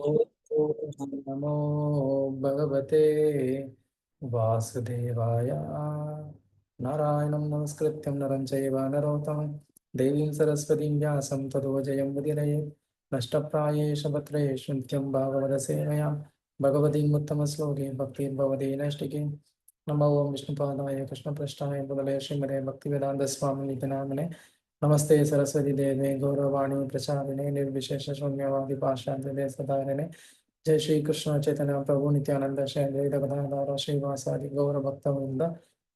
ॐ नमो भगवते वासुदेवाय। नारायणं नमस्कृत्यं नरं चैव नरोत्तमं देवीं सरस्वतीं व्यासं ततो जयं मुदीरयेत्। नष्टप्रायेषु भद्रेषु नित्यं भागवतसेवया भगवतीम् उत्तमश्लोके भक्तिर्भवति नैष्टिकीं। नमो ओं विष्णुपादाय कृष्णपृष्ठाय भूतले श्रीमते भक्तिवेदान्तस्वामिनिति नामिने। नमस्ते सरस्वती देवे गौरवाणी प्रचारिणे निर्विशेष शून्यवादी पाशान्ति सदारिणे। जय श्री कृष्ण चैतन्य प्रभु नित्यानंद श्री अद्वैत गदाधर श्रीवासादि गौर भक्तवृंद।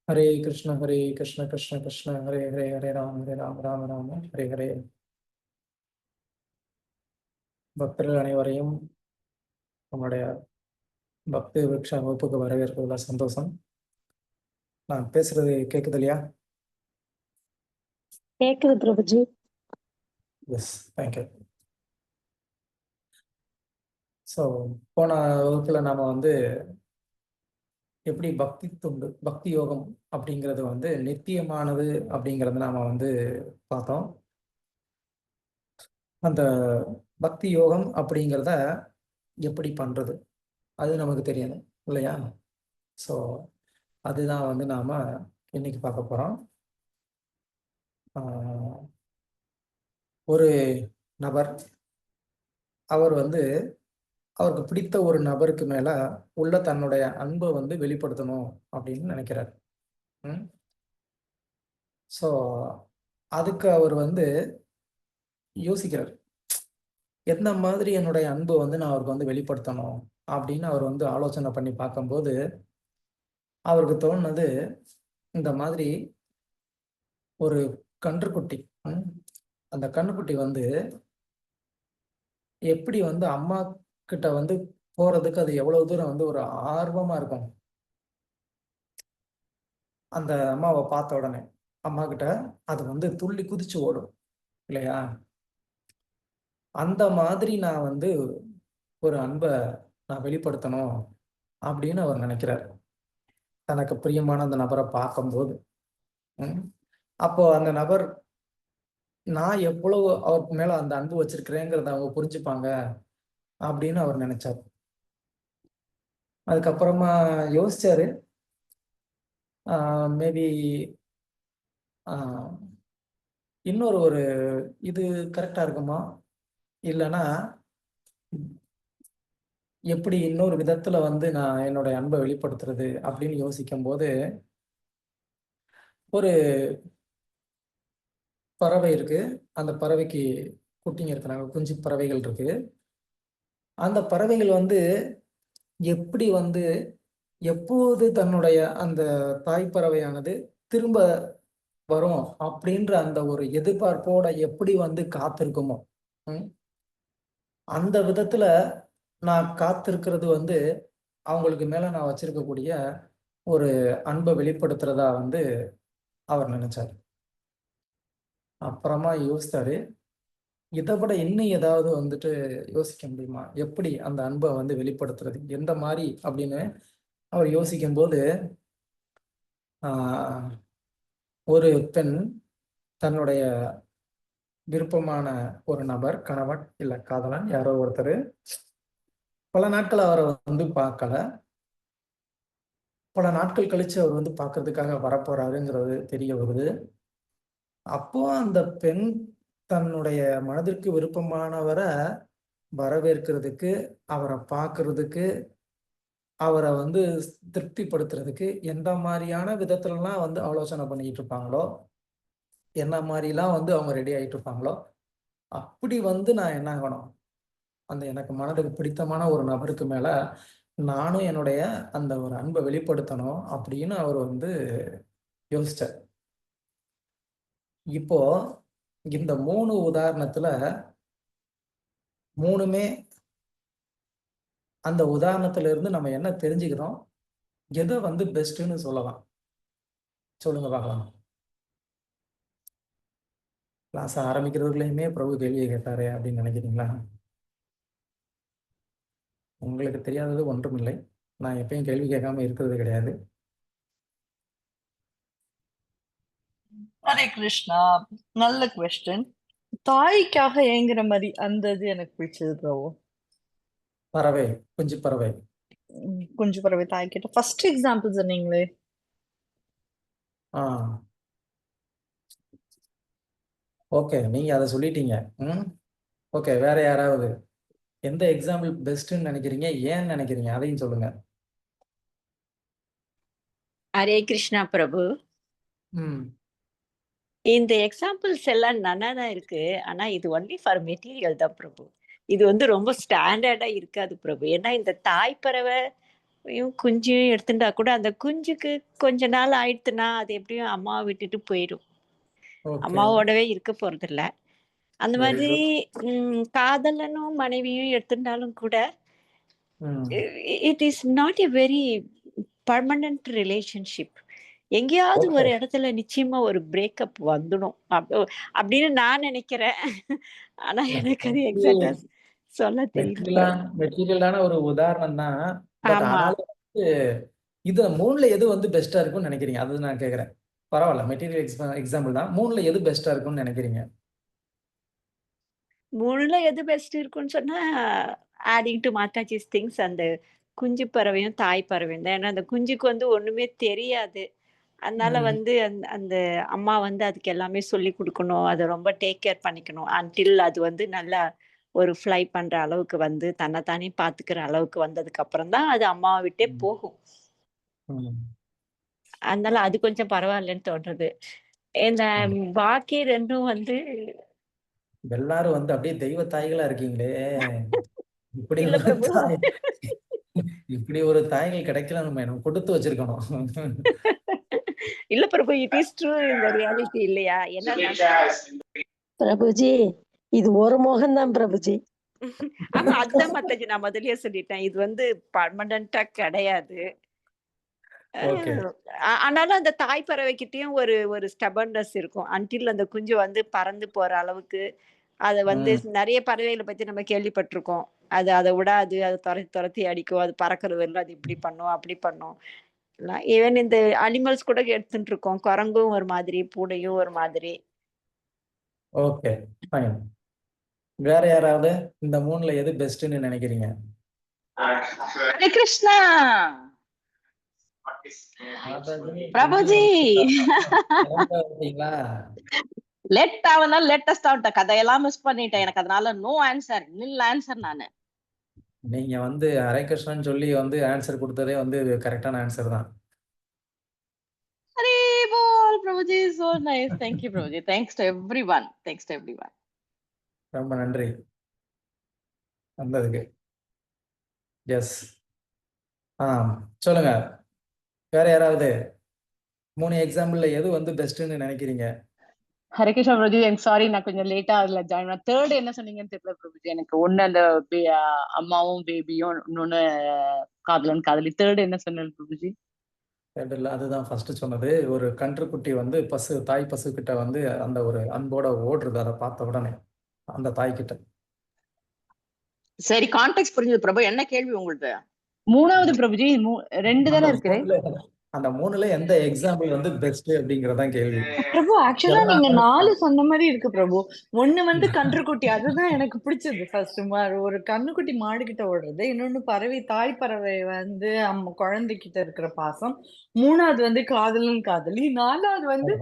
हरे कृष्ण कृष्ण कृष्ण हरे हरे हरे राम राम राम हरे हरे. பக்தர்கள் அனைவரையும் நம்முடைய பக்தி விருட்ச வகுப்புக்கு வரவேற்பதில் சந்தோஷம். நான் பேசுறது கேட்குது இல்லையா? கேக்குது பிரபுஜி. S, thank you. ஸோ போன வகுப்புல நாம எப்படி பக்தி யோகம் அப்படிங்கிறது நித்தியமானது அப்படிங்கிறத நாம பார்த்தோம். அந்த பக்தி யோகம் அப்படிங்கிறத எப்படி பண்றது அது நமக்கு தெரியணும் இல்லையா? ஸோ அதுதான் நாம இன்னைக்கு பார்க்க போறோம். ஒரு நபர் அவர் அவருக்கு பிடித்த ஒரு நபருக்கு மேல உள்ள தன்னுடைய அன்பை வெளிப்படுத்தணும் அப்படின்னு நினைக்கிறார். ஸோ அதுக்கு அவர் யோசிக்கிறார், எந்த மாதிரி என்னுடைய அன்பு நான் அவருக்கு வெளிப்படுத்தணும் அப்படின்னு அவர் ஆலோசனை பண்ணி பார்க்கும்போது அவருக்கு தோணுனது, இந்த மாதிரி ஒரு கன்றுக்குட்டி, அந்த கன்றுக்குட்டி எப்படி அம்மா கிட்ட போறதுக்கு அது எவ்வளவு தூரம் ஒரு ஆர்வமா இருக்கும். அந்த அம்மாவை பார்த்த உடனே அம்மா கிட்ட அது துள்ளி குதிச்சு ஓடும் இல்லையா? அந்த மாதிரி நான் ஒரு அன்பை நான் வெளிப்படுத்தணும் அப்படின்னு அவர் நினைக்கிறார், தனக்கு பிரியமான அந்த நபரை பார்க்கும்போது. அப்போ அந்த நபர் நான் எவ்வளவு அவருக்கு மேல அந்த அன்பு வச்சிருக்கிறேங்கிறத அவங்க புரிஞ்சுப்பாங்க அப்படின்னு அவர் நினைச்சார். அதுக்கப்புறமா யோசிச்சாரு, மேபி இன்னொரு இது கரெக்டா இருக்குமா, இல்லைன்னா எப்படி இன்னொரு விதத்துல நான் என்னுடைய அன்பை வெளிப்படுத்துறது அப்படின்னு யோசிக்கும் போது ஒரு பறவை இருக்கு. அந்த பறவைக்கு குட்டிங்க இருக்கிறாங்க, குஞ்சு பறவைகள் இருக்கு. அந்த பறவைகள் எப்படி எப்போது தன்னுடைய அந்த தாய் பறவையானது திரும்ப வரும் அப்படின்ற அந்த ஒரு எதிர்பார்ப்போட எப்படி காத்திருக்குமோ, அந்த விதத்துல நான் காத்திருக்கிறது அவங்களுக்கு மேல நான் வச்சிருக்கக்கூடிய ஒரு அன்பை வெளிப்படுத்துறதா அவர் நினைச்சாரு. அப்புறமா யோசித்தாரு, இதை விட இன்னும் ஏதாவது யோசிக்க முடியுமா, எப்படி அந்த அன்பை வெளிப்படுத்துறது எந்த மாதிரி அப்படின்னு அவர் யோசிக்கும் போது ஒரு பெண் தன்னுடைய விருப்பமான ஒரு நபர், கணவன் இல்ல காதலன் யாரோ ஒருத்தர், பல நாட்கள் அவரை பார்க்கல. பல நாட்கள் கழிச்சு அவர் பார்க்கறதுக்காக வரப்போறாருங்கிறது தெரிய வருது. அப்போ அந்த பெண் தன்னுடைய மனதிற்கு விருப்பமானவரை வரவேற்கிறதுக்கு, அவரை பார்க்கறதுக்கு, அவரை திருப்திப்படுத்துறதுக்கு எந்த மாதிரியான விதத்துலலாம் ஆலோசனை பண்ணிட்டு இருப்பாங்களோ, என்ன மாதிரிலாம் அவங்க ரெடி ஆகிட்டு இருப்பாங்களோ, அப்படி நான் என்ன ஆகணும், அந்த எனக்கு மனதுக்கு பிடித்தமான ஒரு நபருக்கு மேல நானும் என்னுடைய அந்த ஒரு அன்பை வெளிப்படுத்தணும் அப்படின்னு அவர் யோசிச்சார். இப்போ இந்த 3 உதாரணத்துல 3மே அந்த உதாரணத்துல இருந்து நம்ம என்ன தெரிஞ்சுக்கிறோம், எதை பெஸ்ட்னு சொல்லலாம், சொல்லுங்க பார்க்கலாம். கிளாஸ் ஆரம்பிக்கிறதுக்குள்ளேயுமே பிரபு கேள்வியை கேட்டாரு அப்படின்னு நினைக்கிறீங்களா? உங்களுக்கு தெரியாதது ஒன்றுமில்லை, நான் எப்பயும் கேள்வி கேட்காம இருக்கிறது கிடையாது. ஹரே கிருஷ்ணா, நல்ல கொஸ்டின். தாய்க்காக ஏங்குற மாதிரி அந்த இது எனக்கு பிடிச்சது பிரபு. பறவை, குஞ்சு பறவை. குஞ்சு பறவை தாய்க்கிட்ட ஃபர்ஸ்ட் எக்ஸாம்பிள் சொன்னீங்களே. ஆ ஓகே, நீங்க அதை சொல்லிட்டீங்க. ம் ஓகே, வேற யாராவது எந்த எக்ஸாம்பிள் பெஸ்ட்னு நினைக்கிறீங்க, ஏன் நினைக்கிறீங்க அதையும் சொல்லுங்க. ஹரே கிருஷ்ணா பிரபு. ம் இந்த எக்ஸாம்பிள்ஸ் எல்லாம் நல்லா தான் இருக்கு. ஆனா இது ஒன்லி ஃபார் மெட்டீரியல் தான் பிரபு. இது வந்து ரொம்ப ஸ்டாண்டர்டா இருக்காது பிரபு. ஏன்னா இந்த தாய் பறவையும் குஞ்சையும் எடுத்துட்டா கூட அந்த குஞ்சுக்கு கொஞ்ச நாள் ஆயிடுத்துன்னா அது எப்படியும் அம்மாவை விட்டுட்டு போயிடும். ஓகே, அம்மாவோடவே இருக்க போறது இல்ல. அந்த வெரி மாதிரி குட். காதலனும் மனைவியும் எடுத்துட்டாலும் கூட ம் it is not a very permanent relationship. எங்கேயாவது ஓகே, ஒரு இடத்துல நிச்சயமா ஒரு பிரேக்கப் வந்துடும் அப்படின்னு நான் நினைக்கிறேன். ஆனா எனக்கு அது எக்ஸாக்டா சொல்ல தெரியல பிரபு. மெட்டீரியலான ஒரு உதாரணம் தான். பட் ஆமா, ஆனாலும் இது மூணுல எது வந்து பெஸ்டா இருக்கும்னு நினைக்கிறீங்க, அது நான் கேக்குறேன். பரவாயில்ல, மெட்டீரியல் எக்ஸாம்பிள் தான். மூணுல எது பெஸ்டா இருக்கும்னு நினைக்கிறீங்க? மூணுல எது பெஸ்ட் இருக்குன்னு சொன்னா ஆடிங் டு மாதாஜிஸ் திங்ஸ் அந்த குஞ்சு பறவையும் தாய் பறவையும் தான். ஏன்னா அந்த குஞ்சுக்கு வந்து ஒண்ணுமே தெரியாது. அதனால ம் வந்து அந்த அம்மா வந்து அதுக்கு எல்லாமே சொல்லி கொடுக்கணும். அதை ரொம்ப டேக் கேர் பண்ணிக்கணும் அன்டில் அது வந்து நல்லா ஒரு ஃப்ளை பண்ற அளவுக்கு வந்து தன்னைத்தானே பாத்துக்கிற அளவுக்கு வந்ததுக்கு அப்புறம் தான் அது அம்மாவை விட்டே ம், போகும். ம், அதனால அது கொஞ்சம் பரவாயில்லன்னு தோன்றது. இந்த ம். பாக்கி ரெண்டும் வந்து எல்லாரும் வந்து அப்படியே தெய்வ தாய்களா இருக்கீங்களே. இப்படி இல்ல ஒரு பிரபு. தாய், இப்படி ஒரு தாய்கள் கிடைக்கலன்னு நம்ம கொடுத்து வச்சிருக்கணும். இல்ல பிரபு, இட் இஸ் ட்ரூ இந்த ரியாலிட்டி இல்லையா? என்ன பிரபுஜி, இது ஒரு முகம்தான் பிரபுஜி. ஆமா, அதுதான் மத்தாஜி நான் முதல்லயே சொல்லிட்டேன். இது வந்து பர்மனண்டா கிடையாது. ஓகே, ஆனாலும் அந்த தாய் பறவைகிட்டயும் ஒரு ஒரு ஸ்டபர்னஸ் இருக்கும். அன்டில் அந்த குஞ்சு வந்து பறந்து போற அளவுக்கு அத வந்து ம், நெறைய பறவைகள பத்தி நம்ம கேள்விப்பட்டிருக்கோம். அது அத விடாது. அது தொரத்தி தொரத்தி அடிக்கும். அது பறக்கிறது இல்ல. அது இப்படி பண்ணும், அப்படி பண்ணும். ஈவன் இந்த அனிமல்ஸ் கூட எடுத்துட்டு இருக்கோம். குரங்கும் ஒரு மாதிரி, பூனையும் ஒரு மாதிரி. Okay, fine. வேற யாராவது இந்த மூணுல எது பெஸ்ட்னு நினைக்கிறீங்க? ஹரே கிருஷ்ணா மாதாஜி, பிரபுஜி. கிளம்ப வந்தீங்களா? லேட் ஆகுனா லேட்டஸ்ட் ஆகிட்ட கதையெல்லாம் மிஸ் பண்ணிட்டேன். எனக்கு அதனால நோ ஆன்சர், நில் ஆன்சர். நானு நீங்க வந்து ஹரே கிருஷ்ணன் சொல்லி வந்து ஆன்சர் கொடுத்ததே வந்து கரெக்டான ஆன்சர் தான். Hari bol Prabhuji. So nice. Thank you Prabhuji. Thanks to everyone. Thanks to everyone. ரொம்ப நன்றி வந்ததுக்கு. எஸ், ஆ சொல்லுங்க. வேற யாராவது மூணு எக்ஸாம்பிள்ல எது வந்து பெஸ்ட்னு நினைக்கிறீங்க? ஹரே கிருஷ்ணா பிரபுஜி. ஐம் சாரி, நான் கொஞ்சம் லேட்டா அதுல ஜாயின் பண்ண. தேர்ட் என்ன சொன்னீங்கன்னு தெரியல பிரபுஜி. எனக்கு ஒண்ணு அந்த அம்மாவும் பேபியும், இன்னொன்னு காதலன் காதலி. தேர்ட் என்ன சொன்னேன் பிரபுஜி? இல்ல, அதுதான் ஃபர்ஸ்ட் சொன்னது. ஒரு கன்றுக்குட்டி வந்து தாய் பசு கிட்ட வந்து அந்த ஒரு அன்போட ஓடுறது, அதை பார்த்த உடனே அந்த தாய் கிட்ட. சரி, கான்டெக்ட் புரிஞ்சது பிரபு. என்ன கேள்வி உங்கள்ட்ட? மூணாவது பிரபுஜி, ரெண்டு தானே இருக்கு. அந்த மூணுல எந்த எக்ஸாம்பிள் வந்து பெஸ்ட் அப்படிங்கறதான் கேள்வி. பிரபு ஆக்சுவலா எல்லா நீங்க 4 சொன்ன மாதிரி இருக்கு பிரபு. ஒண்ணு வந்து கன்றுக்குட்டி, அதுதான் எனக்கு பிடிச்சது. ஃபர்ஸ்ட் ஒரு கன்றுக்குட்டி மாடு கிட்ட ஓடுறது, இன்னொன்னு பறவை தாய் பறவை வந்து குழந்தைகிட்ட இருக்கிற பாசம், மூணாவது வந்து காதலன் காதலி, நாலாவது வந்து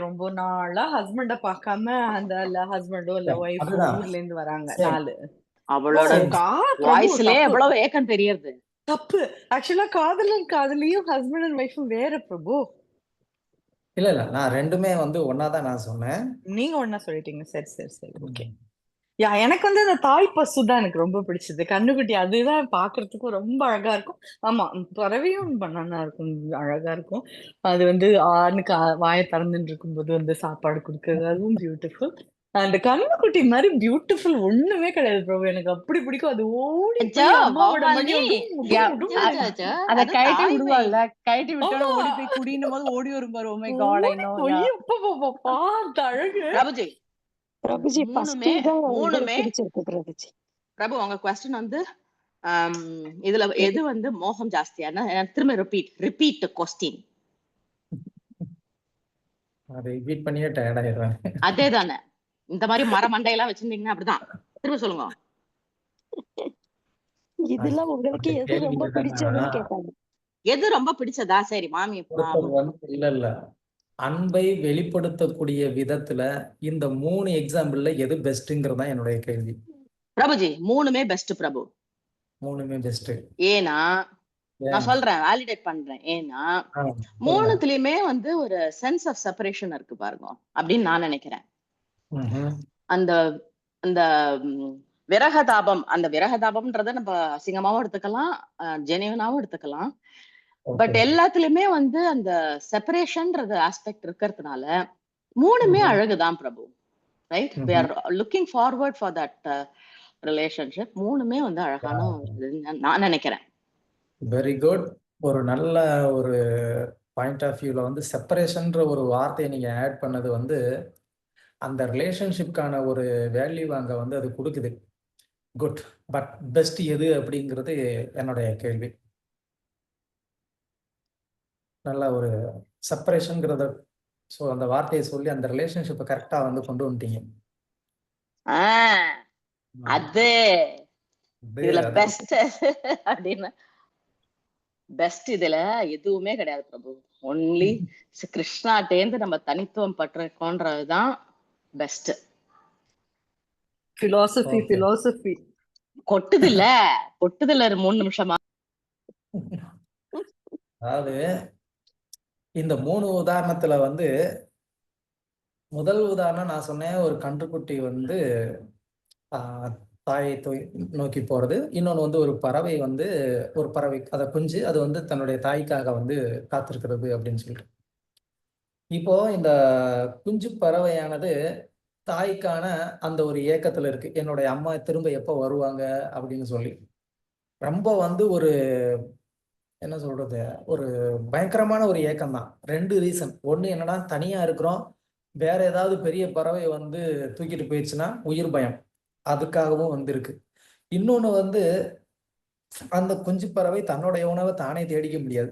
ரொம்ப நாளா ஹஸ்பண்ட பார்க்காம அந்த ஹஸ்பண்டோ இல்ல ஒய்ஃபோ அதுதான். ஊர்ல இருந்து வராங்க. Same. 4 அவளோட பிரபு வாய்ஸ்லயே தப்பு எவ்வளவு ஏக்கம் தெரியுது. தப்பு. ஆக்சுவலா காதலன் காதலியும் ஹஸ்பண்ட் அண்ட் ஒய்ஃபும் வேற பிரபு. இல்ல, நான் ரெண்டுமே வந்து ஒன்னாதான் நான் சொன்னேன். நீங்க ஒண்ணா சொல்லிட்டீங்க. சரி சரி சரி, ஓகே. எனக்கு வந்து அந்த தாய் பசு தான் எனக்கு ரொம்ப பிடிச்சது. கண்ணுக்குட்டி அதுதான் பாக்குறதுக்கும் ரொம்ப அழகா இருக்கும். ஆமா, பறவையும் நல்லா இருக்கும், அழகா இருக்கும். அது வந்து ஆணுக்கு வாயை திறந்துட்டு இருக்கும்போது வந்து சாப்பாடு கொடுக்கறது, அதுவும் பியூட்டிஃபுல். அந்த கண்ணுக்குட்டி மாதிரி பியூட்டிஃபுல் ஒண்ணுமே கிடையாது பிரபு. எனக்கு அப்படி பிடிக்கும். அது ஓடி அச்சோ, போய் அம்மாவோட பவானி. மடியை அத அது கழட்டி தாய்மை. விடுவாள்ல, கழட்டி விட்டோட ஆமா. ஓடி போய் குடின்னும் போது ஓடி வரும் பாரு. Oh my God, I ஓடி know. போய் Yeah. அப்பா அந்த அழகு. பிரபுஜி, பிரபுஜி, ஃபர்ஸ்ட் மூணுமே தான் உங்களுக்கு மூணுமே பிடிச்சிருக்கு பிரபுஜி. பிரபு, உங்க கொஸ்டின் வந்து இதுல எது வந்து மோகம் ஜாஸ்தியான? திரும்ப ரிப்பீட் கொஸ்டின். அதை ரிப்பீட் பண்ணியே டயர்ட் ஆயிடுவேன். அதே தானே. இந்த மாதிரி மர மண்டையெல்லாம் வச்சிருந்தீங்கன்னா அப்படிதான். திரும்ப சொல்லுங்க. இதுல உங்களுக்கு அந்த எது கேள்வி ரொம்ப என்னன்னா, பிடிச்சதுன்னு கேட்டாங்க. எது ரொம்ப பிடிச்சதா? சரி மாமி ஒருத்தர் வந்து இல்ல அன்பை வெளிப்படுத்தக்கூடிய விதத்துல இந்த 3 எக்ஸாம்பிள்ல எது பெஸ்ட்ங்கிறது தான் என்னுடைய கேள்வி. பிரபுஜி 3மே பெஸ்ட் பிரபு. 3மே பெஸ்ட். ஏன்னா நான் சொல்றேன், வேலிடேட் பண்றேன். ஏன்னா சொல்லுங்க. 3த்துலயுமே வந்து ஒரு சென்ஸ் ஆஃப் செப்பரேஷன் இருக்கு பாருங்க அப்படின்னு நான் நினைக்கிறேன். ம்ஹும். அந்த அந்த விரகதாபம், அந்த விரகதாபம்ன்றத நம்ம அசிங்கமாவும் எடுத்துக்கலாம், ஜெனியூனாவும் எடுத்துக்கலாம். But Okay. எல்லாத்துலயுமே வந்து அந்த செப்பரேஷன்ன்றது ஆஸ்பெக்ட் இருக்கிறதுனால 3மே அழகுதான் Prabhu. Right? we are looking forward for that relationship. 3மே வந்து அழகான ஒரு இதுன்னு நான் நினைக்கிறேன். Very good. ஒரு நல்ல ஒரு பாயிண்ட் ஆஃப் வியூல வந்து செப்பரேஷன்ற ஒரு வார்த்தையை நீங்க ஆட் பண்ணது வந்து அந்த ரிலேஷன்ஷிப்கான ஒரு வேல்யூ அங்க வந்து அது கொடுக்குது. குட். பட் பெஸ்ட் எது அப்படிங்கிறது என்னுடைய கேள்வி. நல்ல ஒரு செப்பரேஷன்ங்கிறத ஸோ அந்த வார்த்தையை சொல்லி அந்த ரிலேஷன்ஷிப்பை கரெக்டா வந்து கொண்டு வந்துட்டீங்க. அது இதுல பெஸ்ட் அப்படின்னு பெஸ்ட் இதுல எதுவுமே கிடையாது பிரபு. ஒன்லி கிருஷ்ணாட்டேந்து நம்ம தனித்துவம் பற்றிருக்கோன்றதுதான் பெஸ்ட். பிலாசபி கொட்டுது இல்ல 3 நிமிஷமா. அதாவது இந்த 3 உதாரணத்துல வந்து முதல் உதாரணம் நான் சொன்னேன், ஒரு கன்றுக்குட்டி வந்து தாயை நோக்கி போறது. இன்னொன்று வந்து ஒரு பறவை வந்து ஒரு பறவை அதை குஞ்சு அது வந்து தன்னுடைய தாய்க்காக வந்து காத்திருக்கிறது அப்படின்னு சொல்லிட்டு. இப்போ இந்த குஞ்சு பறவையானது தாய்க்கான அந்த ஒரு ஏக்கத்துல இருக்கு, என்னுடைய அம்மா திரும்ப எப்போ வருவாங்க அப்படின்னு சொல்லி. ரொம்ப வந்து ஒரு என்ன சொல்றது, ஒரு பயங்கரமான ஒரு ஏக்கம் தான். 2 ரீசன். ஒன்று என்னன்னா, தனியா இருக்கிறோம், வேற ஏதாவது பெரிய பறவை வந்து தூக்கிட்டு போயிடுச்சுன்னா உயிர் பயம், அதுக்காகவும் வந்து இருக்கு. இன்னொன்று வந்து அந்த குஞ்சு பறவை தன்னுடைய உணவை தானே தேடிக்க முடியாது.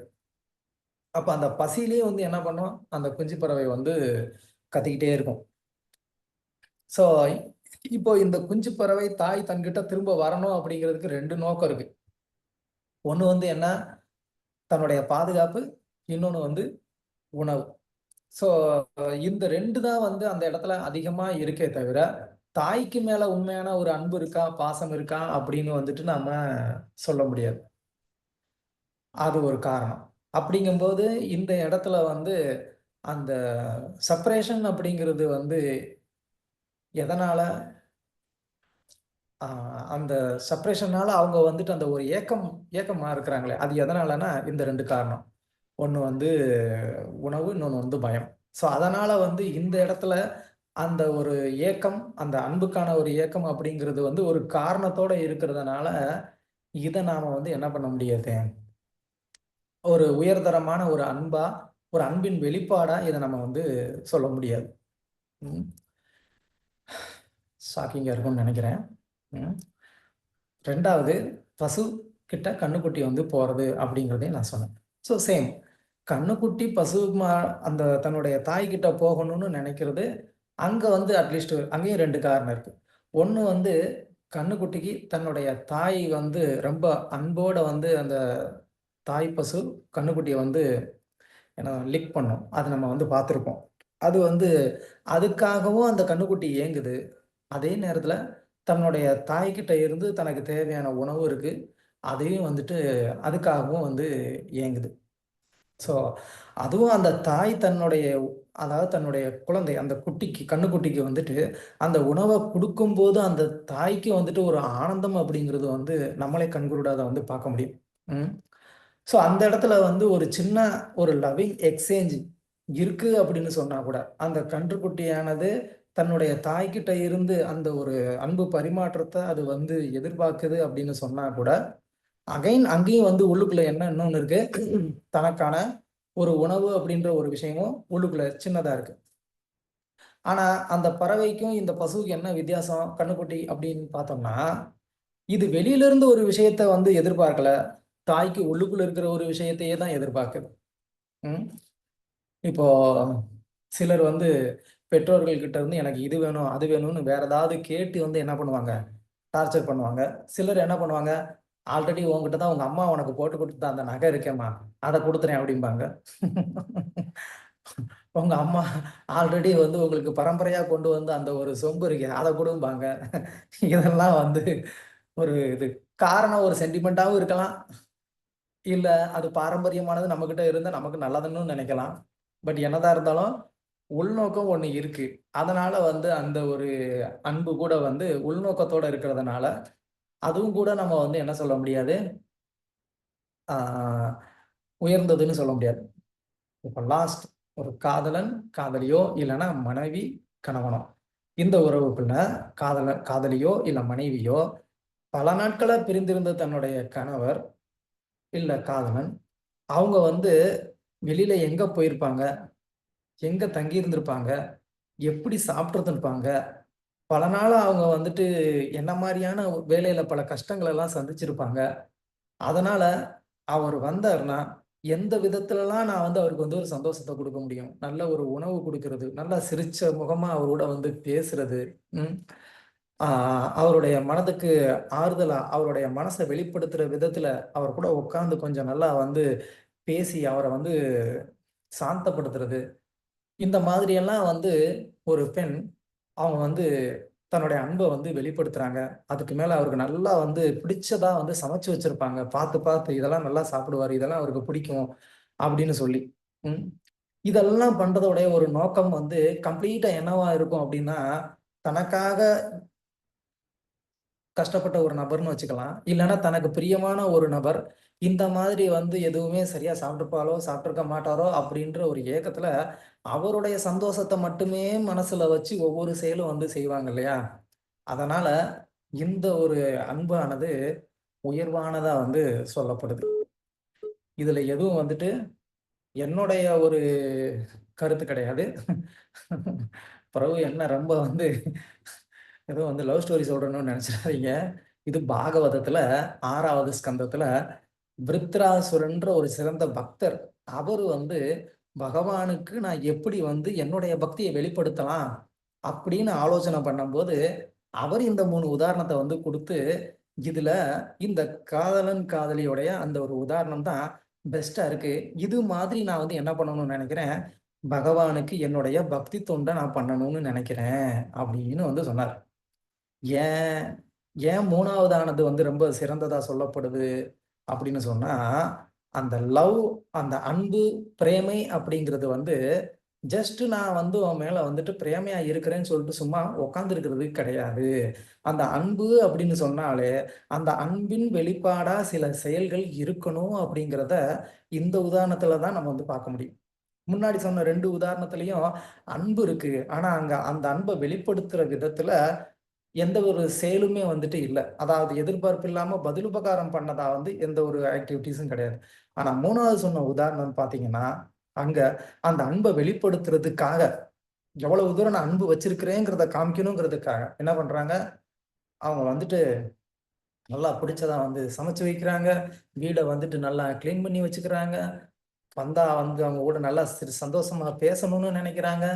அப்ப அந்த பசியிலேயே வந்து என்ன பண்ணும், அந்த குஞ்சு பறவை வந்து கத்திக்கிட்டே இருக்கும். ஸோ இப்போ இந்த குஞ்சு பறவை தாய் தன்கிட்ட திரும்ப வரணும் அப்படிங்கிறதுக்கு 2 நோக்கம் இருக்கு. ஒன்று வந்து என்ன, தன்னுடைய பாதுகாப்பு, இன்னொன்று வந்து உணவு. ஸோ இந்த 2 தான் வந்து அந்த இடத்துல அதிகமா இருக்கே தவிர, தாய்க்கு மேல உண்மையான ஒரு அன்பு இருக்கா, பாசம் இருக்கா அப்படின்னு வந்துட்டு நாம சொல்ல முடியாது. அது ஒரு காரணம். அப்படிங்கும்போது இந்த இடத்துல வந்து அந்த செப்பரேஷன் அப்படிங்கிறது வந்து எதனால, அந்த செப்பரேஷனால அவங்க வந்துட்டு அந்த ஒரு ஏக்கமா இருக்கிறாங்களே, அது எதனாலனா இந்த 2 காரணம். ஒன்று வந்து உணவு, இன்னொன்று வந்து பயம். ஸோ அதனால வந்து இந்த இடத்துல அந்த ஒரு ஏக்கம், அந்த அன்புக்கான ஒரு ஏக்கம் அப்படிங்கிறது வந்து ஒரு காரணத்தோட இருக்கிறதுனால, இதை நாம வந்து என்ன பண்ண முடியாது, ஒரு உயர்தரமான ஒரு அன்பா, ஒரு அன்பின் வெளிப்பாடா இதை நம்ம வந்து சொல்ல முடியாது. ஷாக்கிங்கா இருக்கும்னு நினைக்கிறேன். 2வது பசு கிட்ட கண்ணுக்குட்டி வந்து போறது அப்படிங்கிறதையும் நான் சொன்னேன். ஸோ சேம், கண்ணுக்குட்டி பசு அந்த தன்னுடைய தாய்கிட்ட போகணும்னு நினைக்கிறது, அங்க வந்து அட்லீஸ்ட் அங்கேயும் 2 காரணம் இருக்கு. ஒன்று வந்து கண்ணுக்குட்டிக்கு தன்னுடைய தாய் வந்து ரொம்ப அன்போட வந்து அந்த தாய் பசு கண்ணுக்குட்டியை வந்து லிக் பண்ணும். அது நம்ம வந்து பார்த்துருப்போம். அது வந்து அதுக்காகவும் அந்த கண்ணுக்குட்டி ஏங்குது. அதே நேரத்துல தன்னுடைய தாய்கிட்ட இருந்து தனக்கு தேவையான உணவு இருக்கு, அதையும் வந்துட்டு அதுக்காகவும் வந்து ஏங்குது. ஸோ அதுவும் அந்த தாய் தன்னுடைய அதாவது தன்னுடைய குழந்தை அந்த குட்டிக்கு கண்ணுக்குட்டிக்கு வந்துட்டு அந்த உணவை கொடுக்கும்போது அந்த தாய்க்கு வந்துட்டு ஒரு ஆனந்தம் அப்படிங்கிறது வந்து நம்மளே கண்குருடாத வந்து பார்க்க முடியும். ஸோ அந்த இடத்துல வந்து ஒரு சின்ன ஒரு லவ்விங் எக்ஸ்சேஞ்ச் இருக்கு அப்படின்னு சொன்னா கூட, அந்த கன்றுக்குட்டியானது தன்னுடைய தாய்கிட்ட இருந்து அந்த ஒரு அன்பு பரிமாற்றத்தை அது வந்து எதிர்பார்க்குது அப்படின்னு சொன்னா கூட, அகைன் அங்கேயும் வந்து உள்ளுக்குள்ள என்ன இன்னொன்று இருக்கு, தனக்கான ஒரு உணவு அப்படின்ற ஒரு விஷயமும் உள்ளுக்குள்ள சின்னதா இருக்கு. ஆனா அந்த பறவைக்கும் இந்த பசுவுக்கு என்ன வித்தியாசம் கண்ணுக்குட்டி அப்படின்னு பார்த்தோம்னா, இது வெளியில இருந்து ஒரு விஷயத்த வந்து எதிர்பார்க்கல, தாய்க்கு உள்ளுக்குள்ள இருக்கிற ஒரு விஷயத்தையே தான் எதிர்பார்க்குது. இப்போ சிலர் வந்து பெற்றோர்கள் கிட்ட இருந்து எனக்கு இது வேணும் அது வேணும்னு வேற ஏதாவது கேட்டு வந்து என்ன பண்ணுவாங்க, டார்ச்சர் பண்ணுவாங்க. சிலர் என்ன பண்ணுவாங்க, ஆல்ரெடி உங்ககிட்ட தான் உங்க அம்மா உனக்கு போட்டு கொடுத்த அந்த நகை இருக்கேம்மா, அதை கொடுத்துறேன் அப்படிம்பாங்க. உங்க அம்மா ஆல்ரெடி வந்து உங்களுக்கு பரம்பரையா கொண்டு வந்து அந்த ஒரு சொம்பு இருக்கே, அதை கொடும்பாங்க. இதெல்லாம் வந்து ஒரு இது காரணம் ஒரு சென்டிமெண்ட்டாவும் இருக்கலாம். இல்ல அது பாரம்பரியமானது நம்மகிட்ட இருந்தா நமக்கு நல்லதுன்னு நினைக்கலாம். பட் என்னதான் இருந்தாலும் உள்நோக்கம் ஒண்ணு இருக்கு. அதனால வந்து அந்த ஒரு அன்பு கூட வந்து உள்நோக்கத்தோட இருக்கிறதுனால, அதுவும் கூட நம்ம வந்து என்ன சொல்ல முடியாது, ஆ உயர்ந்ததுன்னு சொல்ல முடியாது. இப்ப லாஸ்ட் ஒரு காதலன், காதலியோ இல்லன்னா மனைவி, கணவனோ இந்த உறவுக்குள்ள காதலியோ இல்ல மனைவியோ பல நாட்களா பிரிந்திருந்த தன்னுடைய கணவர் இல்ல காதலன், அவங்க வந்து வெளியில எங்க போயிருப்பாங்க? எங்க தங்கி இருந்திருப்பாங்க? எப்படி சாப்பிட்டுருந்துருப்பாங்க? பல நாளா அவங்க வந்துட்டு என்ன மாரியான வேலையில பல கஷ்டங்கள் எல்லாம் சந்திச்சிருப்பாங்க. அதனால அவர் வந்தாருன்னா, எந்த விதத்துலலாம் நான் வந்து அவருக்கு வந்து ஒரு சந்தோஷத்த குடுக்க முடியும்? நல்ல ஒரு உணவு குடுக்குறது, நல்லா சிரிச்ச முகமா அவரோட வந்து பேசுறது, ம். ஆ அவருடைய மனதுக்கு ஆறுதலா, அவருடைய மனச வெளிப்படுத்துற விதத்துல, அவர் கூட உட்கார்ந்து கொஞ்சம் நல்லா வந்து பேசி, அவர வந்து சாந்தப்படுத்துறது. இந்த மாதிரியெல்லாம் வந்து ஒரு பெண், அவங்க வந்து தன்னுடைய அன்ப வந்து வெளிப்படுத்துறாங்க. அதுக்கு மேல அவருக்கு நல்லா வந்து பிடிச்சதா வந்து சமைச்சு வச்சிருப்பாங்க. பார்த்து, பார்த்து இதெல்லாம் நல்லா சாப்பிடுவாரு. இதெல்லாம் அவருக்கு பிடிக்கும் அப்படின்னு சொல்லி. ம். இதெல்லாம் பண்றதோடைய ஒரு நோக்கம் வந்து கம்ப்ளீட்டா என்னவா இருக்கும் அப்படின்னா, தனக்காக கஷ்டப்பட்ட ஒரு நபர்ன்னு வச்சுக்கலாம். இல்லன்னா தனக்கு பிரியமான ஒரு நபர், இந்த மாதிரி வந்து எதுவுமே சரியா சாப்பிட்டுருப்பாளோ, சாப்பிட்டுருக்க மாட்டாரோ அப்படின்ற ஒரு ஏக்கத்துல, அவருடைய சந்தோஷத்த மட்டுமே மனசுல வச்சு ஒவ்வொரு செயலும் வந்து செய்வாங்க இல்லையா? அதனால இந்த ஒரு அன்பானது உயர்வானதா வந்து சொல்லப்படுது. இதுல எதுவும் வந்துட்டு என்னுடைய ஒரு கருத்து கிடையாது. பிரபு என்ன ரொம்ப வந்து ஏதோ வந்து லவ் ஸ்டோரி சொல்றேன்னு நினைச்சிடாதீங்க. இது பாகவதத்துல 6வது ஸ்கந்தத்துல விருத்ராசுரன்ற ஒரு சிறந்த பக்தர். அவரு வந்து பகவானுக்கு நான் எப்படி வந்து என்னுடைய பக்தியை வெளிப்படுத்தலாம் அப்படின்னு ஆலோசனை பண்ணும்போது, அவர் இந்த 3 உதாரணத்த வந்து குடுத்து, இதுல இந்த காதலன், காதலியுடைய அந்த ஒரு உதாரணம் தான் பெஸ்ட்டா இருக்கு. இது மாதிரி நான் வந்து என்ன பண்ணணும்னு நெனைக்கிறேன், பகவானுக்கு என்னுடைய பக்தி தொண்ட நான் பண்ணணும்னு நெனைக்கிறேன் அப்படின்னு வந்து சொன்னார். ஏன் ஏன் 3வதானது வந்து ரொம்ப சிறந்ததா சொல்லப்படுது அப்படின்னு சொன்னா, அந்த லவ், அந்த அன்பு, பிரேமை அப்படிங்கிறது வந்து ஜஸ்ட் நான் வந்து உன் மேல வந்துட்டு பிரேமையா இருக்கிறேன்னு சொல்லிட்டு சும்மா உட்கார்ந்திருக்கிறது கிடையாது. அந்த அன்பு அப்படின்னு சொன்னாலே, அந்த அன்பின் வெளிப்பாடா சில செயல்கள் இருக்கணும் அப்படிங்கிறத இந்த உதாரணத்துல தான் நம்ம வந்து பார்க்க முடியும். முன்னாடி சொன்ன 2 உதாரணத்திலயும் அன்பு இருக்கு. ஆனா அங்க அந்த அன்ப வெளிப்படுத்துற விதத்துல எந்த ஒரு செயலுமே வந்துட்டு இல்ல. அதாவது எதிர்பார்ப்பு இல்லாம பதிலுபகாரம் பண்ணதா வந்து எந்த ஒரு ஆக்டிவிட்டீஸும் கிடையாது. ஆனா 3வது சொன்ன உதாரணம் பார்த்தீங்கன்னா, அங்க அந்த அன்ப வெளிப்படுத்துறதுக்காக, எவ்வளவு தூரம் நான் அன்பு வச்சிருக்கிறேங்கிறத காமிக்கணுங்கிறதுக்காக என்ன பண்றாங்க, அவங்க வந்துட்டு நல்லா பிடிச்சதா வந்து சமைச்சு வைக்கிறாங்க. வீட வந்துட்டு நல்லா கிளீன் பண்ணி வச்சுக்கிறாங்க. வந்தா வந்து அவங்க கூட நல்லா சந்தோஷமா பேசணும்னு நினைக்கிறாங்க.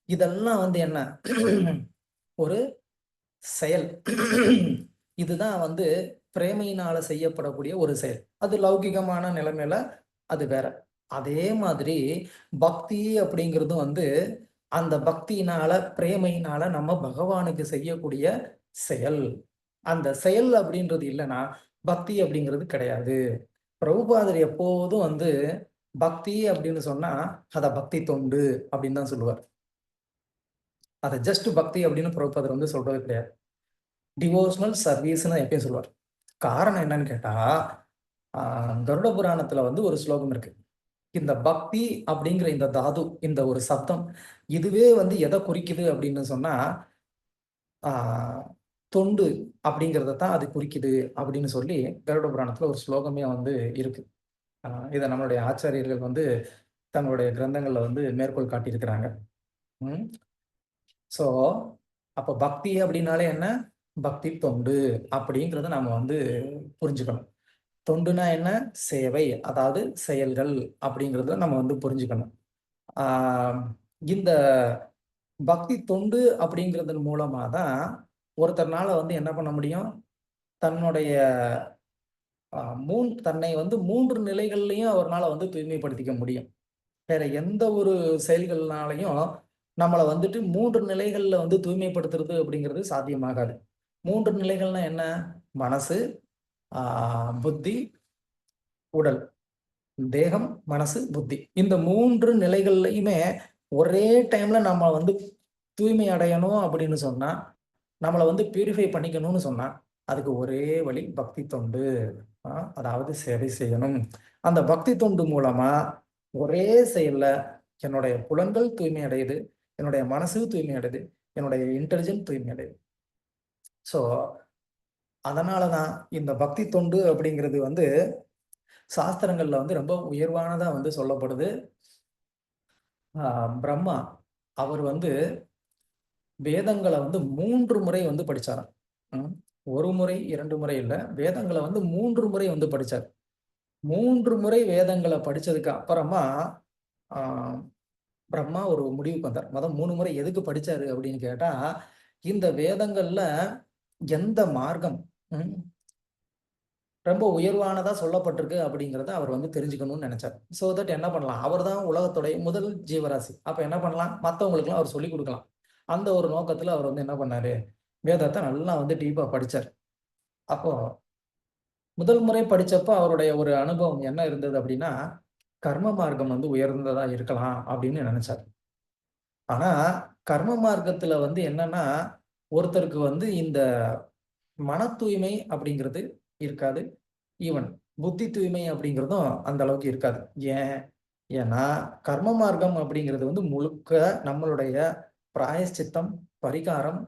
இதெல்லாம் வந்து என்ன? ஒரு செயல். இதுதான் வந்து பிரேமையினால செய்யப்படக்கூடிய ஒரு செயல். அது லௌகிகமான நிலைமையில அது வேற. அதே மாதிரி பக்தி அப்படிங்கிறதும் வந்து அந்த பக்தியினால, பிரேமையினால நம்ம பகவானுக்கு செய்யக்கூடிய செயல். அந்த செயல் அப்படின்றது இல்லன்னா, பக்தி அப்படிங்கிறது கிடையாது. பிரபுபாதர் எப்போதும் வந்து பக்தி அப்படின்னு சொன்னா, அத பக்தி தொண்டு அப்படின்னு தான் சொல்லுவார். அத ஜஸ்ட் பக்தி அப்படின்னு பிரபுபாதர் வந்து சொல்றது கிடையாது. டிவோஷனல் சர்வீஸ்ன்னு எப்பயும் சொல்லுவார். காரணம் என்னன்னு கேட்டா, கருட புராணத்துல வந்து ஒரு ஸ்லோகம் இருக்கு. இந்த பக்தி அப்படிங்கிற இந்த தாது, இந்த ஒரு சப்தம், இதுவே வந்து எத குறிக்குது அப்படின்னு சொன்னா, ஆ தொண்டு அப்படிங்கிறத தான் அது குறிக்குது அப்படின்னு சொல்லி கருட புராணத்துல ஒரு ஸ்லோகமே வந்து இருக்கு. இத நம்மளுடைய ஆச்சாரியர்கள் வந்து தங்களுடைய கிரந்தங்கள்ல வந்து மேற்கோள் காட்டியிருக்கிறாங்க. ம். ஸோ, அப்ப பக்தி அப்படின்னாலே என்ன? பக்தி தொண்டு அப்படிங்கிறத நாம வந்து புரிஞ்சுக்கணும். தொண்டுனா என்ன? சேவை. அதாவது செயல்கள் அப்படிங்கிறத நம்ம வந்து புரிஞ்சுக்கணும். ஆ இந்த பக்தி தொண்டு அப்படிங்கிறதன் மூலமா தான் ஒருத்தர்னால வந்து என்ன பண்ண முடியும்? தன்னுடைய தன்னை வந்து 3 நிலைகள்லையும் அவர்னால வந்து தூய்மைப்படுத்திக்க முடியும். வேற எந்த ஒரு செயல்கள்னாலையும் நம்மளை வந்துட்டு 3 நிலைகள்ல வந்து தூய்மைப்படுத்துறது அப்படிங்கிறது சாத்தியமாகாது. 3 நிலைகள்னா என்ன? மனசு, புத்தி, உடல். தேகம், மனசு, புத்தி. இந்த 3 நிலைகள்லையுமே ஒரே டைம்ல நம்ம வந்து தூய்மை அடையணும் அப்படின்னு சொன்னா, நம்மளை வந்து பியூரிஃபை பண்ணிக்கணும்னு சொன்னா, அதுக்கு ஒரே வழி பக்தி தொண்டு. அதாவது சேவை செய்யணும். அந்த பக்தி தொண்டு மூலமா ஒரே செயல்ல என்னுடைய புலன்கள் தூய்மை அடையுது, என்னுடைய மனசு தூய்மை அடையுது, என்னுடைய இன்டெலிஜென்ட் தூய்மை அடையுது. ஸோ அதனாலதான் இந்த பக்தி தொண்டு அப்படிங்கிறது வந்து சாஸ்திரங்கள்ல வந்து ரொம்ப உயர்வானதா வந்து சொல்லப்படுது. பிரம்மா அவர் வந்து வேதங்களை வந்து 3 முறை வந்து படிச்சாராம். ஒரு முறை 2 முறை இல்ல, வேதங்களை வந்து 3 முறை வந்து படிச்சார். 3 முறை வேதங்களை படிச்சதுக்கு அப்புறமா பிரம்மா ஒரு முடிவுக்கு வந்தார். 3 முறை எதுக்கு படிச்சாரு அப்படின்னு கேட்டா, இந்த வேதங்கள்ல எந்த மார்க்கம் ரொம்ப உயர்வானதா சொல்லப்பட்டிருக்கு அப்படிங்கிறத அவர் வந்து தெரிஞ்சுக்கணும்னு நினைச்சார். ஸோ தட் என்ன பண்ணலாம், அவர் தான் உலகத்துடைய முதல் ஜீவராசி. அப்ப என்ன பண்ணலாம், மற்றவங்களுக்குலாம் அவர் சொல்லிக் கொடுக்கலாம். அந்த ஒரு நோக்கத்துல அவர் வந்து என்ன பண்ணாரு, வேதத்தை நல்லா வந்து டீப்பா படிச்சார். அப்போ முதல் முறை படிச்சப்ப அவருடைய ஒரு அனுபவம் என்ன இருந்தது அப்படின்னா, கர்ம மார்க்கம் வந்து உயர்ந்ததா இருக்கலாம் அப்படின்னு நினைச்சார். ஆனா கர்ம மார்க்கத்துல வந்து என்னன்னா, ஒருத்தருக்கு வந்து இந்த மன தூய்மை அப்படிங்கிறது இருக்காது. ஈவன் புத்தி தூய்மை அப்படிங்கிறதும் அந்த அளவுக்கு இருக்காது. ஏன்னா கர்ம மார்க்கம் அப்படிங்கிறது வந்து முழுக்க நம்மளுடைய பிராயச்சித்தம், பரிகாரம்,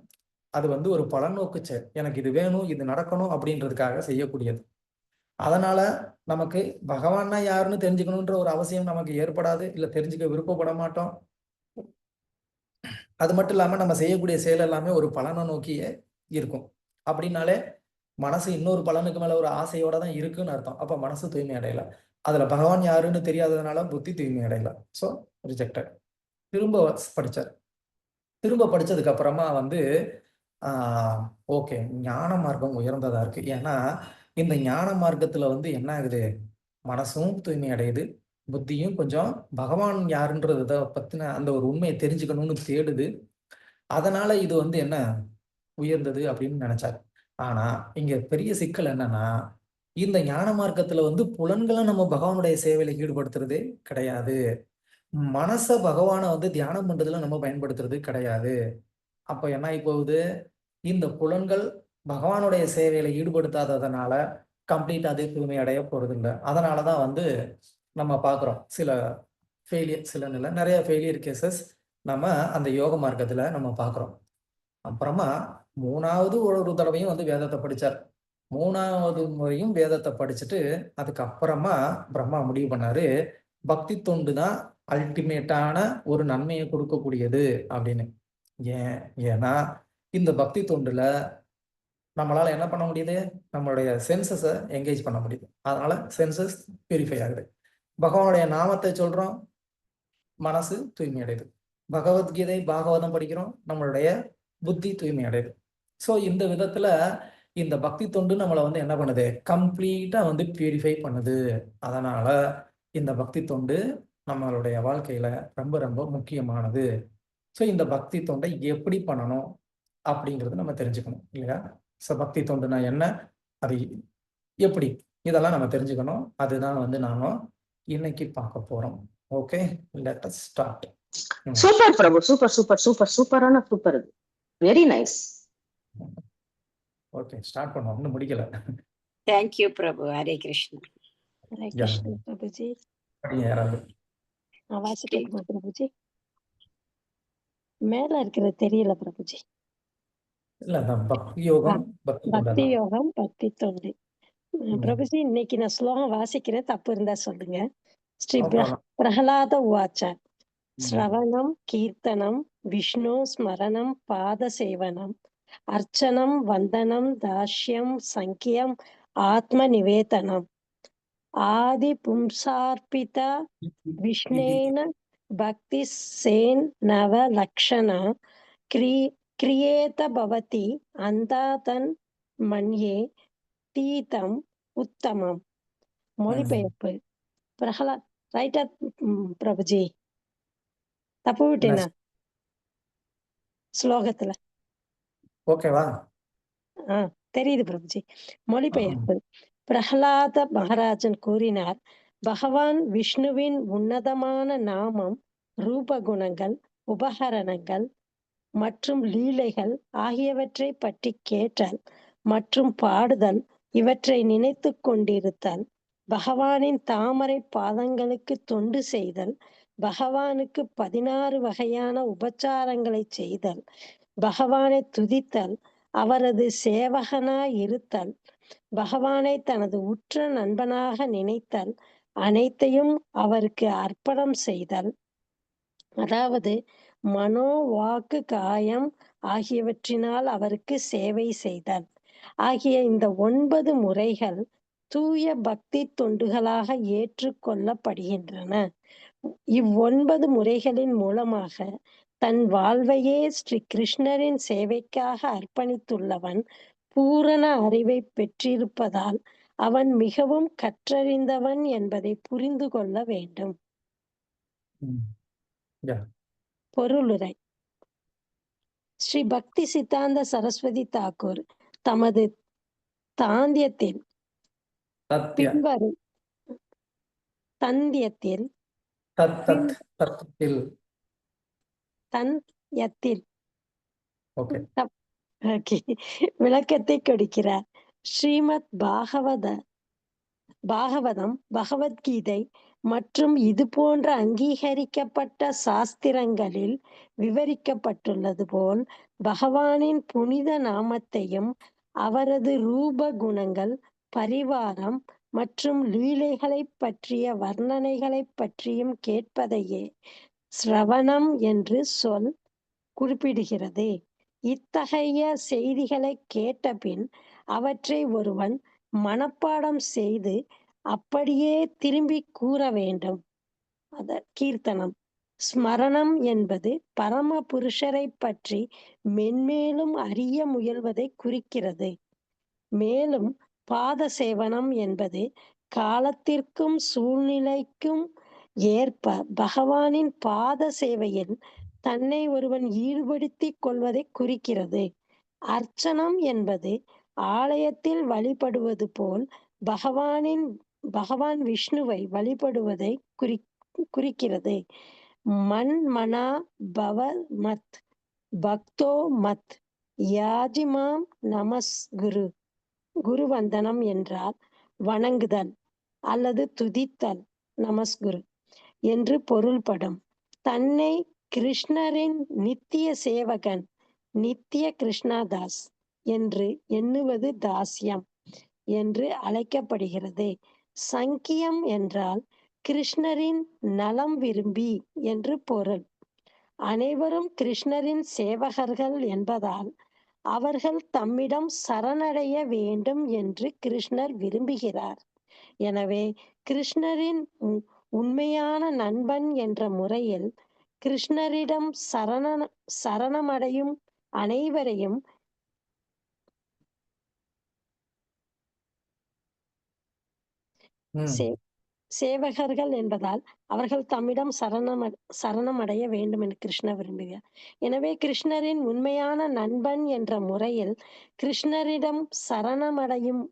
அது வந்து ஒரு பலநோக்கு செயல். எனக்கு இது வேணும், இது நடக்கணும் அப்படின்றதுக்காக செய்யக்கூடியது. அதனால நமக்கு பகவான்னா யாருன்னு தெரிஞ்சுக்கணுன்ற ஒரு அவசியம் நமக்கு ஏற்படாது, இல்ல தெரிஞ்சுக்க விருப்பப்பட மாட்டோம். அது மட்டும் இல்லாம நம்ம செய்யக்கூடிய செயல் எல்லாமே ஒரு பலனை நோக்கியே இருக்கும். அப்படின்னாலே மனசு இன்னொரு பலனுக்கு மேல ஒரு ஆசையோட தான் இருக்குன்னு அர்த்தம். அப்ப மனசு தூய்மை அடையல. அதுல பகவான் யாருன்னு தெரியாததுனால புத்தி தூய்மை அடையல. So rejected. திரும்ப படிச்சார். திரும்ப படிச்சதுக்கு அப்புறமா வந்து ஓகே, ஞான மார்க்கம் உயர்ந்ததா இருக்கு. ஏன்னா இந்த ஞான மார்க்கத்துல வந்து என்ன ஆகுது, மனசும் தூய்மை அடையுது, புத்தியும் கொஞ்சம் பகவான் யாருன்றத பத்தின அந்த ஒரு உண்மையை தெரிஞ்சுக்கணும்னு தேடுது. அதனால இது வந்து என்ன உயர்ந்தது அப்படின்னு நினைச்சாரு. ஆனா இங்க பெரிய சிக்கல் என்னன்னா, இந்த ஞான மார்க்கத்துல வந்து புலன்களை நம்ம பகவானுடைய சேவையில ஈடுபடுத்துறதே கிடையாது. மனச பகவானை வந்து தியானம் பண்றதுல நம்ம பயன்படுத்துறது கிடையாது. அப்ப என்ன ஆகி போகுது, இந்த புலன்கள் பகவானுடைய சேவையில ஈடுபடுத்தாததுனால கம்ப்ளீட் அதே தூய்மை அடைய போறது இல்லை. அதனாலதான் வந்து நம்ம பார்க்குறோம் சில ஃபெயிலியர், சில நிலை நிறைய ஃபெயிலியர் கேசஸ் நம்ம அந்த யோக மார்க்கத்துல நம்ம பார்க்குறோம். அப்புறமா 3வது ஒரு தடவையும் வந்து வேதத்தை படிச்சார். 3வது முறையும் வேதத்தை படிச்சுட்டு அதுக்கப்புறமா பிரம்மா முடிவு பண்ணாரு, பக்தி தொண்டு தான் அல்டிமேட்டான ஒரு நன்மையை கொடுக்கக்கூடியது அப்படின்னு. ஏன்னா இந்த பக்தி தொண்டுல நம்மளால என்ன பண்ண முடியுது, நம்மளுடைய சென்சஸை என்கேஜ் பண்ண முடியுது. அதனால சென்சஸ் பியூரிஃபை ஆகுது. பகவானுடைய நாமத்தை சொல்றோம், மனசு தூய்மை அடையுது. பகவத்கீதை, பாகவதம் படிக்கிறோம், நம்மளுடைய புத்தி தூய்மை அடையுது. ஸோ இந்த விதத்துல இந்த பக்தி தொண்டு நம்மளை வந்து என்ன பண்ணுது, கம்ப்ளீட்டா வந்து பியூரிஃபை பண்ணுது. அதனால இந்த பக்தி தொண்டு நம்மளுடைய வாழ்க்கையில ரொம்ப ரொம்ப முக்கியமானது. ஸோ இந்த பக்தி தொண்டை எப்படி பண்ணணும் அப்படிங்கிறது நம்ம தெரிஞ்சுக்கணும் இல்லையா? ஸோ பக்தி தொண்டுனா என்ன, அது எப்படி, இதெல்லாம் நம்ம தெரிஞ்சுக்கணும். அதுதான் வந்து நாம இன்னைக்கு பார்க்க போறோம். Okay, let us start. Super Prabhu, super super super சூப்பரான super, very nice. Okay, start பண்ணுவோம், இன்னும் முடிக்கல. தேங்க்யூ பிரபு. ஹரே கிருஷ்ணா. ஹரே கிருஷ்ணா பிரபுஜி. யாராவது நான் வாசிக்கட்டுமா பிரபுஜி? மேல இருக்கிறது தெரியல பிரபுஜி. இல்ல, பக்தி யோகம், பக்தி யோகம், பக்தி தொண்டு. பிரபுஜி இன்னைக்கு நான் ஸ்லோகம் வாசிக்கிறேன், தப்பு இருந்தா சொல்லுங்க. ஸ்ரீ பிரஹலாத உவாச்ச ஸ்ரவணம் கீர்த்தனம் விஷ்ணு ஸ்மரணம் பாத சேவனம் அர்ச்சனம் வந்தனம் தாஸ்யம் சங்கியம் ஆத்ம நிவேதனம் ஆதி பும்சார்பித விஷ்ணேன பக்தி சேன் நவ லக்ஷண கிரியேத பவதி அந்தாதன் மன்யே தீதம் உத்தமம். மொழிபெயர்ப்பு பிரகலாத் ரைட்டா பிரபுஜி? தப்பு விட்டேனா ஸ்லோகத்துல? ஓகேவா? தெரியுது பிரபுஜி. மொழிபெயர்ப்பு பிரகலாத மகாராஜன் கூறினார், பகவான் விஷ்ணுவின் உன்னதமான நாமம், ரூபகுணங்கள், உபகரணங்கள் மற்றும் லீலைகள் ஆகியவற்றை பற்றி கேட்டல் மற்றும் பாடுதல், இவற்றை நினைத்து கொண்டிருத்தல், பகவானின் தாமரை பாதங்களுக்கு தொண்டு செய்தல், பகவானுக்கு 16 வகையான உபச்சாரங்களை செய்தல், பகவானை துதித்தல், அவரது சேவகனாய் இருத்தல், பகவானை தனது உற்ற நண்பனாக நினைத்தல், அனைத்தையும் அவருக்கு அர்ப்பணம் செய்தல், அதாவது மனோ வாக்கு காயம் ஆகியவற்றினால் அவருக்கு சேவை செய்தல் ஆகிய இந்த 9 முறைகள் தூய பக்தி தொண்டுகளாக ஏற்றுக்கொள்ளப்படுகின்றன. 9 முறைகளின் மூலமாக தன் வாழ்வையே ஸ்ரீ கிருஷ்ணரின் சேவைக்காக அர்ப்பணித்துள்ளவன் பூரண அறிவை பெற்றிருப்பதால் அவன் மிகவும் கற்றறிந்தவன் என்பதை புரிந்து கொள்ள வேண்டும். பொருளுரை. ஸ்ரீ பக்தி சித்தாந்த சரஸ்வதி தாக்கூர் தமது தாந்தியத்தில் பின்வரும் விளக்கத்தை கொடுக்கிறார். ஸ்ரீமத் பாகவதம், பகவத்கீதை மற்றும் இது போன்ற அங்கீகரிக்கப்பட்ட சாஸ்திரங்களில் விவரிக்கப்பட்டுள்ளது போல் பகவானின் புனித நாமத்தையும் அவரது ரூப குணங்கள், பரிவாரம் மற்றும் லீலைகளை பற்றிய வர்ணனைகளை பற்றியும் கேட்பதையே ஸ்ரவணம் என்று சொல் குறிப்பிடுகிறது. இத்தகைய செய்திகளை கேட்ட பின் அவற்றை ஒருவன் மனப்பாடம் செய்து அப்படியே திரும்பி கூற வேண்டும். கீர்த்தனம். ஸ்மரணம் என்பது பரம புருஷரை பற்றி மென்மேலும் அறிய முயல்வதை குறிக்கிறது. மேலும் பாத சேவனம் என்பது காலத்திற்கும் சூழ்நிலைக்கும் ஏற்ப பகவானின் பாத சேவையில் தன்னை ஒருவன் ஈடுபடுத்திக் கொள்வதை குறிக்கிறது. அர்ச்சனம் என்பது ஆலயத்தில் வழிபடுவது போல் பகவான் விஷ்ணுவை வழிபடுவதை குறிக்கிறது. மன்மனா பவ மத் பக்தோ மத் யாஜிமாம் நமஸ்குரு. குருவந்தனம் என்றால் வணங்குதல் அல்லது துதித்தல், நமஸ்குரு என்று பொருள்படும். தன்னை கிருஷ்ணரின் நித்திய சேவகன், நித்திய கிருஷ்ணதாஸ் என்று எண்ணுவது தாஸ்யம் என்று அழைக்கப்படுகிறது. சங்கியம் என்றால் கிருஷ்ணரின் நலம் விரும்பி என்று பொருள். அனைவரும் கிருஷ்ணரின் சேவகர்கள் என்பதால் அவர்கள் தம்மிடம் சரணடைய வேண்டும் என்று கிருஷ்ணர் விரும்புகிறார். எனவே கிருஷ்ணரின் உண்மையான நண்பன் என்ற முறையில் கிருஷ்ணரிடம் சரணமடையும் அனைவரையும் சேவகர்கள் என்பதால் அவர்கள் தம்மிடம் சரணமடைய வேண்டும் என்று கிருஷ்ணர் விரும்புகிறார். எனவே கிருஷ்ணரின் உண்மையான நண்பன் என்ற முறையில் கிருஷ்ணரிடம் சரணமடையும்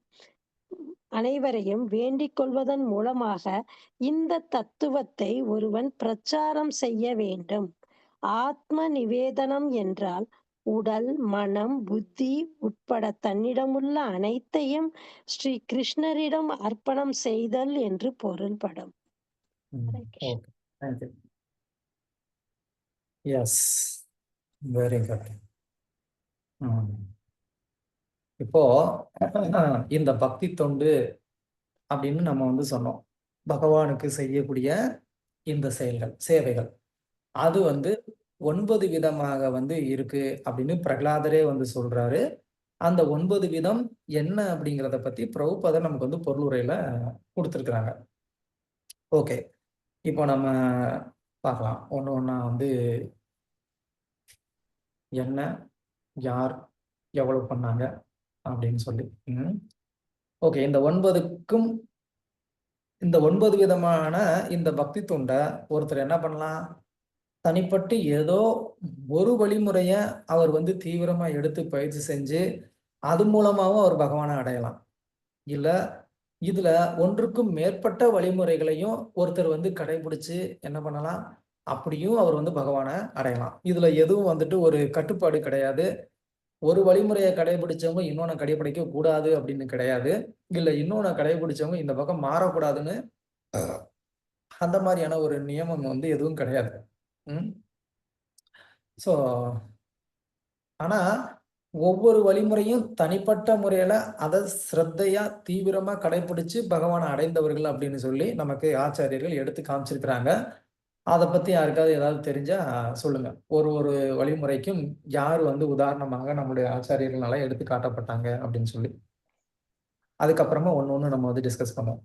அனைவரையும் வேண்டிக் கொள்வதன் மூலமாக இந்த தத்துவத்தை ஒருவன் பிரச்சாரம் செய்ய வேண்டும். ஆத்ம நிவேதனம் என்றால் உடல், மனம், புத்தி உட்பட தன்னிடமுள்ள அனைத்தையும் ஸ்ரீ கிருஷ்ணரிடம் அர்ப்பணம் செய்தல் என்று பொருள்படும். இப்போ இந்த பக்தி தொண்டு அப்படின்னு நம்ம சொன்னோம். பகவானுக்கு செய்யக்கூடிய இந்த சேவைகள் அது 9 விதமாக இருக்கு அப்படின்னு பிரகலாதரே சொல்றாரு. அந்த 9 விதம் என்ன அப்படிங்கிறத பத்தி பிரபுபாதர் நமக்கு பொருளுரையில கொடுத்துருக்குறாங்க. ஓகே, இப்போ நம்ம பார்க்கலாம் ஒன்று ஒன்றா என்ன, யார், எவ்வளவு பண்ணாங்க அப்படின்னு சொல்லி. ஓகே, இந்த 9க்கும் இந்த 9 விதமான இந்த பக்தி தொண்டை ஒருத்தர் என்ன பண்ணலாம்? தனிப்பட்டு ஏதோ ஒரு வழிமுறைய அவர் வந்து தீவிரமா எடுத்து பயிற்சி செஞ்சு அது மூலமாவும் அவர் பகவானை அடையலாம். இல்ல இதுல ஒன்றுக்கும் மேற்பட்ட வழிமுறைகளையும் ஒருத்தர் வந்து கடைபிடிச்சு என்ன பண்ணலாம்? அப்படியும் அவர் வந்து பகவானை அடையலாம். இதுல எதுவும் வந்துட்டு ஒரு கட்டுப்பாடு கிடையாது. ஒரு வழிமுறையை கடைபிடிச்சவங்க இன்னொன்னு கடைபிடிக்க கூடாது அப்படின்னு கிடையாது. இல்ல இன்னொன்னு கடைபிடிச்சவங்க இந்த பக்கம் மாறக்கூடாதுன்னு அந்த மாதிரியான ஒரு நியமம் வந்து எதுவும் கிடையாது. ஸோ ஆனா ஒவ்வொரு வழிமுறையும் தனிப்பட்ட முறையில அதை ஸ்ரத்தையா தீவிரமா கடைபிடிச்சு பகவானை அடைந்தவர்கள் அப்படின்னு சொல்லி நமக்கு ஆச்சாரியர்கள் எடுத்து காமிச்சிருக்கிறாங்க. அதை பத்தி யாருக்காவது ஏதாவது தெரிஞ்சா சொல்லுங்க. ஒரு ஒரு வழிமுறைக்கும் யார் வந்து உதாரணமாக நம்முடைய ஆச்சாரியர்களால எடுத்து காட்டப்பட்டாங்க அப்படின்னு சொல்லி. அதுக்கப்புறமா ஒண்ணு நம்ம வந்து டிஸ்கஸ் பண்ணுவோம்.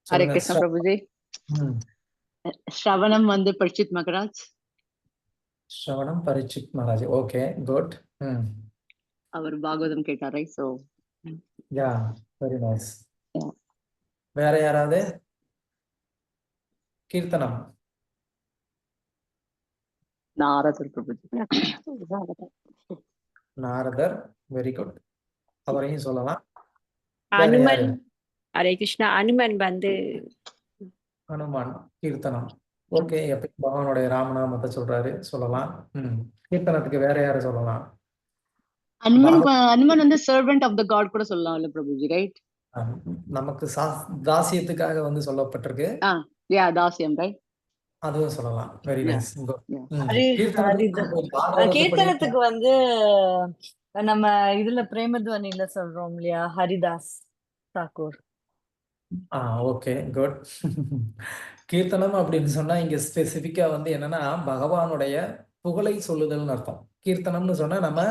ஹரே சொல்லுங்க. கிருஷ்ண பிரபுஜி. ம். ஸ்ரவணம் வந்து பரிச்சித் மகராஜ். ஸ்ரவணம் பரிச்சித் மகாராஜ். Okay, good. அவர் பாகவதம் கேட்டாரை. So yeah, very nice. Yeah. வேற யாராவது? கீர்த்தனம். நாரதர் பிரபுஜி. நாரதர், வெரி குட். அவரையும் சொல்லலாம். வேற அனுமன். யாரு? ஹரே கிருஷ்ணா. அனுமன் வந்து ஹனுமான். கீர்த்தனம். ஓகே, எப்பயும் பகவானுடைய ராமநாமத்தை சொல்றாரு, சொல்லலாம். கீர்த்தனத்துக்கு வேற யாரை சொல்லலாம்? அனுமன் வந்து சர்வெண்ட் ஆஃப் த காட் கூட சொல்லலாம்ல பிரபுஜி, ரைட்? நமக்கு தாசியத்துக்காக வந்து சொல்லப்பட்டிருக்கு. யா, தாசியம், ரைட்? அதுவும் சொல்லலாம். Very nice. கீர்த்தனத்துக்கு வந்து நம்ம இதுல பிரேமத்வனில சொல்றோம் இல்லையா, ஹரிதாஸ் தாக்கூர். Okay, good. கீர்த்தனம் அப்படின்னு சொன்னா இங்க ஸ்பெசிபிக்கா வந்து என்னன்னா பகவானுடைய புகழை சொல்லுதல்னு அர்த்தம். கீர்த்தனம்னு சொன்னா நம்ம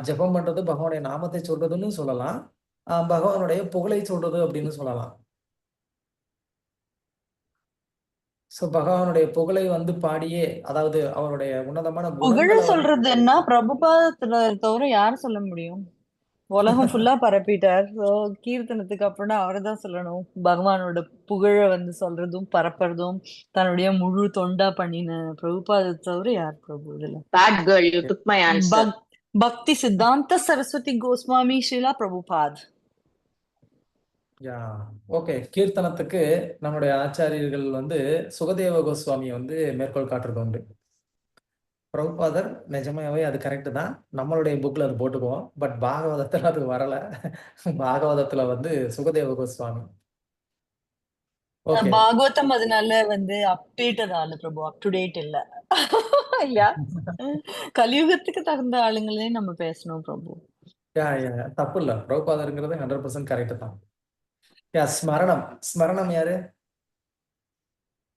ஜெபம் பண்றது, பகவானுடைய நாமத்தை சொல்றதுன்னு சொல்லலாம். பகவானுடைய புகழை சொல்றது அப்படின்னு சொல்லலாம். சோ பகவானுடைய புகழை வந்து பாடியே, அதாவது அவருடைய உன்னதமான புகழ சொல்றது என்ன? பிரபுபாதத்துல தவிர யாரும் சொல்ல முடியும்? உலகம் ஃபுல்லா பரப்பிட்டார். கீர்த்தனத்துக்கு அப்புறம் அவர்தான் சொல்லணும். பகவானோட புகழ வந்து சொல்றதும் பரப்புறதும் தன்னுடைய முழு தொண்டா பண்ணின பிரபுபாத தவிர யார் பிரபு இதுல? Bad girl, you took my answer. பக்தி சித்தாந்த சரஸ்வதி கோஸ்வாமி ஸ்ரீலா பிரபுபாத். ஓகே, கீர்த்தனத்துக்கு நம்முடைய ஆச்சாரியர்கள் வந்து சுகதேவ கோஸ்வாமி வந்து மேற்கோள் காட்டுறது உண்டு. பிரபுபாதர் நிஜமாவே அது கரெக்ட் தான். நம்மளுடைய புக்ல அது போட்டுக்குவோம். பட் பாகவதத்துல அது வரல. பாகவதத்துல வந்து சுகதேவ கோஸ்வாமி. பாகவதம் அதனால வந்து அப்டேட்டட் ஆளு பிரபு, அப் டு டேட் இல்ல இல்லையா? கலியுகத்துக்கு தகுந்த ஆளுங்களே நம்ம பேசணும் பிரபு. தப்பு இல்ல, பிரபுபாதருங்கிறது 100% கரெக்ட் தான். ஸ்மரணம். ஸ்மரணம் யாரு?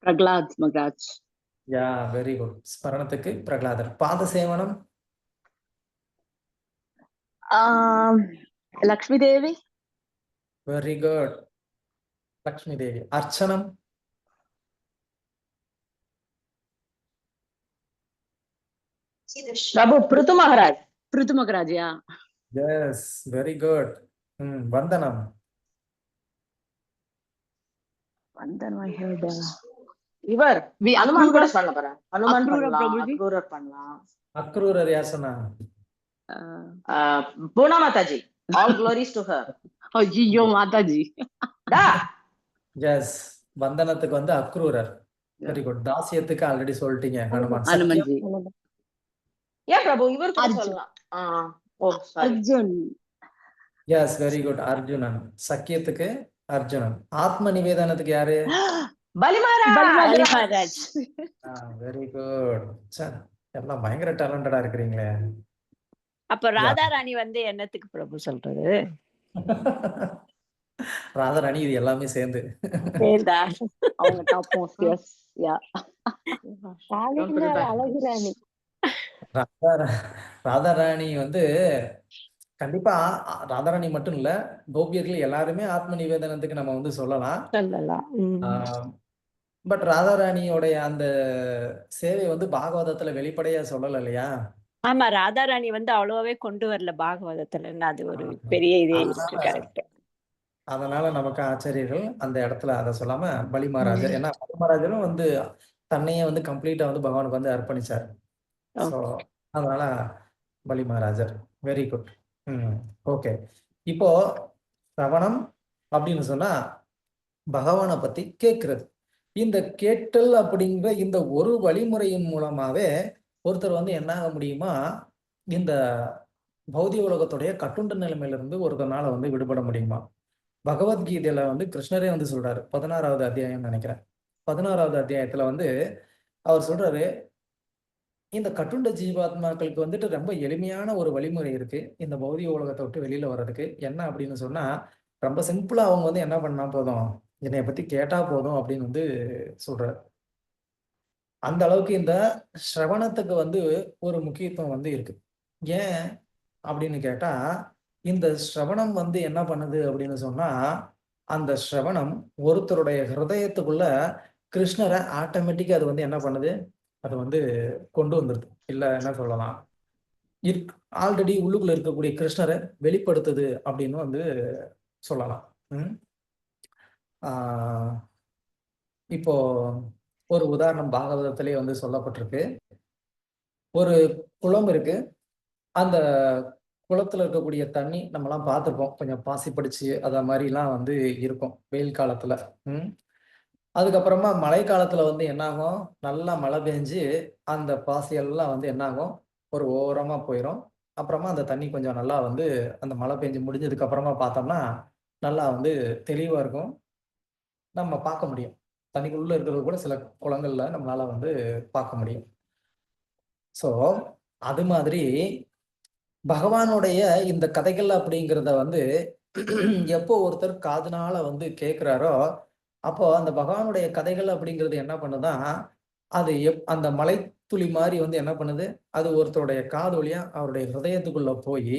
பிரகலாத் மகராஜ். Very good. ஸ்மரணத்துக்கு பிரகலாதர். பாத சேவனம் லக்ஷ்மி தேவி. Very good, Lakshmi Devi. அர்ச்சனம் Prabhu Prithu Maharaj. Prithu Maharaj. Yes, very good. வந்தனம். இவர் ஹனுமான் கூட பண்ண போறேன். ஹனுமான் பிரபுஜி. அக்ரூரர் பண்ணலாம். அக்ரூரர் யார் சொன்னா? பூனா Mataji. All glories to her. ஐயோ மாதாஜி. எஸ், வந்தனத்துக்கு வந்து அக்ரூரர். Very good. தாசியத்துக்கு ஆல்ரெடி சொல்லிட்டீங்க, ஹனுமான். ஹனுமன்ஜி. ஏன் பிரபு இவர் கூட சொல்லலாம். Arjun. Yes, very good. Arjunan. சக்கியத்துக்கு அர்ஜுனன். ஆத்ம நிவேதனத்துக்கு யாரு? பலிமகாராஜ். Very good. எல்லாம் பயங்கர டேலண்டடா இருக்கிறீங்களே. அப்ப ராதாராணி வந்து என்னத்துக்கு பிரபு சொல்றது? ராதாராணி இது எல்லாமே சேர்ந்து அவங்க டாப் மோஸ்ட். எஸ், யா. அழகு ராணி. ராதாராணி வந்து கண்டிப்பா ராதாராணி மட்டும் இல்ல, கோபியர்கள் எல்லாருமே ஆத்ம நிவேதனத்துக்கு நம்ம வந்து சொல்லலாம். பட் ராதாராணியோடைய அந்த சேவை வந்து பாகவதத்துல வெளிப்படையா சொல்லல இல்லையா? ஆமா, ராதாராணி வந்து அவ்வளவாவே கொண்டு வரல பாகவதத்துல. அது ஒரு ஆஹ். பெரிய இதே அதனால இருக்கு. கரெக்ட். அதனால நமக்கு ஆச்சரியர்கள் அந்த இடத்துல அதை சொல்லாம பலி மகாராஜர், ஏன்னா பலி மகாராஜரும் வந்து தன்னையே வந்து கம்ப்ளீட்டா வந்து பகவானுக்கு வந்து அர்ப்பணிச்சார். So okay. அதனால பலி மகாராஜர். Very good. ஓகே. இப்போ சிரவணம் அப்படின்னு சொன்னா பகவானை பத்தி கேட்கிறது. இந்த கேட்டல் அப்படிங்கிற இந்த ஒரு வழிமுறையின் மூலமாவே ஒருத்தர் வந்து என்ன ஆக முடியுமா, இந்த பௌதிக உலகத்துடைய கட்டுண்ட நிலைமையிலிருந்து ஒருத்தனால வந்து விடுபட முடியுமா? பகவத்கீதையில வந்து கிருஷ்ணரே வந்து சொல்றாரு, 16வது அத்தியாயம் நினைக்கிறேன். 16வது அத்தியாயத்துல வந்து அவர் சொல்றாரு, இந்த கட்டுண்ட ஜீவாத்மாக்களுக்கு வந்துட்டு ரொம்ப எளிமையான ஒரு வழிமுறை இருக்கு இந்த பௌதிக உலகத்தை விட்டு வெளியில வர்றதுக்கு. என்ன அப்படின்னு சொன்னா, ரொம்ப சிம்பிளா அவங்க வந்து என்ன பண்ணா போதும், என்னைய பத்தி கேட்டா போதும் அப்படின்னு வந்து சொல்றாரு. அந்த அளவுக்கு இந்த சிரவணத்துக்கு வந்து ஒரு முக்கியத்துவம் வந்து இருக்கு. ஏன் அப்படின்னு கேட்டா, இந்த சிரவணம் வந்து என்ன பண்ணுது அப்படின்னு சொன்னா, அந்த சிரவணம் ஒருத்தருடைய ஹிருதயத்துக்குள்ள கிருஷ்ணரை ஆட்டோமேட்டிக்கா அது வந்து என்ன பண்ணுது, அது வந்து கொண்டு வந்துருது. இல்ல என்ன சொல்லலாம், ஆல்ரெடி உள்ளுக்குள்ள இருக்கக்கூடிய கிருஷ்ணரை வெளிப்படுத்துது அப்படின்னு வந்து சொல்லலாம். ஆஹ் இப்போ ஒரு உதாரணம் பாகவதத்திலே வந்து சொல்லப்பட்டிருக்கு. ஒரு குளம் இருக்கு. அந்த குளத்துல இருக்கக்கூடிய தண்ணி நம்மலாம் பார்த்துருப்போம். கொஞ்சம் பாசி படிச்சு அத மாதிரிலாம் வந்து இருக்கும் வெயில் காலத்துல. அதுக்கப்புறமா மழை காலத்துல வந்து என்னாகும், நல்லா மழை பெஞ்சு அந்த பாசி எல்லாம் வந்து என்னாகும், ஒரு ஓரமா போயிரும். அப்புறமா அந்த தண்ணி கொஞ்சம் நல்லா வந்து அந்த மழை பெஞ்சு முடிஞ்சதுக்கு அப்புறமா பார்த்தோம்னா, நல்லா வந்து தெளிவா இருக்கும். நம்ம பார்க்க முடியும். தண்ணிக்குள்ள இருக்கிறது கூட சில குளங்கள்ல நம்மளால வந்து பார்க்க முடியும். ஸோ, அது மாதிரி பகவானுடைய இந்த கதைகள் அப்படிங்கிறத வந்து எப்போ ஒருத்தர் காதுனால வந்து கேட்கிறாரோ, அப்போ அந்த பகவானுடைய கதைகள் அப்படிங்கிறது என்ன பண்ணுதான், அது அந்த மலைத்துளி மாரி வந்து என்ன பண்ணுது, அது ஒருத்தருடைய காது வழியா அவருடைய ஹிருதயத்துக்குள்ள போயி,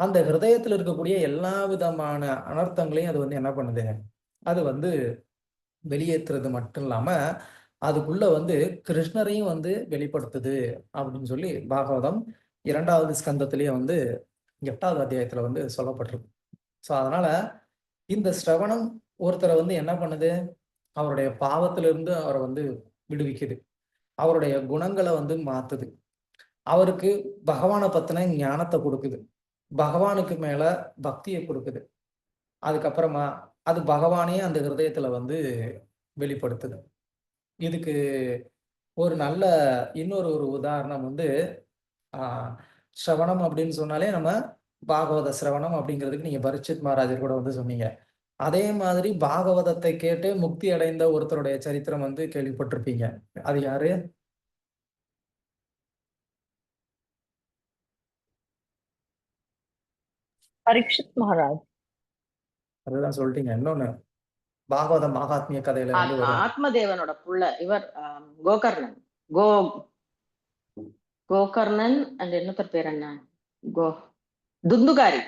அந்த ஹிருதயத்துல இருக்கக்கூடிய எல்லா விதமான அனர்த்தங்களையும் அது வந்து என்ன பண்ணுது, அது வந்து வெளியேத்துறது மட்டும் இல்லாம, அதுக்குள்ள வந்து கிருஷ்ணரையும் வந்து வெளிப்படுத்துது அப்படின்னு சொல்லி பாகவதம் 2வது ஸ்கந்தத்திலேயே வந்து 8வது அத்தியாயத்துல வந்து சொல்லப்பட்டிருக்கு. ஸோ அதனால இந்த சிரவணம் ஒருத்தரை வந்து என்ன பண்ணுது, அவருடைய பாவத்திலிருந்து அவரை வந்து விடுவிக்குது. அவருடைய குணங்களை வந்து மாத்துது. அவருக்கு பகவானை பத்தின ஞானத்தை கொடுக்குது. பகவானுக்கு மேல பக்தியை கொடுக்குது. அதுக்கப்புறமா அது பகவானே அந்த ஹிருதயத்துல வந்து வெளிப்படுத்துது. இதுக்கு ஒரு நல்ல இன்னொரு ஒரு உதாரணம் வந்து சிரவணம் அப்படின்னு சொன்னாலே நம்ம பாகவத சிரவணம் அப்படிங்கிறதுக்கு நீங்க பரீட்சித் மகாராஜர் கூட வந்து சொன்னீங்க. அதே மாதிரி பாகவதத்தை கேட்டு முக்தி அடைந்த ஒருத்தருடைய சரித்திரம் வந்து கேள்விப்பட்டிருப்பீங்க. அது யாரு? பரீட்சித் மகாராஜ். அதுதான் சொல்லிட்டீங்க. இன்னொன்னு பாகவத மகாத்மிய கதையில வந்து வரும். ஆத்மதேவனோட புள்ள இவர் கோகர்ணன். கோகர்ணன் அந்த இன்னொருத்தர் பேர் என்ன, துந்துகாரி.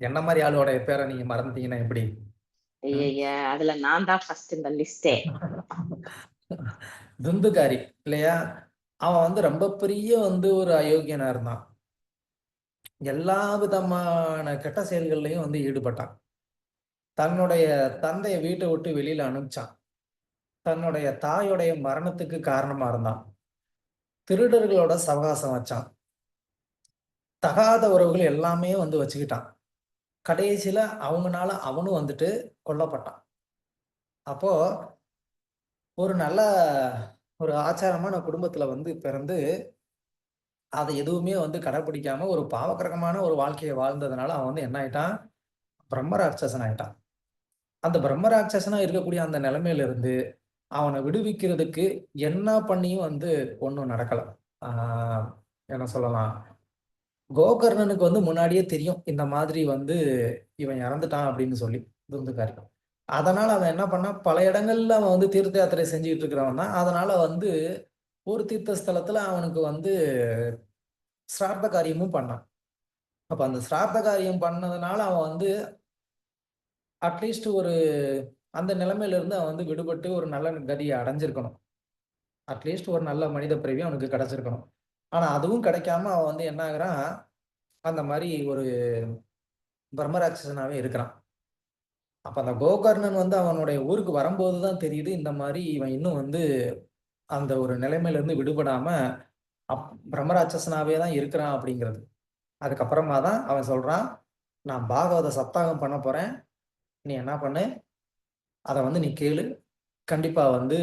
என்ன மாதிரி ஆளோட பேரை நீங்க மறந்துட்டீங்கன்னா எப்படி? அதுல நான் தான் ஃபர்ஸ்ட் இந்த லிஸ்டே. துந்துகாரி இல்லையா? அவன் வந்து ரொம்ப பெரிய வந்து ஒரு அயோக்கியனா இருந்தான். எல்லா விதமான கெட்ட செயல்கள்லையும் வந்து ஈடுபட்டான். தன்னுடைய தந்தையை வீட்டை விட்டு வெளியில அனுப்பிச்சான். தன்னுடைய தாயோடைய மரணத்துக்கு காரணமா இருந்தான். திருடர்களோட சவகாசம் வச்சான். தகாத உறவுகள் எல்லாமே வந்து வச்சுக்கிட்டான். கடைசியில அவங்கனால அவனும் வந்துட்டு கொல்லப்பட்டான். அப்போ ஒரு நல்ல ஒரு ஆச்சாரமான குடும்பத்துல வந்து பிறந்து அதை எதுவுமே வந்து கடைபிடிக்காம ஒரு பாவக்கிரகமான ஒரு வாழ்க்கையை வாழ்ந்ததுனால அவன் வந்து என்ன ஆயிட்டான், பிரம்ம ராட்சசன் ஆயிட்டான். அந்த பிரம்ம ராட்சசனா இருக்கக்கூடிய அந்த நிலைமையில இருந்து அவனை விடுவிக்கிறதுக்கு என்ன பண்ணியும் வந்து ஒன்றும் நடக்கல. என்ன சொல்லலாம், கோகர்ணனுக்கு வந்து முன்னாடியே தெரியும் இந்த மாதிரி வந்து இவன் இறந்துட்டான் அப்படின்னு சொல்லி துந்துகாரி. அதனால அவன் என்ன பண்ணான், பல இடங்கள்ல அவன் வந்து தீர்த்த யாத்திரை செஞ்சுட்டு இருக்கிறவன் தான். அதனால வந்து ஒரு தீர்த்த ஸ்தலத்துல அவனுக்கு வந்து சிரார்த்த காரியமும் பண்ணான். அப்ப அந்த சிரார்த்த காரியம் பண்ணதுனால அவன் வந்து அட்லீஸ்ட் ஒரு அந்த நிலைமையில இருந்து அவன் வந்து விடுபட்டு ஒரு நல்ல கதியை அடைஞ்சிருக்கணும். அட்லீஸ்ட் ஒரு நல்ல மனித பிறவி அவனுக்கு கிடைச்சிருக்கணும். ஆனா அதுவும் கிடைக்காம அவன் வந்து என்ன ஆகுறான், அந்த மாதிரி ஒரு பிரம்மராட்சசனாவே இருக்கிறான். அப்ப அந்த கோகர்ணன் வந்து அவனுடைய ஊருக்கு வரும்போதுதான் தெரியுது, இந்த மாதிரி இவன் இன்னும் வந்து அந்த ஒரு நிலைமையில இருந்து விடுபடாம பிரம்மராட்சசனாவே தான் இருக்கிறான் அப்படிங்கிறது. அதுக்கப்புறமா தான் அவன் சொல்றான், நான் பாகவத சப்தாகம் பண்ண போறேன், நீ என்ன பண்ணு, அதை வந்து நீ கேளு, கண்டிப்பா வந்து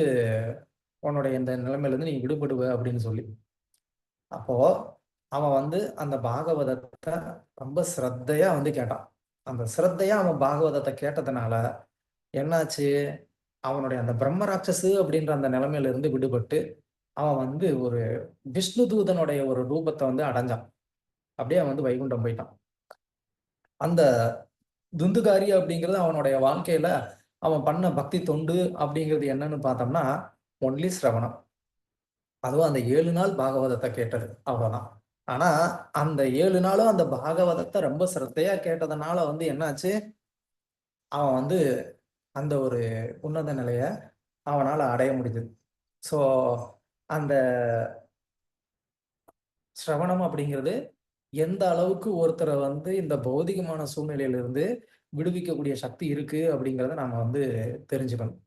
உன்னுடைய இந்த நிலைமையில இருந்து நீ விடுபடுவ அப்படின்னு சொல்லி. அப்போ அவன் வந்து அந்த பாகவதத்தை ரொம்ப சிரத்தையா வந்து கேட்டான். அந்த சிரத்தையா அவன் பாகவதத்தை கேட்டதுனால என்னாச்சு, அவனுடைய அந்த பிரம்மராட்சசு அப்படின்ற அந்த நிலைமையில இருந்து விடுபட்டு அவன் வந்து ஒரு விஷ்ணு தூதனுடைய ஒரு ரூபத்தை வந்து அடைஞ்சான். அப்படியே அவன் வந்து வைகுண்டம் போயிட்டான். அந்த துந்துகாரி அப்படிங்கிறது அவனுடைய வாழ்க்கையில அவன் பண்ண பக்தி தொண்டு அப்படிங்கிறது என்னன்னு பார்த்தோம்னா ஒன்லி சிரவணம். அதுவும் அந்த 7 நாள் பாகவதத்தை கேட்டது, அவ்வளவுதான். ஆனா அந்த 7 நாளும் அந்த பாகவதத்தை ரொம்ப சிரத்தையா கேட்டதுனால வந்து என்னாச்சு, அவன் வந்து அந்த ஒரு உன்னத நிலைய அவனால அடைய முடிஞ்சது. ஸோ அந்த சிரவணம் அப்படிங்கிறது எந்த அளவுக்கு ஒருத்தரை வந்து இந்த பௌதிகமான சூழ்நிலையிலிருந்து விடுவிக்கக்கூடிய சக்தி இருக்கு அப்படிங்கிறத நாம வந்து தெரிஞ்சுக்கணும்.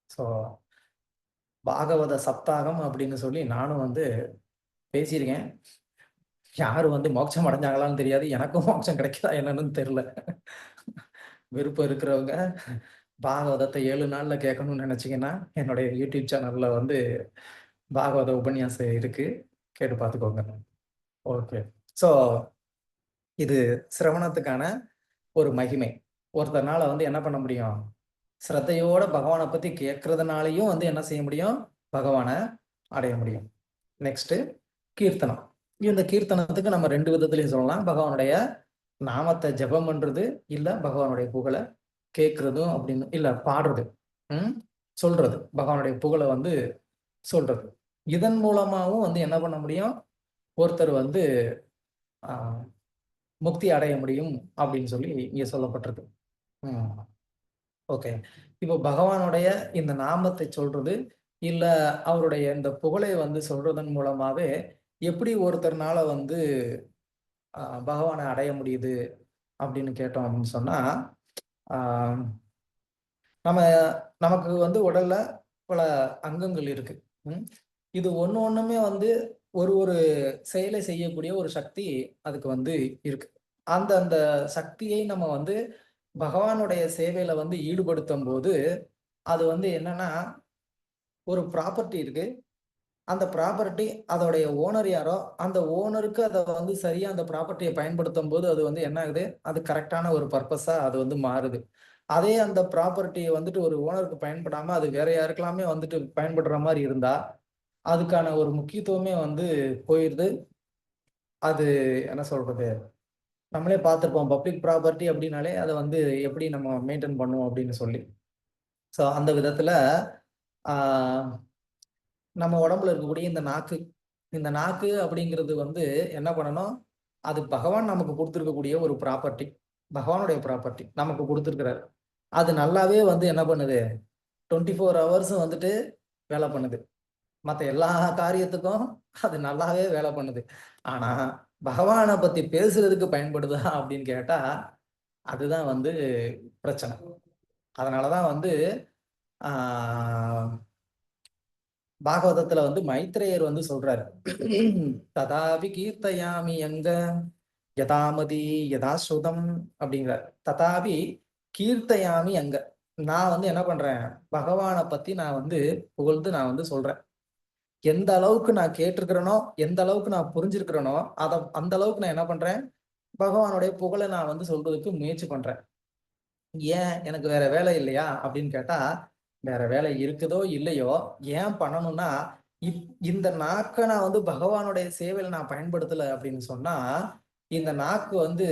ஸோ பாகவத சப்தாகம் அப்படின்னு சொல்லி நானும் வந்து பேசியிருக்கேன். யாரு வந்து மோட்சம் அடைஞ்சாங்களான்னு தெரியாது, எனக்கும் மோட்சம் கிடைக்குதா என்னன்னு தெரியல. விருப்பம் இருக்கிறவங்க பாகவதத்தை 7 நாள்ல கேட்கணும்னு நினைச்சீங்கன்னா என்னுடைய யூடியூப் சேனல்ல வந்து பாகவத உபன்யாசம் இருக்கு, கேட்டு பார்த்துக்கோங்க. ஓகே. ஸோ இது சிரவணத்துக்கான ஒரு மகிமை. ஒருத்தர்னால வந்து என்ன பண்ண முடியும், சிரத்தையோட பகவானை பத்தி கேட்கறதுனாலையும் வந்து என்ன செய்ய முடியும், பகவானை அடைய முடியும். நெக்ஸ்ட் கீர்த்தனம். இந்த கீர்த்தனத்துக்கு நம்ம 2 விதத்திலையும் சொல்லலாம். பகவானுடைய நாமத்தை ஜெபம் பண்றது, இல்ல பகவானுடைய புகழை கேட்கறதும் அப்படின்னு, இல்ல பாடுறது, சொல்றது, பகவானுடைய புகழை வந்து சொல்றது. இதன் மூலமாவும் வந்து என்ன பண்ண முடியும், ஒருத்தர் வந்து முக்தி அடைய முடியும் அப்படின்னு சொல்லி இங்க சொல்லப்பட்டிருக்கு. ஓகே. இப்போ பகவானுடைய இந்த நாமத்தை சொல்றது, இல்ல அவருடைய இந்த புகழை வந்து சொல்றதன் மூலமாவே எப்படி ஒருத்தர்னால வந்து பகவானை அடைய முடியுது அப்படின்னு கேட்டோம் அப்படின்னு சொன்னா, நம்ம நமக்கு வந்து உடல்ல பல அங்கங்கள் இருக்கு. இது ஒண்ணுமே வந்து ஒரு செயலை செய்யக்கூடிய ஒரு சக்தி அதுக்கு வந்து இருக்கு. அந்த சக்தியை நம்ம வந்து பகவானுடைய சேவையில வந்து ஈடுபடுத்தும் போது அது வந்து என்னன்னா, ஒரு ப்ராப்பர்ட்டி இருக்கு. அந்த ப்ராப்பர்ட்டி அதோடைய ஓனர் யாரோ, அந்த ஓனருக்கு அதை வந்து சரியா அந்த ப்ராப்பர்ட்டியை பயன்படுத்தும் போது அது வந்து என்ன ஆகுது, அது கரெக்டான ஒரு பர்பஸா அது வந்து மாறுது. அதே அந்த ப்ராப்பர்ட்டியை வந்துட்டு ஒரு ஓனருக்கு பயன்படாம அது வேற யாருக்கெல்லாமே வந்துட்டு பயன்படுற மாதிரி இருந்தா அதுக்கான ஒரு முக்கியத்துவமே வந்து போயிடுது. அது என்ன சொல்றது, நம்மளே பார்த்துருப்போம், பப்ளிக் ப்ராப்பர்ட்டி அப்படின்னாலே அதை வந்து எப்படி நம்ம மெயின்டைன் பண்ணுவோம் அப்படின்னு சொல்லி. ஸோ அந்த விதத்துல நம்ம உடம்புல இருக்கக்கூடிய இந்த நாக்கு அப்படிங்கிறது வந்து என்ன பண்ணணும், அது பகவான் நமக்கு கொடுத்துருக்கக்கூடிய ஒரு ப்ராப்பர்ட்டி, பகவானுடைய ப்ராப்பர்ட்டி நமக்கு கொடுத்துருக்கிறாரு. அது நல்லாவே வந்து என்ன பண்ணுது, 24 ஹவர்ஸும் வந்துட்டு வேலை பண்ணுது. மற்ற எல்லா காரியத்துக்கும் அது நல்லாவே வேலை பண்ணுது. ஆனா பகவானை பத்தி பேசுறதுக்கு பயன்படுதா அப்படின்னு கேட்டா அதுதான் வந்து பிரச்சனை. அதனாலதான் வந்து பாகவதத்துல வந்து மைத்ரேயர் வந்து சொல்றாரு, ததாபி கீர்த்தயாமி அங்க யதாமதி யதாஸ்ருதம் அப்படிங்கிறார். ததாபி கீர்த்தயாமி அங்க, நான் வந்து என்ன பண்றேன், பகவானை பத்தி நான் வந்து புகழ்ந்து நான் வந்து சொல்றேன். எந்த அளவுக்கு நான் கேட்டிருக்கிறேனோ, எந்த அளவுக்கு நான் புரிஞ்சிருக்கிறேனோ அந்த அளவுக்கு நான் என்ன பண்றேன், பகவானுடைய புகழை நான் வந்து சொல்றதுக்கு முயற்சி பண்றேன். ஏன், எனக்கு வேற வேலை இல்லையா அப்படின்னு கேட்டா, வேற வேலை இருக்குதோ இல்லையோ, ஏன் பண்ணணும்னா இந்த நாக்கை நான் வந்து பகவானுடைய சேவையில நான் பயன்படுத்தல அப்படின்னு சொன்னா இந்த நாக்கு வந்து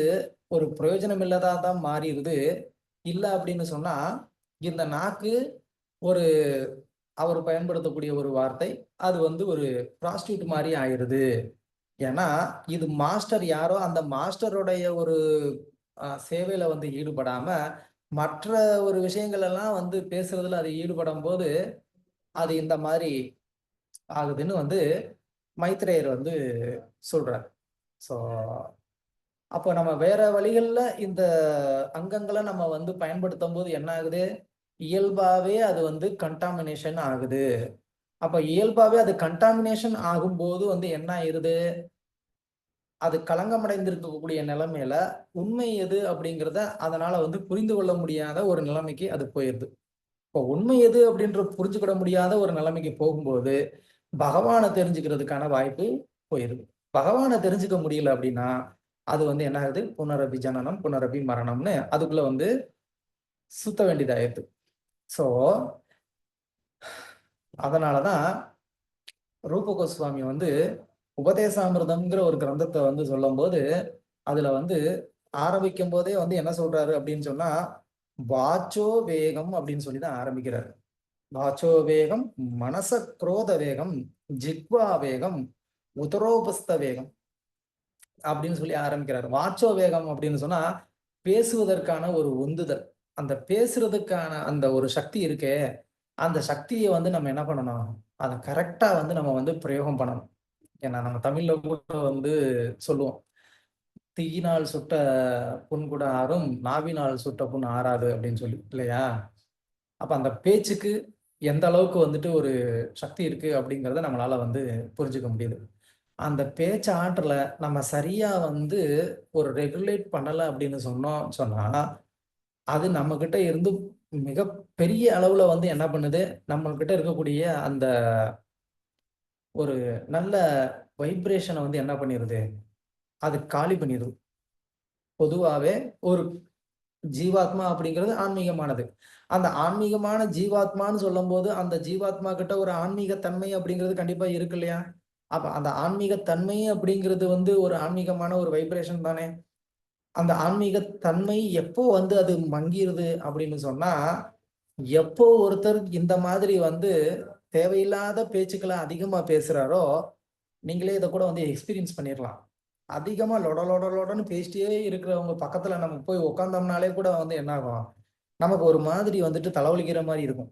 ஒரு பிரயோஜனம் இல்லாதா தான் மாறிடுது. இல்லை அப்படின்னு சொன்னா இந்த நாக்கு ஒரு அவர் பயன்படுத்தக்கூடிய ஒரு வார்த்தை அது வந்து ஒரு ப்ராஸ்டியூட் மாதிரி ஆயிடுது. ஏன்னா இது மாஸ்டர் யாரோ அந்த மாஸ்டருடைய ஒரு சேவையில வந்து ஈடுபடாம மற்ற ஒரு விஷயங்கள் எல்லாம் வந்து பேசுறதுல அது ஈடுபடும் போது அது இந்த மாதிரி ஆகுதுன்னு வந்து மைத்ரேயர் வந்து சொல்றார். ஸோ அப்போ நம்ம வேற வழிகள்ல இந்த அங்கங்களை நம்ம வந்து பயன்படுத்தும் போது என்ன ஆகுது, இயல்பாவே அது வந்து கண்டாமினேஷன் ஆகுது. அப்ப இயல்பாவே அது கண்டாமினேஷன் ஆகும்போது வந்து என்ன ஆயிருது, அது களங்கமடைந்திருக்கக்கூடிய நிலைமையில உண்மை எது அப்படிங்கிறத அதனால வந்து புரிந்து கொள்ள முடியாத ஒரு நிலைமைக்கு அது போயிருது. இப்போ உண்மை எது அப்படின்ற புரிஞ்சுக்கிட முடியாத ஒரு நிலைமைக்கு போகும்போது பகவானை தெரிஞ்சுக்கிறதுக்கான வாய்ப்பு போயிருது. பகவானை தெரிஞ்சுக்க முடியல அப்படின்னா அது வந்து என்ன ஆகுது, புனரபி ஜனனம் புனரபி மரணம்னு அதுக்குள்ள வந்து சுத்த வேண்டியதாயிருது. ஸோ அதனாலதான் ரூப கோஸ்வாமி வந்து உபதேசாமிர்தம்ங்கிற ஒரு கிரந்தத்தை வந்து சொல்லும் போது அதுல வந்து ஆரம்பிக்கும் போதே வந்து என்ன சொல்றாரு அப்படின்னு சொன்னா, வாச்சோ வேகம் அப்படின்னு சொல்லிதான் ஆரம்பிக்கிறாரு. வாச்சோ வேகம், மனச குரோத வேகம், ஜிக்வா வேகம், உதரோபஸ்த வேகம் அப்படின்னு சொல்லி ஆரம்பிக்கிறாரு. வாச்சோ வேகம் அப்படின்னு சொன்னா பேசுவதற்கான ஒரு உந்துதல், அந்த பேசுறதுக்கான அந்த ஒரு சக்தி இருக்கே, அந்த சக்தியை வந்து நம்ம என்ன பண்ணணும், அதை கரெக்டா வந்து நம்ம வந்து பிரயோகம் பண்ணணும். ஏன்னா நம்ம தமிழ்ல கூட வந்து சொல்லுவோம், தீயினால் சுட்ட புண் கூட ஆறும், நாவினால் சுட்ட புண் ஆறாது அப்படின்னு சொல்லி, இல்லையா? அப்ப அந்த பேச்சுக்கு எந்த அளவுக்கு வந்துட்டு ஒரு சக்தி இருக்கு அப்படிங்கிறத நம்மளால வந்து புரிஞ்சுக்க முடியுது. அந்த பேச்சு ஆற்றலை நம்ம சரியா வந்து ஒரு ரெகுலேட் பண்ணல அப்படின்னு சொன்னா அது நம்ம கிட்ட இருந்து மிக பெரிய அளவுல வந்து என்ன பண்ணுது, நம்ம கிட்ட இருக்கக்கூடிய அந்த ஒரு நல்ல வைப்ரேஷனை வந்து என்ன பண்ணிருது, அது காலி பண்ணிடுது. பொதுவாவே ஒரு ஜீவாத்மா அப்படிங்கிறது ஆன்மீகமானது. அந்த ஆன்மீகமான ஜீவாத்மான்னு சொல்லும் போது அந்த ஜீவாத்மா கிட்ட ஒரு ஆன்மீக தன்மை அப்படிங்கிறது கண்டிப்பா இருக்கு இல்லையா? அப்ப அந்த ஆன்மீக தன்மை அப்படிங்கிறது வந்து ஒரு ஆன்மீகமான ஒரு வைப்ரேஷன் தானே. அந்த ஆன்மீக தன்மை எப்போ வந்து அது மங்கிருது அப்படின்னு சொன்னா, எப்போ ஒருத்தர் இந்த மாதிரி வந்து தேவையில்லாத பேச்சுக்களை அதிகமா பேசுறாரோ, நீங்களே இதை கூட வந்து எக்ஸ்பீரியன்ஸ் பண்ணிடலாம். அதிகமா லொடன்னு பேசிட்டே இருக்கிறவங்க பக்கத்துல நம்ம போய் உட்காந்தோம்னாலே கூட வந்து என்ன ஆகும், நமக்கு ஒரு மாதிரி வந்துட்டு தலைவலிக்கிற மாதிரி இருக்கும்.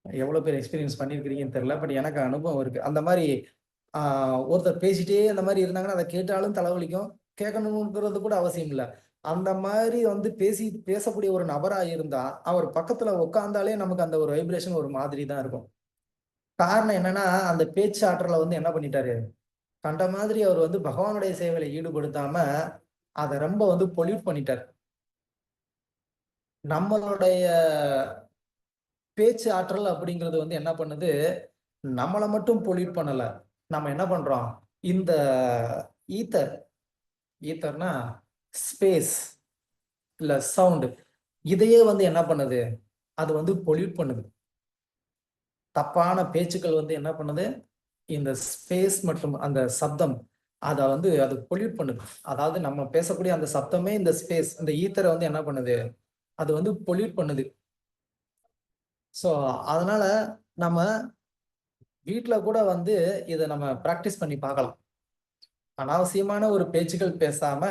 எவ்வளவு பேர் எக்ஸ்பீரியன்ஸ் பண்ணிருக்கிறீங்கன்னு தெரியல, பட் எனக்கு அனுபவம் இருக்கு. அந்த மாதிரி ஒருத்தர் பேசிட்டே அந்த மாதிரி இருந்தாங்கன்னா அதை கேட்டாலும் தலைவலிக்கும், கேட்கணுங்கிறது கூட அவசியம் இல்லை. அந்த மாதிரி வந்து பேசக்கூடிய ஒரு நபரா இருந்தா அவர் பக்கத்துல உட்கார்ந்தாலே நமக்கு அந்த ஒரு வைப்ரேஷன் ஒரு மாதிரி தான் இருக்கும். காரணம் என்னன்னா, அந்த பேச்சு ஆற்றலை வந்து என்ன பண்ணிட்டாரு, கண்ட மாதிரி அவர் வந்து பகவானுடைய சேவையில ஈடுபடுத்தாம அதை ரொம்ப வந்து பொல்யூட் பண்ணிட்டார். நம்மளுடைய பேச்சு ஆற்றல் அப்படிங்கிறது வந்து என்ன பண்ணுது, நம்மளை மட்டும் பொல்யூட் பண்ணல, நம்ம என்ன பண்றோம், இந்த ஈத்தர்னா ஸ்பேஸ் இல்ல சவுண்ட், இதையே வந்து என்ன பண்ணுது, அது வந்து பொல்யூட் பண்ணுது. தப்பான பேச்சுக்கள் வந்து என்ன பண்ணுது, இந்த ஸ்பேஸ் மற்றும் அந்த சப்தம் அதை வந்து அது பொல்யூட் பண்ணுது. அதாவது நம்ம பேசக்கூடிய அந்த சப்தமே இந்த ஸ்பேஸ், இந்த ஈத்தரை வந்து என்ன பண்ணுது, அது வந்து பொல்யூட் பண்ணுது. ஸோ அதனால நம்ம வீட்டுல கூட வந்து இதை நம்ம பிராக்டிஸ் பண்ணி பார்க்கலாம். அனாவசியமான ஒரு பேச்சுக்கள் பேசாம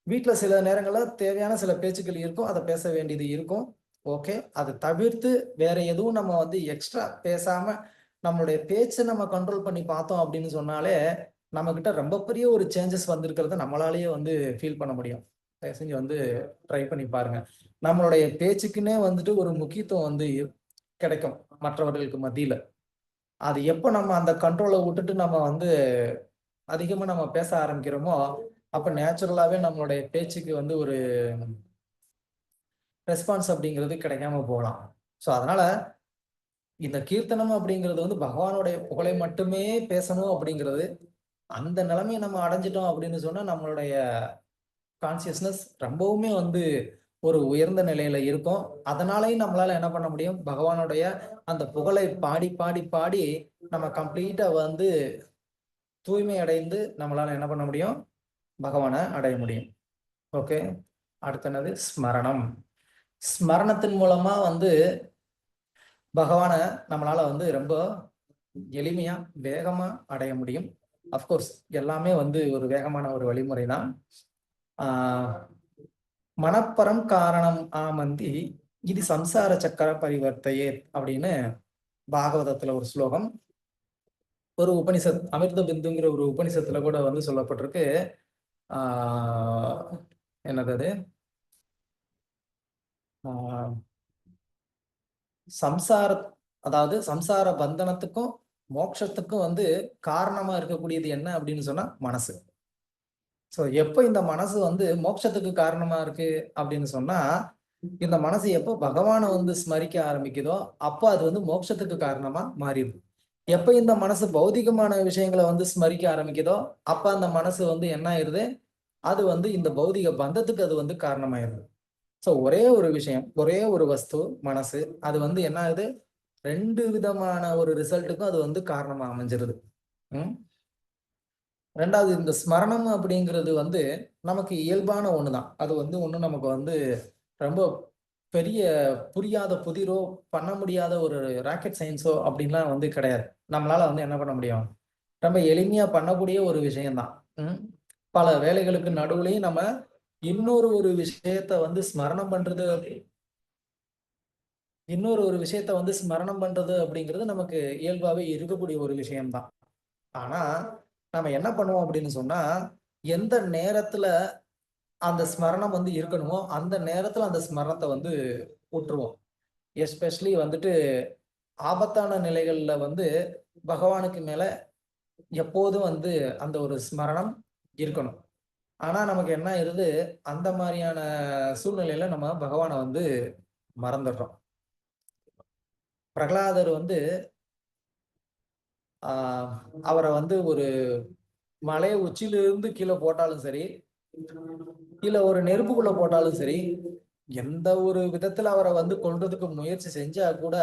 வீட்டுல சில நேரங்கள்ல தேவையான சில பேச்சுக்கள் இருக்கும், அதை பேச வேண்டியது இருக்கும். ஓகே, அதை தவிர்த்து வேற எதுவும் நம்ம வந்து எக்ஸ்ட்ரா பேசாம நம்மளுடைய பேச்சை நம்ம கண்ட்ரோல் பண்ணி பார்த்தோம் அப்படின்னு சொன்னாலே நம்ம கிட்ட ரொம்ப பெரிய ஒரு சேஞ்சஸ் வந்திருக்கிறத நம்மளாலேயே வந்து ஃபீல் பண்ண முடியும். தயவு செஞ்சு வந்து ட்ரை பண்ணி பாருங்க. நம்மளுடைய பேச்சுக்குன்னே வந்துட்டு ஒரு முக்கியத்துவம் வந்து கிடைக்கும் மற்றவர்களுக்கு மத்தியில. அது எப்போ நம்ம அந்த கண்ட்ரோலை விட்டுட்டு நம்ம வந்து அதிகமா நம்ம பேச ஆரம்பிக்கிறோமோ அப்ப நேச்சுரலாவே நம்மளுடைய பேச்சுக்கு வந்து ஒரு ரெஸ்பான்ஸ் அப்படிங்கிறது கிடைக்காம போகலாம். ஸோ அதனால இந்த கீர்த்தனம் அப்படிங்கிறது வந்து பகவானுடைய புகழை மட்டுமே பேசணும் அப்படிங்கிறது, அந்த நிலைமையை நம்ம அடைஞ்சிட்டோம் அப்படின்னு சொன்னா நம்மளுடைய கான்சியஸ்னஸ் ரொம்பவுமே வந்து ஒரு உயர்ந்த நிலையில இருக்கும். அதனாலையும் நம்மளால என்ன பண்ண முடியும், பகவானுடைய அந்த புகழை பாடி பாடி பாடி நம்ம கம்ப்ளீட்டா வந்து தூய்மை அடைந்து நம்மளால என்ன பண்ண முடியும், பகவானை அடைய முடியும். ஓகே, அடுத்து என்னது, ஸ்மரணம். ஸ்மரணத்தின் மூலமா வந்து பகவானை நம்மளால வந்து ரொம்ப எளிமையா வேகமா அடைய முடியும். அஃப்கோர்ஸ் எல்லாமே வந்து ஒரு வேகமான ஒரு வழிமுறை தான். மனப்பரம் காரணம் ஆமந்தி இது சம்சார சக்கர பரிவர்த்தையே அப்படின்னு பாகவதத்துல ஒரு ஸ்லோகம். ஒரு உபனிஷத் அமிர்த பிந்துங்கிற ஒரு உபனிஷத்துல கூட வந்து சொல்லப்பட்டிருக்கு. என்னது அது, சம்சார அதாவது சம்சார பந்தனத்துக்கும் மோட்சத்துக்கும் வந்து காரணமா இருக்கக்கூடியது என்ன அப்படின்னு சொன்னா மனசு. ஸோ எப்போ இந்த மனசு வந்து மோட்சத்துக்கு காரணமா இருக்கு அப்படின்னு சொன்னா, இந்த மனசு எப்போ பகவானை வந்து ஸ்மரிக்க ஆரம்பிக்குதோ அப்போ அது வந்து மோட்சத்துக்கு காரணமா மாறிடுது. எப்போ இந்த மனசு பௌதிகமான விஷயங்களை வந்து ஸ்மரிக்க ஆரம்பிக்குதோ அப்ப அந்த மனசு வந்து என்ன ஆயிருது, அது வந்து இந்த பௌதிக பந்தத்துக்கு அது வந்து காரணமாயிருது. ஸோ ஒரே ஒரு விஷயம், ஒரே ஒரு வஸ்து மனசு, அது வந்து என்ன ஆகுது, 2 விதமான ஒரு ரிசல்ட்டுக்கும் அது வந்து காரணமா அமைஞ்சிருது. ரெண்டாவது, இந்த ஸ்மரணம் அப்படிங்கிறது வந்து நமக்கு இயல்பான ஒண்ணுதான். அது வந்து ஒண்ணும் நமக்கு வந்து ரொம்ப பெரிய புரியாத புதிரோ பண்ண முடியாத ஒரு ராக்கெட் சயின்ஸோ அப்படின்லாம் வந்து கிடையாது. நம்மளால வந்து என்ன பண்ண முடியும், ரொம்ப எளிமையா பண்ணக்கூடிய ஒரு விஷயம்தான். பல வேலைகளுக்கு நடுவுலையும் நம்ம இன்னொரு ஒரு விஷயத்த வந்து ஸ்மரணம் பண்றது அப்படிங்கிறது நமக்கு இயல்பாவே இருக்கக்கூடிய ஒரு விஷயம்தான். ஆனா நம்ம என்ன பண்ணுவோம் அப்படின்னு சொன்னா, எந்த நேரத்துல அந்த ஸ்மரணம் வந்து இருக்கணுமோ அந்த நேரத்துல அந்த ஸ்மரணத்தை வந்து விட்டுருவோம். எஸ்பெஷலி வந்துட்டு ஆபத்தான நிலைகள்ல வந்து பகவானுக்கு மேல எப்போதும் வந்து அந்த ஒரு ஸ்மரணம் இருக்கணும். ஆனா நமக்கு என்ன ஆயிருது, அந்த மாதிரியான சூழ்நிலையில நம்ம பகவானை வந்து மறந்துடுறோம். பிரகலாதர் வந்து அவரை வந்து ஒரு மலை உச்சியிலிருந்து கீழே போட்டாலும் சரி, இல்ல ஒரு நெருப்புக்குள்ள போட்டாலும் சரி, எந்த ஒரு விதத்துல அவரை வந்து கொல்றதுக்கு முயற்சி செஞ்சா கூட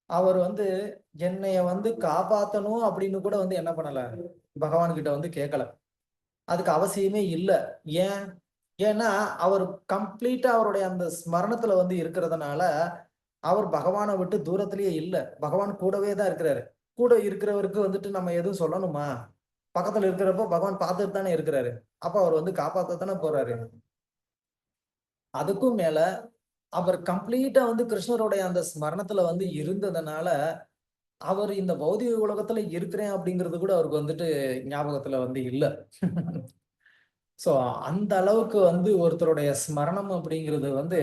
அவர் வந்து என்னைய வந்து காப்பாத்தணும் அப்படின்னு கூட வந்து என்ன பண்ணல, பகவான் கிட்ட வந்து கேட்கல. அதுக்கு அவசியமே இல்ல. ஏன்? ஏன்னா அவர் கம்ப்ளீட்டா அவருடைய அந்த ஸ்மரணத்துல வந்து இருக்கிறதுனால அவர் பகவானை விட்டு தூரத்திலேயே இல்ல. பகவான் கூடவே தான் இருக்கிறாரு. கூட இருக்கிறவருக்கு வந்துட்டு நம்ம எதுவும் சொல்லணுமா? பக்கத்துல இருக்கிறப்போ பகவான் பார்த்துட்டு தானே இருக்கிறாரு. அப்ப அவர் வந்து காப்பாத்தத்தானே போறாரு. அதுக்கும் மேல அவர் கம்ப்ளீட்டா வந்து கிருஷ்ணருடைய அந்த ஸ்மரணத்துல வந்து இருந்ததுனால, அவர் இந்த பௌதிக உலகத்துல இருக்கிறேன் அப்படிங்கிறது கூட அவருக்கு வந்துட்டு ஞாபகத்துல வந்து இல்ல. சோ அந்த அளவுக்கு வந்து ஒருத்தருடைய ஸ்மரணம் அப்படிங்கிறது வந்து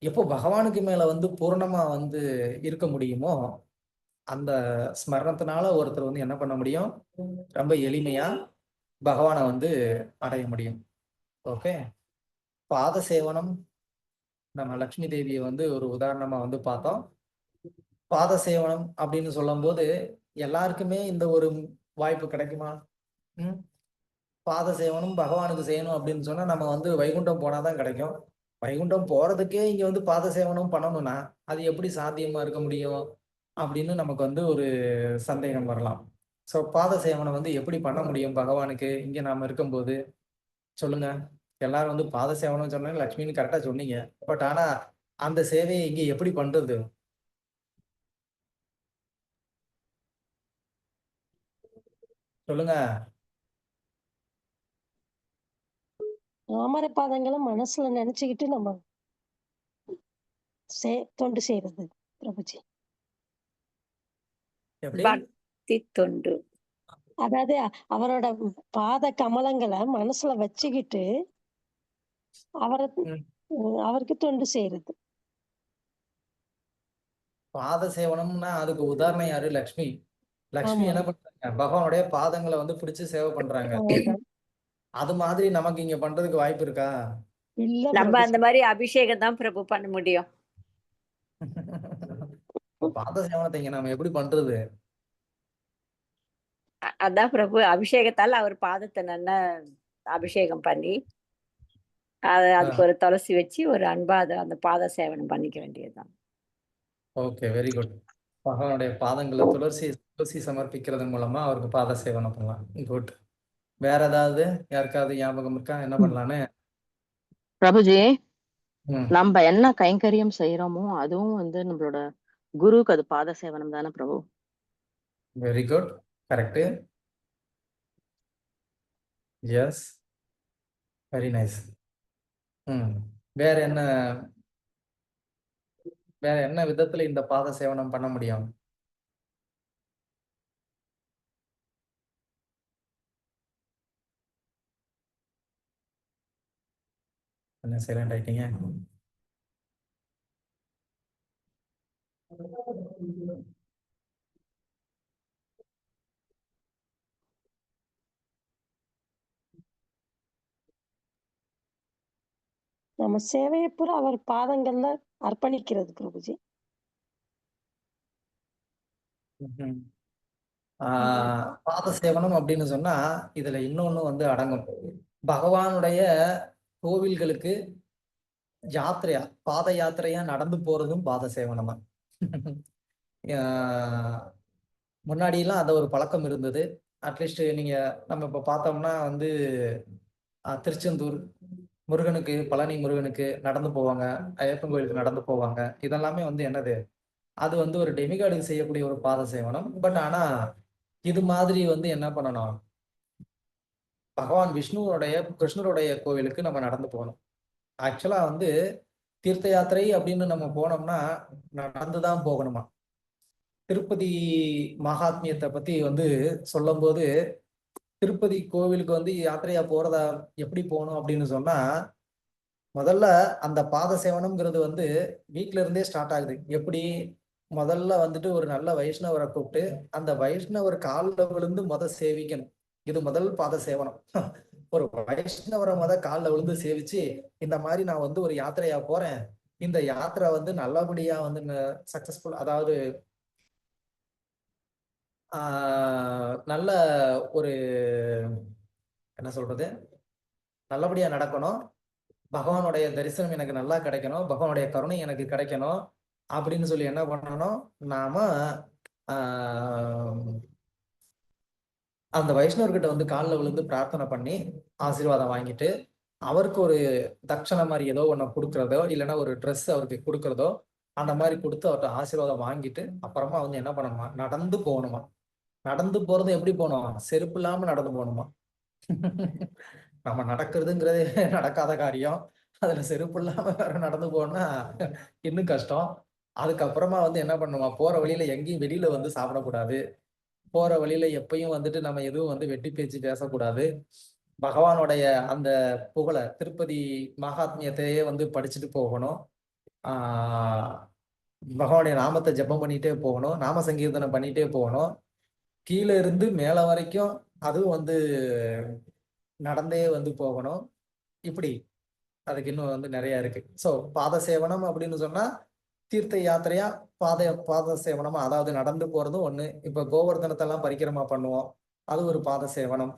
எப்போ பகவானுக்கு மேல வந்து பூரணமா வந்து இருக்க முடியுமோ, அந்த ஸ்மரணத்தினால ஒருத்தர் வந்து என்ன பண்ண முடியும், ரொம்ப எளிமையா பகவானை வந்து அடைய முடியும். ஓகே. பாத சேவனம், நம்ம லக்ஷ்மி தேவியை வந்து ஒரு உதாரணமா வந்து பார்த்தோம். பாத சேவனம் அப்படின்னு சொல்லும்போது எல்லாருக்குமே இந்த ஒரு வாய்ப்பு கிடைக்குமா? பாத சேவனம் பகவானுக்கு செய்யணும் அப்படின்னு சொன்னா நம்ம வந்து வைகுண்டம் போனாதான் கிடைக்கும். வைகுண்டம் போறதுக்கே இங்க வந்து பாத சேவனம் பண்ணணும்னா அது எப்படி சாத்தியமா இருக்க முடியும் அப்படின்னு நமக்கு வந்து ஒரு சந்தேகம் வரலாம். சோ பாத சேவனம் வந்து எப்படி பண்ண முடியும் பகவானுக்கு இங்க நாம இருக்கும்போது? சொல்லுங்க. எல்லாரும் வந்து பாத சேவனம் சொன்னாங்க, லக்ஷ்மின்னு கரெக்டா சொன்னீங்க. பட் ஆனா அந்த சேவையை இங்க எப்படி பண்றது? சொல்லுங்க. தாமரை பாதங்களை மனசுல நினைச்சுக்கிட்டு நம்ம தொண்டு செய்யறது பிரபுஜி. எப்படி? பக்தி தொண்டு. அதாவது அவரோட பாத கமலங்களை மனசுல வச்சுக்கிட்டு அவருக்கு தொண்டு செய்யறது. பாத சேவனம்னா அதுக்கு உதாரணம் யாரு? லக்ஷ்மி. லக்ஷ்மி என்ன பண்றாங்க, பகவானுடைய பாதங்களை வந்து பிடிச்சு சேவை பண்றாங்க. அது மாதிரி நமக்கு இங்க பண்றதுக்கு வாய்ப்பு இருக்கா? இல்ல. நம்ம அந்த மாதிரி அபிஷேகம் தான் பிரபு பண்ண முடியும். பாத சேவனத்தை இங்க நாம எப்படி பண்றது? அதான் பிரபு, அபிஷேகத்தால் அவர் பாதத்தை நல்லா அபிஷேகம் பண்ணி அதுக்கு ஒரு துளசி வச்சு ஒரு அன்பா அந்த பாத சேவனம் பண்ணிக்க வேண்டியதுதான். Okay, very good. பகவானுடைய பாதங்களை துளசி சமர்ப்பிக்கிறது மூலமா அவருக்கு பாத சேவனம் பண்ணலாம். குட். வேற ஏதாவது யாருக்காவது ஞாபகம் இருக்கா என்ன பண்ணலான்னு? பிரபுஜி, நம்ம என்ன கைங்கரியம் செய்யறோமோ அதுவும் வந்து நம்மளோட குருவுக்கு அது பாத சேவனம் தானே Prabhu? Very good, correct. Yes, very nice. வேற என்ன விதத்துல இந்த பாத சேவனம் பண்ண முடியும்? என்ன சைலண்ட் ஆயிட்டீங்க? நம்ம சேவையை பூரா அவர் பாதங்கள்ல அர்ப்பணிக்கிறது பிரபுஜி. ம்ஹும். பாத சேவனம் அப்படின்னு சொன்னா இதுல இன்னொன்னு வந்து அடங்கும். பகவானுடைய கோவில்களுக்கு யாத்திரையா பாத யாத்திரையா நடந்து போறதும் பாத சேவனம் தான். முன்னாடியெல்லாம் அது ஒரு பழக்கம் இருந்தது. அட்லீஸ்ட் நீங்க நம்ம இப்ப பார்த்தோம்னா வந்து திருச்செந்தூர் முருகனுக்கு, பழனி முருகனுக்கு நடந்து போவாங்க, ஐயப்பன் கோயிலுக்கு நடந்து போவாங்க. இதெல்லாமே வந்து என்னது, அது வந்து ஒரு டெமிகாடுக்கு செய்யக்கூடிய ஒரு பாத சேவனம். பட் ஆனா இது மாதிரி வந்து என்ன பண்ணணும், பகவான் விஷ்ணுவோடைய கிருஷ்ணருடைய கோவிலுக்கு நம்ம நடந்து போகணும். ஆக்சுவலா வந்து தீர்த்த யாத்திரை அப்படின்னு நம்ம போனோம்னா நடந்துதான் போகணுமா. திருப்பதி மகாத்மியத்தை பத்தி வந்து சொல்லும் போது, திருப்பதி கோவிலுக்கு வந்து யாத்திரையா போறதா எப்படி போகணும் அப்படின்னு சொன்னா, முதல்ல அந்த பாத சேவனம்ங்கிறது வந்து வீட்ல இருந்தே ஸ்டார்ட் ஆகுது. எப்படி, முதல்ல வந்துட்டு ஒரு நல்ல வைஷ்ணவரை கூப்பிட்டு அந்த வைஷ்ணவர் காலில் விழுந்து சேவிக்கணும். இது முதல் பாத சேவனம். ஒரு வைஷ்ணவரை காலில் விழுந்து சேவிச்சு, இந்த மாதிரி நான் வந்து ஒரு யாத்திரையா போறேன், இந்த யாத்திரை வந்து நல்லபடியா வந்து சக்சஸ்ஃபுல், அதாவது நல்ல ஒரு என்ன சொல்றது, நல்லபடியா நடக்கணும், பகவானுடைய தரிசனம் எனக்கு நல்லா கிடைக்கணும், பகவானுடைய கருணை எனக்கு கிடைக்கணும் அப்படின்னு சொல்லி என்ன பண்ணணும், நாம அந்த வைஷ்ணவர்கிட்ட வந்து காலில் விழுந்து பிரார்த்தனை பண்ணி ஆசீர்வாதம் வாங்கிட்டு, அவருக்கு ஒரு தட்சணை மாதிரி ஏதோ ஒன்று கொடுக்கறதோ, இல்லைன்னா ஒரு ட்ரெஸ் அவருக்கு கொடுக்கறதோ, அந்த மாதிரி கொடுத்து அவர்கிட்ட ஆசீர்வாதம் வாங்கிட்டு அப்புறமா வந்து என்ன பண்ணணுமா, நடந்து போகணுமா. நடந்து போறது எப்படி போகணும், செருப்பு இல்லாம நடந்து போகணுமா. நம்ம நடக்கிறதுங்கிறதே நடக்காத காரியம், அதுல செருப்பு இல்லாம வேற நடந்து போனா இன்னும் கஷ்டம். அதுக்கப்புறமா வந்து என்ன பண்ணுமா, போற வழியில எங்கேயும் வெளியில வந்து சாப்பிடக்கூடாது, போற வழியில எப்பயும் வந்துட்டு நம்ம எதுவும் வந்து வெட்டி பேச்சு பேசக்கூடாது, பகவானுடைய அந்த புகழை திருப்பதி மகாத்மியத்தையே வந்து படிச்சுட்டு போகணும், பகவானுடைய நாமத்தை ஜெபம் பண்ணிட்டே போகணும், நாம சங்கீர்த்தனம் பண்ணிட்டே போகணும், கீழே இருந்து மேல வரைக்கும் அதுவும் வந்து நடந்தே வந்து போகணும். இப்படி அதுக்கு இன்னும் வந்து நிறைய இருக்கு. ஸோ பாத சேவனம் அப்படின்னு சொன்னா தீர்த்த யாத்திரையா பாத சேவனமா, அதாவது நடந்து போறதும் ஒண்ணு. இப்ப கோவர்தனத்தெல்லாம் பரிக்கிரமா பண்ணுவோம், அது ஒரு பாத சேவனம்.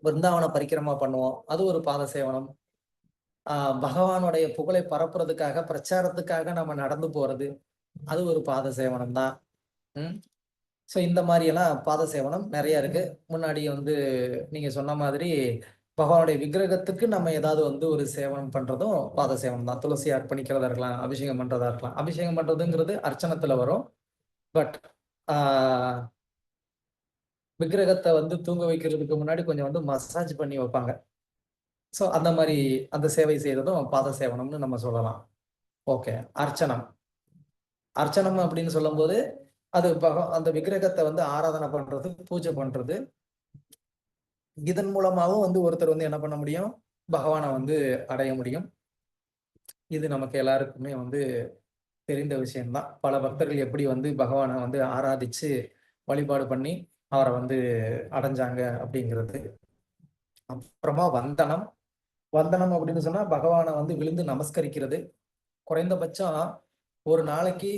பிருந்தாவன பரிக்கிரமா பண்ணுவோம், அது ஒரு பாத சேவனம். பகவானுடைய புகழை பரப்புறதுக்காக, பிரச்சாரத்துக்காக நம்ம நடந்து போறது, அது ஒரு பாத சேவனம் தான். ஸோ இந்த மாதிரி எல்லாம் பாத சேவனம் நிறைய இருக்கு. முன்னாடி வந்து நீங்க சொன்ன மாதிரி பகவானுடைய விக்கிரகத்துக்கு நம்ம ஏதாவது வந்து ஒரு சேவனம் பண்றதும் பாத சேவனம் தான். துளசி அர்ப்பணிக்கிறதா இருக்கலாம், அபிஷேகம் பண்றதா இருக்கலாம். அபிஷேகம் பண்றதுங்கிறது அர்ச்சனத்துல வரும். பட் விக்கிரகத்தை வந்து தூங்க வைக்கிறதுக்கு முன்னாடி கொஞ்சம் வந்து மசாஜ் பண்ணி வைப்பாங்க. ஸோ அந்த மாதிரி அந்த சேவை செய்யறதும் பாத சேவனம்னு நம்ம சொல்லலாம். ஓகே, அர்ச்சனம். அர்ச்சனம் அப்படின்னு சொல்லும் போது அது அந்த விக்கிரகத்தை வந்து ஆராதனை பண்றது, பூஜை பண்றது. இதன் மூலமாவும் வந்து ஒருத்தர் வந்து என்ன பண்ண முடியும், பகவானை வந்து அடைய முடியும். இது நமக்கு எல்லாருக்குமே வந்து தெரிந்த விஷயம்தான். பல பக்தர்கள் எப்படி வந்து பகவானை வந்து ஆராதிச்சு வழிபாடு பண்ணி அவரை வந்து அடைஞ்சாங்க அப்படிங்கிறது. அப்புறமா வந்தனம். வந்தனம் அப்படின்னு சொன்னா பகவானை வந்து விழுந்து நமஸ்கரிக்கிறது. குறைந்தபட்சம் ஒரு நாளைக்கு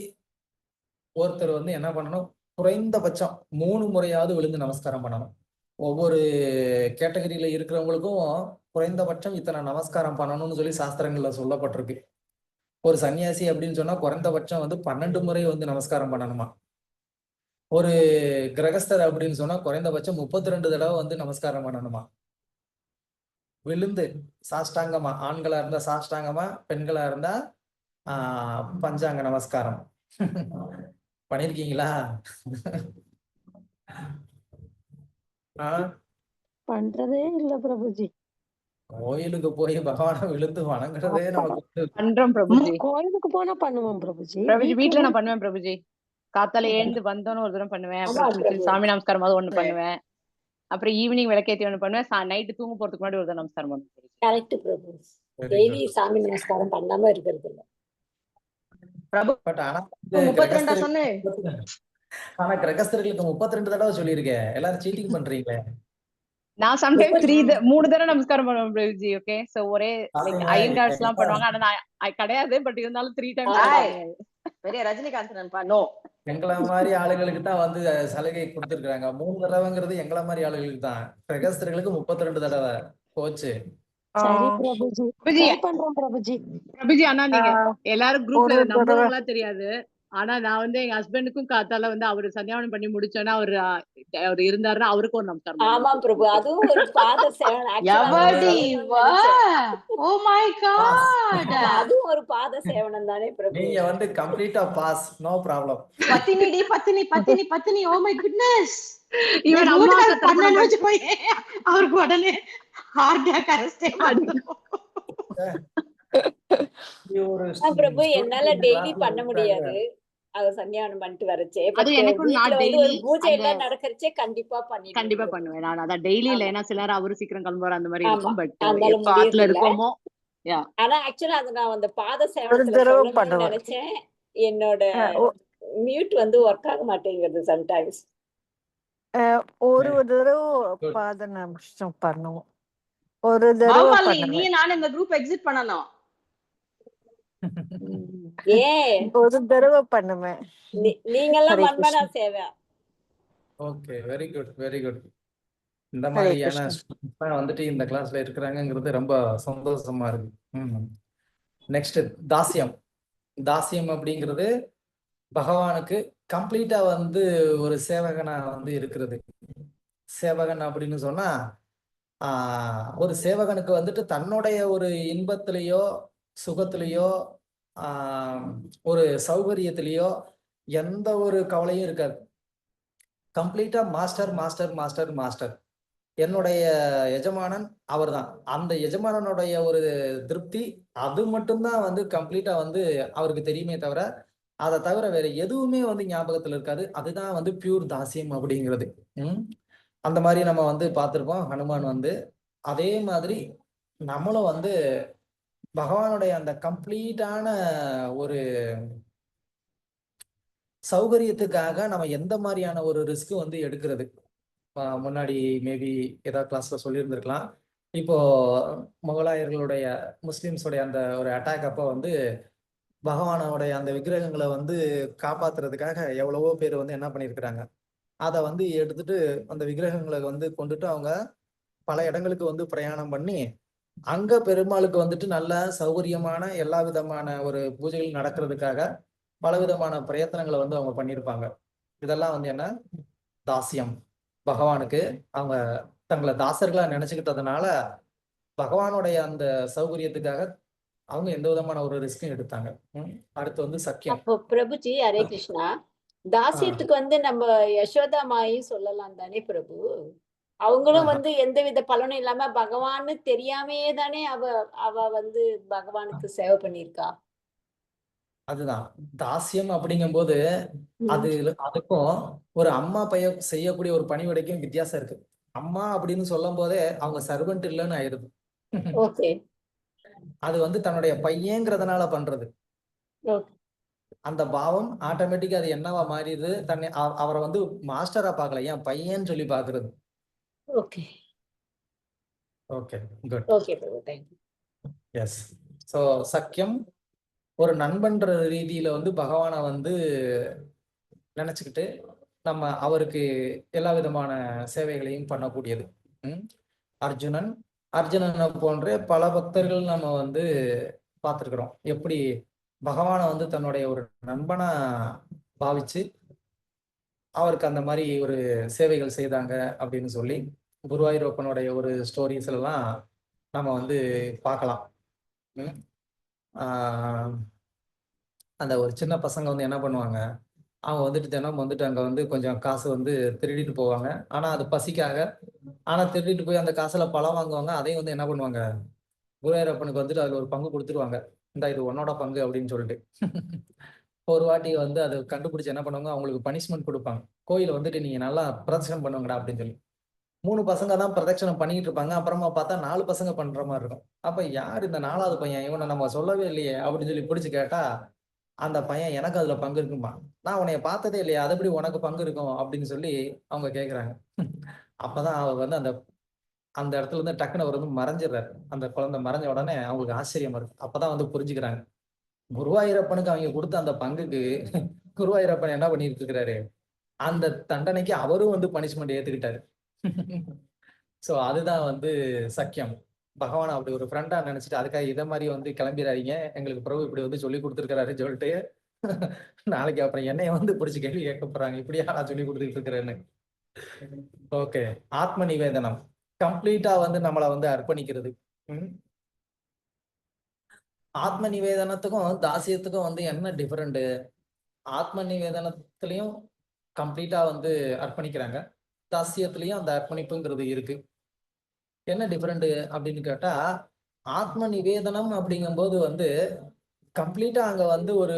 ஒருத்தர் வந்து என்ன பண்ணணும், குறைந்தபட்சம் 3 முறையாவது விழுந்து நமஸ்காரம் பண்ணணும். ஒவ்வொரு கேட்டகரியில இருக்கிறவங்களுக்கும் குறைந்தபட்சம் இத்தனை நமஸ்காரம் பண்ணணும்னு சொல்லி சாஸ்திரங்கள்ல சொல்லப்பட்டிருக்கு. ஒரு சன்னியாசி அப்படின்னு சொன்னா குறைந்தபட்சம் வந்து 12 முறை வந்து நமஸ்காரம் பண்ணணுமா. ஒரு கிரகஸ்தர் அப்படின்னு சொன்னா குறைந்தபட்சம் 32 தடவை வந்து நமஸ்காரம் பண்ணணுமா. விழுந்து சாஷ்டாங்கமா, ஆண்களா இருந்தா சாஷ்டாங்கமா, பெண்களா இருந்தா பஞ்சாங்க நமஸ்காரம். பண்ணிருக்கீங்களா? பண்றதே இல்ல பிரபுஜி. கோயிலுக்கு போய் பகவானை விழுந்து வணங்குறதே நமக்கு பண்றோம் பிரபுஜி. கோயிலுக்கு போனா பண்ணுவோம் பிரபுஜி. பிரபுஜி வீட்டுல நான் பண்ணுவேன் பிரபுஜி. காத்தால எழுந்து வந்தோன்னு ஒரு தடவை பண்ணுவேன், அப்புறம் சாமி நமஸ்காரம் போது ஒண்ணு பண்ணுவேன், அப்புறம் ஈவினிங் விளக்கேத்தி ஒண்ணு பண்ணுவேன், நைட்டு தூங்க போறதுக்கு முன்னாடி ஒரு தடவை நமஸ்காரம் பண்ணுவேன். Correct Prabhu. Very daily good. சாமி நமஸ்காரம் பண்ணாம இருக்கிறது இல்ல. பிரபு பட் ஆனா வந்து 32 கிரகஸ்தர்களுக்கு சொன்னேன். ஆனா கிரகஸ்தர்களுக்கு 32 தடவை சொல்லியிருக்கேன். எல்லாரும் சீட்டிங் பண்றீங்களே. நான் சம்டைம் 30 3 தடவை நமஸ்காரம் பண்ணுவேன் பிரபுஜி. ஓகே, சோ ஒரே லைக் சாமிங்க, ஐயங்கார்ஸ் எல்லாம் என்ன பண்ணுவாங்க. ஆனா நான் கிடையாது, பட் இருந்தாலும் 3 டைம்ஸ் ஆய் பெரிய ரஜினிகாந்த் நண்பா. நோ, எங்கள மாதிரி ஆளுகளுக்கு தான் வந்து சலுகை கொடுத்துருக்காங்க. 3 தடவைங்கிறது எங்கள மாதிரி ஆளுகளுக்கு தான். கிரகஸ்தர்களுக்கு 32 தடவை போச்சு. சரி பிரபுஜி, பிரபுஜி ட்ரை பண்றோம் பிரபுஜி. பிரபுஜி ஆனா நீங்க எல்லாரும் குரூப்ல ஒரு தடவை நம்புறாங்களா தெரியாது. ஆனா நான் வந்து எங்க ஹஸ்பண்டுக்கும் காத்தால வந்து அவரு சந்தியாவனம் பண்ணி முடிச்சோன்னா அவர் இருந்தாருன்னா அவருக்கும் ஒரு நமஸ்காரம் ஆமா பண்ணுவேன் பிரபு, அதுவும் ஒரு பாத சேவனம். Actually அதை நான் எவடி சொல்லணும்னு வா, நினைச்சேன். Oh my boss. காட். ஆமா, அதுவும் ஒரு பாத சேவனம் தானே பிரபு. நீங்க வந்து கம்ப்ளீட்டா பாஸ், நோ ப்ராப்ளம். பத்தினிடி பத்தினி பத்தினி பத்தினி, ஓ மை குட்னஸ். இவன் எங்க அம்மா வீட்டுக்காரர் தர்ப்பணம் பண்ணன்னு பண்ணி வச்சுக்கோயே, அவருக்கு உடனே ஹார்ட் அட்டாக் அரெஸ்டே பண்ணிடும். ஒரு பிரபு student என்னால இந்த டெய்லி classல பண்ண இருக்காங்க. முடியாது. அவர் சன்னியானம் பண்ணிட்டு வரச்சே. அது பட் எனக்கும் வீட்டுல நான் வந்து டெய்லி ஒரு பூஜை அந்த எல்லாம் நடக்கிறச்சே கண்டிப்பா பண்ணிடுவேன் கண்டிப்பா பிரபு. பண்ணுவேன். நான் அதான் டெய்லி இல்ல, ஆமா ஏன்னா சில நேரம் அவரு சீக்கிரம் கிளம்புவார், அந்த மாதிரி ஆமா, இருக்கும். பட் அதனால எப்ப முடியறது ஆத்துல இல்ல. இருக்கோமோ யா ஆனா ஆக்சுவலா அது நான் அந்த பாத ஒரு சேவனத்துல தடவை சொல்லணும்னு பண்ணுவேன். நினைச்சேன். என்னோட ஒ- மியூட் வந்து ஒர்க் ஆக மாட்டேங்குது சம்டைம்ஸ். ஒரு தடவை Good. பாத நமஸ்காரம் பண்ணுவோம். ஒரு தடவை பாகுபாலி, நீ பண்ணுவேன். நானும் இந்த குரூப் எக்ஸிட் பண்ணணும். ஏன் ஒரு தடவை பண்ணுவேன். நீங்கெல்லாம் ஹரே மண்மனா கிருஷ்ணா, சேவை. Okay, very good, very good. இந்த ஹரே மாதிரியான கிருஷ்ணா. students தான் வந்துட்டு இந்த கிளாஸ்ல இருக்கிறாங்கிறது ரொம்ப சந்தோஷமா இருக்கு. நெக்ஸ்ட் தாசியம். தாசியம் அப்படிங்கிறது பகவானுக்கு கம்ப்ளீட்டா வந்து ஒரு சேவகனா வந்து இருக்கிறது. சேவகன் அப்படின்னு சொன்னா ஒரு சேவகனுக்கு வந்துட்டு தன்னுடைய ஒரு இன்பத்திலேயோ சுகத்திலேயோ ஒரு சௌகரியத்திலேயோ எந்த ஒரு கவலையும் இருக்காது. கம்ப்ளீட்டா மாஸ்டர் மாஸ்டர் மாஸ்டர் மாஸ்டர். என்னுடைய எஜமானன் அவர்தான். அந்த எஜமானனுடைய ஒரு திருப்தி அது மட்டும்தான் வந்து கம்ப்ளீட்டா வந்து அவருக்கு தெரியுமே தவிர, அதை தவிர வேற எதுவுமே வந்து ஞாபகத்துல இருக்காது. அதுதான் வந்து பியூர் தாசியம் அப்படிங்கிறது. அந்த மாதிரி நம்ம வந்து பார்த்திருப்போம். ஹனுமான் வந்து அதே மாதிரி நம்மளும் வந்து பகவானுடைய அந்த கம்ப்ளீட்டான ஒரு சௌகரியத்துக்காக நம்ம எந்த மாதிரியான ஒரு ரிஸ்க் வந்து எடுக்கிறது. முன்னாடி மேபி ஏதாவது கிளாஸ்ல சொல்லியிருந்திருக்கலாம். இப்போ முகலாயர்களுடைய முஸ்லிம்ஸுடைய அந்த ஒரு அட்டாக் அப்போ வந்து பகவானோடைய அந்த விக்கிரகங்களை வந்து காப்பாத்துறதுக்காக எவ்வளவோ பேர் வந்து என்ன பண்ணியிருக்கிறாங்க, அதை வந்து எடுத்துட்டு அந்த விக்கிரகங்களை வந்து கொண்டுட்டு அவங்க பல இடங்களுக்கு வந்து பிரயாணம் பண்ணி அங்க பெருமாளுக்கு வந்துட்டு நல்ல சௌகரியமான எல்லா விதமான ஒரு பூஜைகள் நடக்கிறதுக்காக பலவிதமான பிரயத்தனங்களை வந்து அவங்க பண்ணியிருப்பாங்க. இதெல்லாம் வந்து என்ன, தாசியம். பகவானுக்கு அவங்க தங்களை தாசர்களா நினைச்சுக்கிட்டதுனால பகவானுடைய அந்த சௌகரியத்துக்காக அவங்க எந்த விதமான ஒரு ரிஸ்க்கும் எடுத்தாங்க. அடுத்து வந்து சக்கியம். அப்போ பிரபுஜி, ஹரே கிருஷ்ணா, தாசியத்துக்கு வந்து நம்ம யசோதா மாயி சொல்லலாம் தானே பிரபு? அவங்களும் வந்து எந்தவித பலனும் இல்லாம பகவான்னு தெரியாமையே தானே அவ வந்து பகவானுக்கு சேவை பண்ணிருக்கா. அதுதான் தாசியம் அப்படிங்கும்போது அதுக்கும் ஒரு அம்மா பையன் செய்யக்கூடிய ஒரு பணிவிடைக்கும் வித்தியாசம் இருக்கு. அம்மா அப்படின்னு சொல்லும் போதே அவங்க சர்வெண்ட் இல்லைன்னு ஆயிருது. ஓகே, அது வந்து தன்னுடைய பையங்கிறதுனால பண்றது. அந்த பாவம் ஆட்டோமேட்டிக்கா அது என்னவா மாறிடுது, தன்னை அவரை வந்து மாஸ்டரா பார்க்கல, ஏன் பையன்னு சொல்லி பாக்குறது. Okay, okay, good. Okay Prabhu, thank you. Yes. So சக்கியம் ஒரு நண்பன்ற ரீதியில வந்து பகவானை வந்து நினைச்சுக்கிட்டு நம்ம அவருக்கு எல்லா விதமான சேவைகளையும் பண்ணக்கூடியது. அர்ஜுனனை போன்ற பல பக்தர்கள் நம்ம வந்து பார்த்துருக்குறோம். எப்படி பகவானை வந்து தன்னுடைய ஒரு நண்பனா பாவிச்சு அவருக்கு அந்த மாதிரி ஒரு சேவைகள் செய்தாங்க அப்படின்னு சொல்லி குருவாயூரப்பனுடைய ஒரு ஸ்டோரிஸ் எல்லாம் நம்ம வந்து பார்க்கலாம். அந்த ஒரு சின்ன பசங்க வந்து என்ன பண்ணுவாங்க, அவங்க வந்துட்டு தினம் வந்துட்டு அங்கே வந்து கொஞ்சம் காசு வந்து திருடிட்டு போவாங்க. ஆனால் அது பசிக்காக. ஆனால் திருடிட்டு போய் அந்த காசில் பழம் வாங்குவாங்க. அதையும் வந்து என்ன பண்ணுவாங்க, குருவாயூரப்பனுக்கு வந்துட்டு அதில் ஒரு பங்கு கொடுத்துருவாங்க. இந்த இது உன்னோட பங்கு அப்படின்னு சொல்லிட்டு. ஒரு வாட்டி வந்து அதை கண்டுபிடிச்சி என்ன பண்ணுவாங்க, அவங்களுக்கு பனிஷ்மெண்ட் கொடுப்பாங்க. கோயிலை வந்துட்டு நீங்கள் நல்லா பிரதட்சணம் பண்ணுவாங்கடா அப்படின்னு சொல்லி. 3 பசங்க தான் பிரதட்சணம் பண்ணிட்டு இருப்பாங்க. அப்புறமா பார்த்தா 4 பசங்க பண்ற மாரி இருக்கும். அப்ப யார் இந்த 4வது பையன்? இவன நம்ம சொல்லவே இல்லையே! அப்படின்னு சொல்லி பிடிச்சு கேட்டா, அந்த பையன் எனக்கு அதுல பங்கு இருக்கும்பான். நான் உன்னைய பார்த்ததே இல்லையே! அது எப்படி உனக்கு பங்கு இருக்கும்? அப்படின்னு சொல்லி அவங்க கேட்குறாங்க. அப்பதான் அவர் வந்து அந்த அந்த இடத்துல இருந்து டக்குனு அவர் வந்து மறைஞ்சிடுறாரு. அந்த குழந்தை மறைஞ்ச உடனே அவங்களுக்கு ஆச்சரியமா இருக்கு. அப்பதான் வந்து புரிஞ்சுக்கிறாங்க. குருவாயூரப்பனுக்கு அவங்க குடுத்த அந்த பங்குக்கு குருவாயூரப்பன் என்ன பண்ணிட்டு இருக்கிறாரு? அந்த தண்டனைக்கு அவரும் வந்து பனிஷ்மென்ட் ஏத்துக்கிட்டாரு. சோ அதுதான் வந்து சக்கியம். பகவான அப்படி ஒரு ஃப்ரெண்டா நினைச்சுட்டு, அதுக்காக இத மாரி வந்து கிளம்பிறாதீங்க. எங்களுக்கு பிரபு இப்படி வந்து சொல்லிக் குடுத்திருக்கிறாருன்னு சொல்லிட்டு, நாளைக்கு அப்புறம் என்னைய வந்து புடிச்சு கேள்வி கேட்க போறாங்க. இப்படியா நான் சொல்லிக் குடுத்துட்டு இருக்கிறேன்னு. ஓகே. ஆத்ம நிவேதனம். கம்ப்ளீட்டா வந்து நம்மள வந்து அர்ப்பணிக்கிறது. ம். ஆத்ம நிவேதனத்துக்கும், தாசியத்துக்கும் வந்து என்ன டிஃபரெண்ட்? ஆத்ம நிவேதனத்திலயும் கம்ப்ளீட்டா வந்து அர்ப்பணிக்கிறாங்க. தாசியத்திலயும் அந்த அர்ப்பணிப்புங்கிறது இருக்கு. என்ன டிஃபரெண்ட் அப்படின்னு கேட்டா, ஆத்ம நிவேதனம் அப்படிங்கும்போது வந்து கம்ப்ளீட்டா அங்க வந்து ஒரு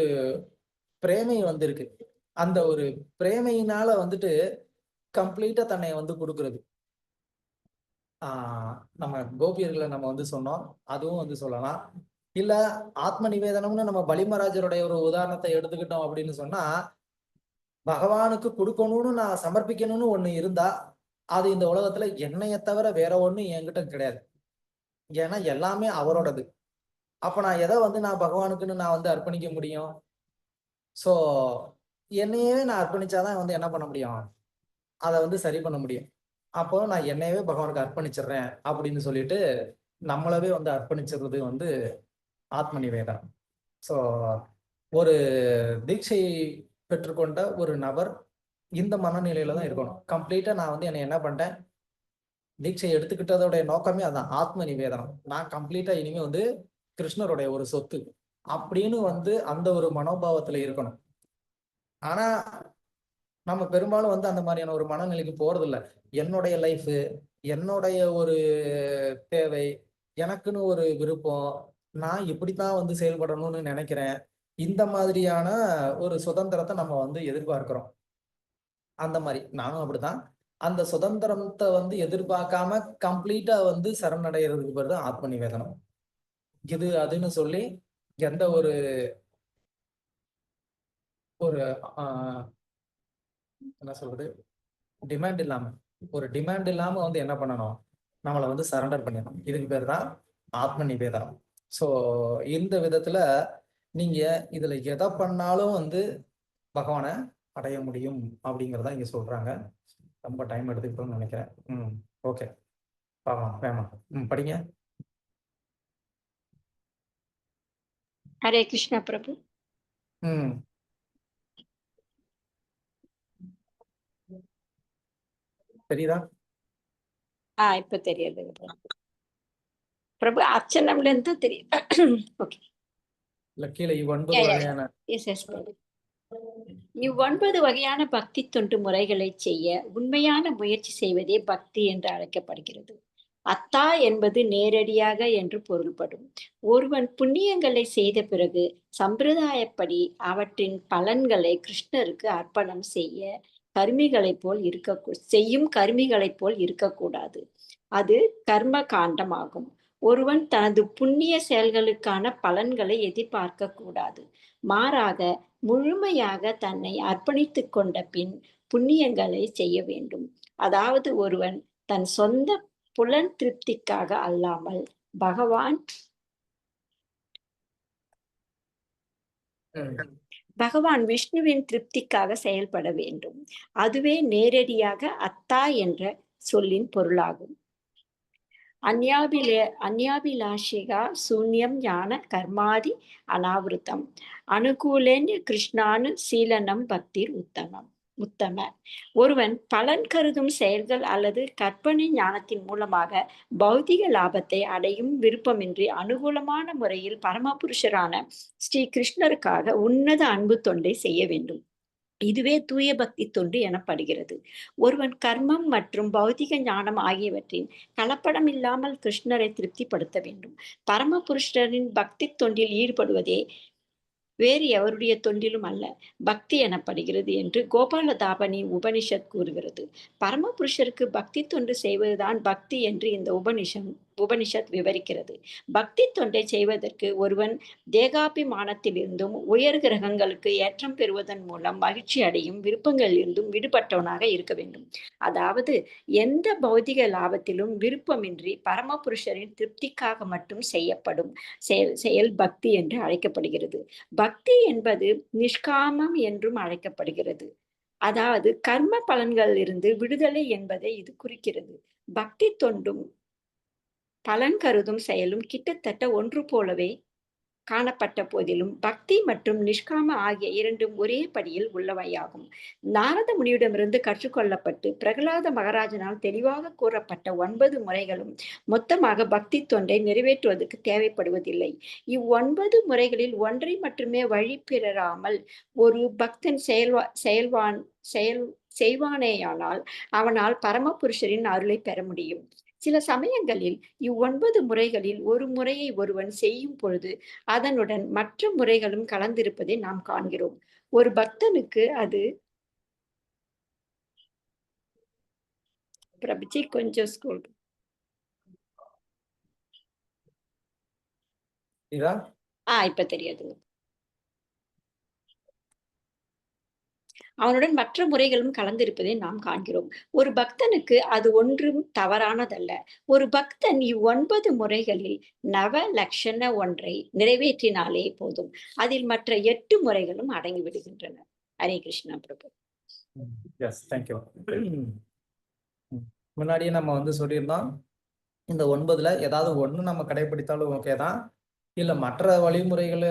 பிரேமை வந்து இருக்கு. அந்த ஒரு பிரேமையினால வந்துட்டு கம்ப்ளீட்டா தன்னை வந்து குடுக்குறது. ஆ நம்ம கோபியர்கள நம்ம வந்து சொன்னோம். அதுவும் வந்து சொல்லலாம். இல்ல ஆத்ம நிவேதனம்னு நம்ம பலிமராஜருடைய ஒரு உதாரணத்தை எடுத்துக்கிட்டோம் அப்படின்னு சொன்னா, பகவானுக்கு குடுக்கணும்னு நான் சமர்ப்பிக்கணும்னு ஒண்ணு இருந்தா, அது இந்த உலகத்துல என்னைய தவிர வேற ஒண்ணும் என்கிட்ட கிடையாது. ஏன்னா எல்லாமே அவரோடது. அப்ப நான் எத வந்து நான் பகவானுக்குன்னு நான் வந்து அர்ப்பணிக்க முடியும்? ஸோ என்னையே நான் அர்ப்பணிச்சா தான் வந்து என்ன பண்ண முடியும்? அத வந்து சரி பண்ண முடியும். அப்போ நான் என்னையவே பகவானுக்கு அர்ப்பணிச்சுடுறேன் அப்படின்னு சொல்லிட்டு, நம்மளவே வந்து அர்ப்பணிச்சுறது வந்து ஆத்ம நிவேதனம். ஸோ ஒரு தீட்சை பெற்றுக்கொண்ட ஒரு நபர் இந்த மனநிலையில தான் இருக்கணும். கம்ப்ளீட்டா நான் வந்து என்னைய என்ன பண்ட்டேன், தீட்சை எடுத்துக்கிட்டதோட நோக்கமே அதான். ஆத்ம நிவேதனம். நான் கம்ப்ளீட்டா இனிமே வந்து கிருஷ்ணருடைய ஒரு சொத்து. அப்படின்னு வந்து அந்த ஒரு மனோபாவத்துல இருக்கணும். ஆனா, நம்ம பெரும்பாலும் வந்து அந்த மாரியான ஒரு மனநிலைக்கு போறதில்ல. என்னுடைய லைஃபு, என்னுடைய ஒரு தேவை, எனக்குன்னு ஒரு விருப்பம், நான் இப்படித்தான் வந்து செயல்படணும்னு நெனைக்கிறேன். இந்த மாதிரியான ஒரு சுதந்திரத்த நம்ம வந்து எதிர்பார்க்கிறோம். அந்த மாரி. நானும் அப்படித்தான். அந்த சுதந்திரத்த வந்து எதிர்பார்க்காம கம்ப்ளீட்டா வந்து சரணடைறதுக்கு பேரு தான் ஆத்ம நிவேதனம். இது அதுன்னு சொல்லி எந்த ஒரு ஒரு ஆ என்ன சொல்றது? டிமாண்ட் இல்லாம. ஒரு டிமாண்ட் இல்லாம வந்து என்ன பண்ணணும்? நம்மள வந்து சரண்டர் பண்ணிடணும். இதுக்கு பேரு தான் ஆத்ம நிவேதனம். ஸோ இந்த விதத்துல நீங்க இதுல எத பண்ணாலும் வந்து பகவான அடைய முடியும் அப்படிங்கிறத இங்க சொல்றாங்க. ரொம்ப டைம் எடுத்துக்கிட்டோம்னு நெனைக்கிறேன். ஓகே. பார்க்கலாம். வேமா. படிங்க. ஹரே கிருஷ்ணா பிரபு. ம். தெரியுதா? இப்ப தெரியுது பிரபு. அர்ச்சனம்ல இருந்து தெரியும். ஓகே. இல்ல கீழ 9 வகையான எஸ் பிரபு. இவ்9 வகையான பக்தி தொண்டு முறைகளை செய்ய உண்மையான முயற்சி செய்வதே பக்தி என்று அழைக்கப்படுகிறது. அத்தா என்பது நேரடியாக என்று பொருள்படும். ஒருவன் புண்ணியங்களை செய்த பிறகு சம்பிரதாயப்படி அவற்றின் பலன்களை கிருஷ்ணருக்கு அர்ப்பணம் செய்யும் கருமிகளைப் போல் இருக்கக்கூடாது. அது கர்ம காண்டமாகும். ஒருவன் தனது புண்ணிய செயல்களுக்கான பலன்களை எதிர்பார்க்க கூடாது. மாறாக முழுமையாக தன்னை அர்ப்பணித்துக் கொண்ட பின் புண்ணியங்களை செய்ய வேண்டும். அதாவது ஒருவன் தன் சொந்த புலன் திருப்திக்காக அல்லாமல் பகவான் விஷ்ணுவின் திருப்திக்காக செயல்பட வேண்டும். அதுவே நேரடியாக அத்தா என்ற சொல்லின் பொருளாகும். அந்யாபிலாஷிகா சூன்யம் ஞான கர்மாதி அனாவிருத்தம் அனுகூலேன் கிருஷ்ணானு சீலனம் பக்திர் உத்தம. ஒருவன் பலன் கருதும் செயல்கள் அல்லது கற்பனை ஞானத்தின் மூலமாக பௌதிக லாபத்தை அடையும் விருப்பமின்றி அனுகூலமான முறையில் பரமபுருஷரான ஸ்ரீ கிருஷ்ணருக்காக உன்னத அன்பு தொண்டை செய்ய வேண்டும். இதுவே தூய பக்தி தொண்டு எனப்படுகிறது. ஒருவன் கர்மம் மற்றும் பௌதிக ஞானம் ஆகியவற்றின் கலப்படம் இல்லாமல் கிருஷ்ணரை திருப்திப்படுத்த வேண்டும். பரமபுருஷரின் பக்தி தொண்டில் ஈடுபடுவதே வேறு எவருடைய தொண்டிலும் அல்ல பக்தி எனப்படுகிறது என்று கோபாலதாபனி உபனிஷத் கூறுகிறது. பரமபுருஷருக்கு பக்தி தொண்டு செய்வதுதான் பக்தி என்று இந்த உபனிஷத் விவரிக்கிறது. பக்தி தொண்டை செய்வதற்கு ஒருவன் தேகாபிமானத்திலிருந்தும் உயர் கிரகங்களுக்கு ஏற்றம் பெறுவதன் மூலம் மகிழ்ச்சி அடையும் விருப்பங்களிலிருந்தும் விடுபட்டவனாக இருக்க வேண்டும். அதாவது எந்த பௌதிக லாபத்திலும் விருப்பமின்றி பரமபுருஷரின் திருப்திக்காக மட்டும் செய்யப்படும் செயல் பக்தி என்று அழைக்கப்படுகிறது. பக்தி என்பது நிஷ்காமம் என்றும் அழைக்கப்படுகிறது. அதாவது கர்ம பலன்களிலிருந்து விடுதலை என்பதை இது குறிக்கிறது. பக்தி தொண்டும் பலன் கருதும் செயலும் கிட்டத்தட்ட ஒன்று போலவே காணப்பட்ட போதிலும் பக்தி மற்றும் நிஷ்காம ஆகிய இரண்டும் ஒரே படியில் உள்ளவையாகும். நாரத முனியிடமிருந்து கற்றுக்கொள்ளப்பட்டு பிரகலாத மகாராஜனால் தெளிவாக கூறப்பட்ட 9 முறைகளும் மொத்தமாக பக்தி தொண்டை நிறைவேற்றுவதற்கு தேவைப்படுவதில்லை. 9 முறைகளில் ஒன்றை மட்டுமே வழி பெறாமல் ஒரு பக்தன் செய்வானேயானால் அவனால் பரமபுருஷரின் அருளை பெற முடியும். சில சமயங்களில் 9 முறைகளில் ஒரு முறையை ஒருவன் செய்யும் பொழுது அதனுடன் மற்ற முறைகளும் கலந்திருப்பதை நாம் காண்கிறோம். ஒரு பக்தனுக்கு அது பிரபுஜி கொஞ்சம் ஸ்கூல் இப்ப தெரியாதுங்க. அவனுடன் மற்ற முறைகளும் கலந்திருப்பதை நாம் காண்கிறோம். ஒரு பக்தனுக்கு அது ஒன்றும் தவறானதல்ல. ஒரு பக்தன் 9 முறைகளில் நவ லட்சண ஒன்றை நிறைவேற்றினாலே போதும். அதில் மற்ற 8 முறைகளும் அடங்கி விடுகின்றன. ஹரே கிருஷ்ணா பிரபு. Yes, thank you. முன்னாடியே நம்ம சொல்லியிருந்தோம், இந்த 9ல ஏதாவது ஒன்று நம்ம கடைபிடித்தாலும் ஓகே தான், இல்லை மற்ற வழிமுறைகளை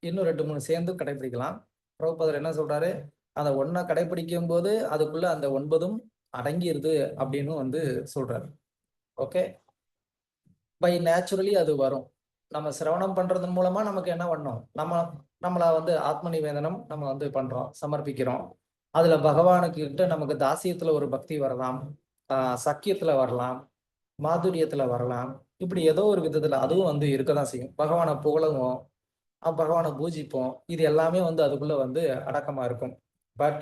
இன்னும் 2-3 சேர்ந்து கடைபிடிக்கலாம். பிரபுபாதர் என்ன சொல்றாரு, அந்த 1 கடைபிடிக்கும் போது அதுக்குள்ள அந்த 9ம் அடங்கிருது அப்படின்னு சொல்றாரு. ஓகே, பை நேச்சுரலி அது வரும். நம்ம சிரவணம் பண்றதன் மூலமா நமக்கு என்ன பண்ணோம், நம்மள ஆத்ம நிவேதனம் நம்ம பண்றோம், சமர்ப்பிக்கிறோம். அதுல பகவானுக்கு நமக்கு தாசியத்துல ஒரு பக்தி வரலாம், சக்கியத்துல வரலாம், மாதுரியத்துல வரலாம். இப்படி ஏதோ ஒரு விதத்துல அதுவும் இருக்கதான் செய்யும். பகவானை புகழவும் பகவானை பூஜிப்போம். இது எல்லாமே அதுக்குள்ள அடக்கமா இருக்கும். பட்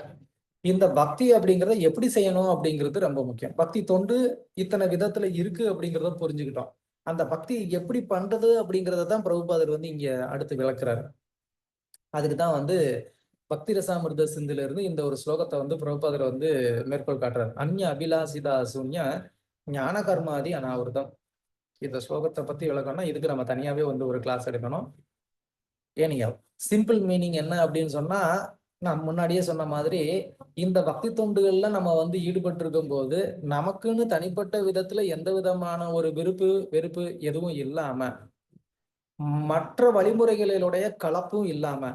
இந்த பக்தி அப்படிங்கிறத எப்படி செய்யணும் அப்படிங்கிறது ரொம்ப முக்கியம். பக்தி தொண்டு இத்தனை விதத்துல இருக்கு அப்படிங்கிறத புரிஞ்சுக்கிட்டோம். அந்த பக்தி எப்படி பண்றது அப்படிங்கிறத தான் பிரபுபாதர் இங்க அடுத்து விளக்குறாரு. அதுக்குதான் பக்தி ரசாமிர்த சிந்துல இருந்து இந்த ஒரு ஸ்லோகத்தை பிரபுபாதர் மேற்கோள் காட்டுறாரு. அந்நிய அபிலாசிதா சூன்ய ஞான கர்மாதி அனாவிரதம். இந்த ஸ்லோகத்தை பத்தி விளக்கணும்னா இதுக்கு நம்ம தனியாவே ஒரு கிளாஸ் எடுக்கணும். ஏனியா சிம்பிள் மீனிங் என்ன அப்படின்னு சொன்னா, நான் முன்னாடியே சொன்ன மாதிரி இந்த பக்தி தொண்டுகள்ல நம்ம ஈடுபட்டு இருக்கும் போது நமக்குன்னு தனிப்பட்ட விதத்துல எந்த விதமான ஒரு வெறுப்பு எதுவும் இல்லாம, மற்ற வழிமுறைகளுடைய கலப்பும் இல்லாம,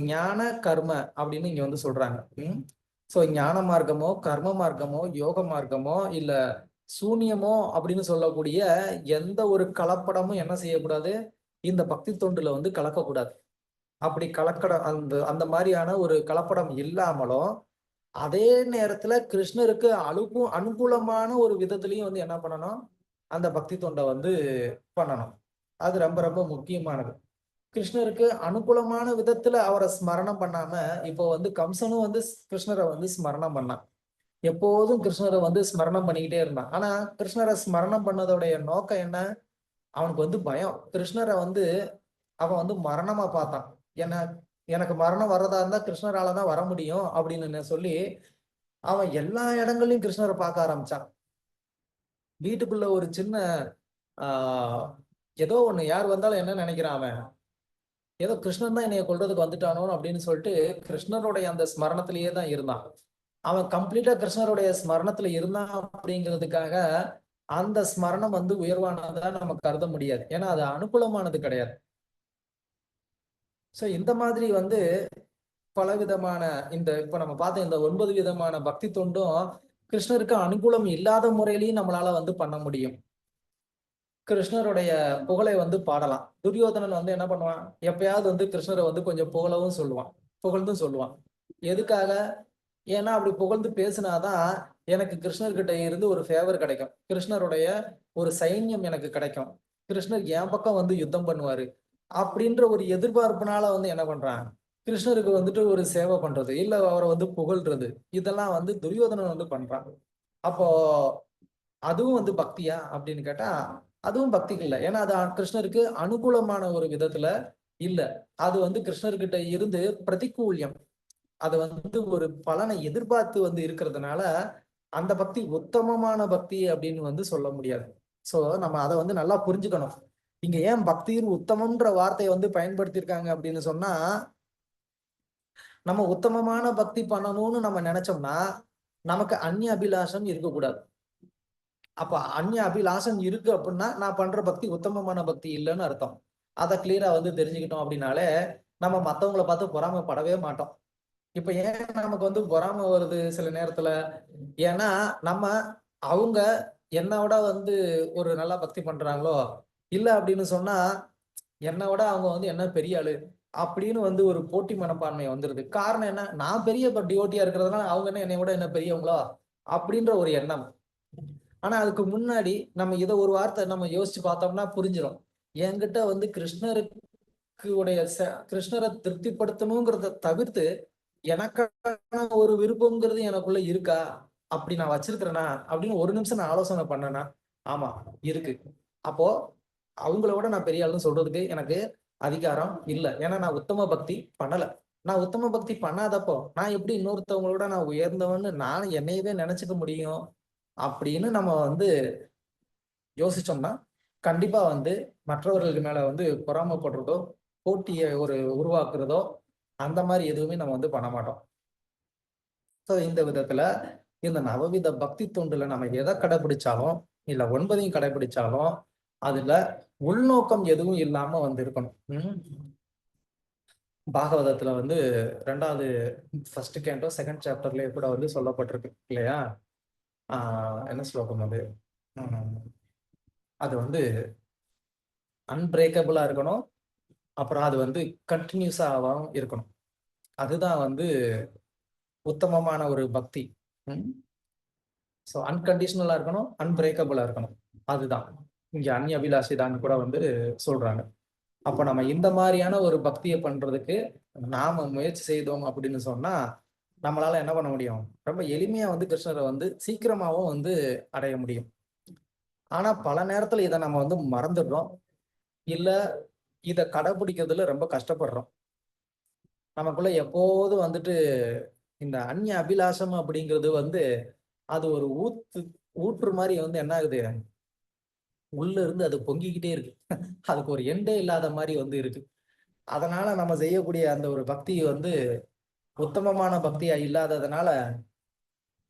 ஞான கர்ம அப்படின்னு இங்க சொல்றாங்க. சோ ஞான மார்க்கமோ கர்ம மார்க்கமோ யோக மார்க்கமோ இல்ல சூன்யமோ அப்படின்னு சொல்லக்கூடிய எந்த ஒரு கலப்படமும் என்ன செய்யக்கூடாது, இந்த பக்தி தொண்டுல கலக்கக்கூடாது. அப்படி அந்த மாதிரியான ஒரு கலப்படம் இல்லாமலும் அதே நேரத்துல கிருஷ்ணருக்கு அனுகூலமான ஒரு விதத்திலையும் என்ன பண்ணணும், அந்த பக்தி தொண்டை பண்ணணும். அது ரொம்ப ரொம்ப முக்கியமானது. கிருஷ்ணருக்கு அனுகூலமான விதத்துல அவரை ஸ்மரணம் பண்ணாம, இப்போ கம்சனும் கிருஷ்ணரை ஸ்மரணம் பண்ணான். எப்போதும் கிருஷ்ணரை ஸ்மரணம் பண்ணிக்கிட்டே இருந்தான். ஆனா கிருஷ்ணரை ஸ்மரணம் பண்ணதோடைய நோக்கம் என்ன, அவனுக்கு பயம். கிருஷ்ணரை அவன் மரணமா பார்த்தான். எனக்கு மரணம் வர்றதா இருந்தா கிருஷ்ணராலதான் வர முடியும் அப்படின்னு சொல்லி அவன் எல்லா இடங்கள்லயும் கிருஷ்ணரை பார்க்க ஆரம்பிச்சான். வீட்டுக்குள்ள ஒரு சின்ன ஏதோ ஒண்ணு யார் வந்தாலும் என்ன நினைக்கிறான், அவன் ஏதோ கிருஷ்ணன் தான் என்னைய கொல்றதுக்கு வந்துட்டானோ அப்படின்னு சொல்லிட்டு கிருஷ்ணருடைய அந்த ஸ்மரணத்திலேயே தான் இருந்தான். அவன் கம்ப்ளீட்டா கிருஷ்ணருடைய ஸ்மரணத்துல இருந்தான் அப்படிங்கிறதுக்காக அந்த ஸ்மரணம் உயர்வானதா நம்ம கருத முடியாது. ஏன்னா அது அனுகூலமானது கிடையாது. சோ இந்த மாதிரி பல விதமான இப்ப நம்ம பார்த்த இந்த 9 விதமான பக்தி தொண்டும் கிருஷ்ணருக்கு அனுகூலம் இல்லாத முறையிலையும் நம்மளால பண்ண முடியும். கிருஷ்ணருடைய புகழை பாடலாம். துரியோதனன் என்ன பண்ணுவான், எப்பயாவது கிருஷ்ணரை கொஞ்சம் புகழவும் சொல்லுவான், புகழ்ந்தும் சொல்லுவான். எதுக்காக? ஏன்னா அப்படி புகழ்ந்து பேசினாதான் எனக்கு கிருஷ்ணர்கிட்ட இருந்து ஒரு ஃபேவர் கிடைக்கும், கிருஷ்ணருடைய ஒரு சைன்யம் எனக்கு கிடைக்கும், கிருஷ்ணர் என் பக்கம் யுத்தம் பண்ணுவாரு அப்படின்ற ஒரு எதிர்பார்ப்புனால வந்து என்ன பண்றான், கிருஷ்ணருக்கு வந்துட்டு ஒரு சேவை பண்றது, இல்ல அவரை வந்து புகழ்றது, இதெல்லாம் வந்து துரியோதனன் வந்து பண்றான். அப்போ அதுவும் வந்து பக்தியா அப்படின்னு கேட்டா, அதுவும் பக்திக்கு இல்ல. ஏன்னா அது கிருஷ்ணருக்கு அனுகூலமான ஒரு விதத்துல இல்ல. அது வந்து கிருஷ்ணர்கிட்ட இருந்து பிரதிகூல்யம். அது வந்து ஒரு பலனை எதிர்பார்த்து வந்து இருக்கிறதுனால, அந்த பக்தி உத்தமமான பக்தி அப்படின்னு வந்து சொல்ல முடியாது. சோ நம்ம அத வந்து நல்லா புரிஞ்சுக்கணும். இங்க ஏன் பக்தியின் உத்தமம்ன்ற வார்த்தையை வந்து பயன்படுத்தியிருக்காங்க அப்படின்னு சொன்னா, நம்ம உத்தமமான பக்தி பண்ணணும்னு நம்ம நினைச்சோம்னா, நமக்கு அந்நிய அபிலாஷம் இருக்கக்கூடாது. அப்ப அந்நிய அபிலாஷம் இருக்கு அப்படின்னா, நான் பண்ற பக்தி உத்தமமான பக்தி இல்லைன்னு அர்த்தம். அத கிளியரா வந்து தெரிஞ்சுக்கிட்டோம் அப்படின்னாலே, நம்ம மத்தவங்கள பார்த்து பொறாமைப்படவே மாட்டோம். இப்ப ஏன் நமக்கு வந்து பொறாமை வருது சில நேரத்துல? ஏன்னா, நம்ம அவங்க என்ன விட வந்து ஒரு நல்லா பக்தி பண்றாங்களோ, இல்ல அப்படின்னு சொன்னா, என்ன விட அவங்க வந்து என்ன பெரிய ஆளு அப்படின்னு வந்து ஒரு போட்டி மனப்பான்மை வந்துருது. காரணம் என்ன? நான் பெரிய டிவோட்டியா இருக்கிறதுனால அவங்க என்ன என்னை விட என்ன பெரியவங்களோ? அப்படின்ற ஒரு எண்ணம். ஆனா அதுக்கு முன்னாடி நம்ம இத ஒரு வார்த்தை நம்ம யோசிச்சு பார்த்தோம்னா புரிஞ்சிடும். என்கிட்ட வந்து கிருஷ்ணரை திருப்திப்படுத்தணுங்கிறத தவிர்த்து எனக்கான ஒரு விருப்பம்ங்கிறது எனக்குள்ள இருக்கா? அப்படி நான் வச்சிருக்கிறேனா? அப்படின்னு ஒரு நிமிஷம் நான் ஆலோசனை பண்ணேனா, ஆமா இருக்கு. அப்போ அவங்கள விட நான் பெரிய ஆளுன்னு சொல்றதுக்கு எனக்கு அதிகாரம் இல்ல. ஏன்னா நான் உத்தம பக்தி பண்ணல. நான் உத்தம பக்தி பண்ணாதப்போ நான் எப்படி இன்னொருத்தவங்களோட நான் உயர்ந்தவன்னு நான் என்னையவே நினைச்சுக்க முடியும்? அப்படின்னு நம்ம வந்து யோசிச்சோம்னா, கண்டிப்பா வந்து மற்றவர்களுக்கு மேல வந்து பொறாமைப்படுறதோ, போட்டிய உருவாக்குறதோ, அந்த மாரி எதுவுமே நம்ம வந்து பண்ண மாட்டோம். சோ இந்த விதத்துல இந்த நவவித பக்தி தொண்டுல நம்ம எதை கடைபிடிச்சாலும், இல்ல 9ஐயும் கடைபிடிச்சாலும், அதுல உள்நோக்கம் எதுவும் இல்லாம வந்து இருக்கணும். பாகவதத்துல வந்து 2வது ஃபர்ஸ்ட் கேண்டோ 2nd சாப்டர்லயே கூட வந்து சொல்லப்பட்டிருக்கு இல்லையா? என்ன ஸ்லோகம் அது? அது வந்து அன்பிரேக்கபிளா இருக்கணும். அப்புறம் அது வந்து கண்டினியூஸாவும் இருக்கணும். அதுதான் வந்து உத்தமமான ஒரு பக்தி. ஸோ அன்கண்டிஷனலா இருக்கணும், அன்பிரேக்கபிளா இருக்கணும். அதுதான் இங்க அந்நிய அபிலாஷிதான் கூட வந்து சொல்றாங்க. அப்ப நம்ம இந்த மாதிரியான ஒரு பக்தியை பண்றதுக்கு நாம முயற்சி செய்தோம் அப்படின்னு சொன்னா, நம்மளால என்ன பண்ண முடியும்? ரொம்ப எளிமையா வந்து கிருஷ்ணரை வந்து சீக்கிரமாவும் வந்து அடைய முடியும். ஆனா பல நேரத்துல இதை நம்ம வந்து மறந்துடுறோம். இல்ல இத கடைபிடிக்கிறதுல ரொம்ப கஷ்டப்படுறோம். நமக்குள்ள எப்போதும் வந்துட்டு இந்த அந்நிய அபிலாஷம் அப்படிங்கிறது வந்து அது ஒரு ஊற்று மாதிரி வந்து என்ன ஆகுது, உள்ள இருந்து அது பொங்கிக்கிட்டே இருக்கு. அதுக்கு ஒரு எண்டே இல்லாத மாதிரி வந்து இருக்கு. அதனால நம்ம செய்யக்கூடிய அந்த ஒரு பக்தி வந்து உத்தமமான பக்தியா இல்லாததுனால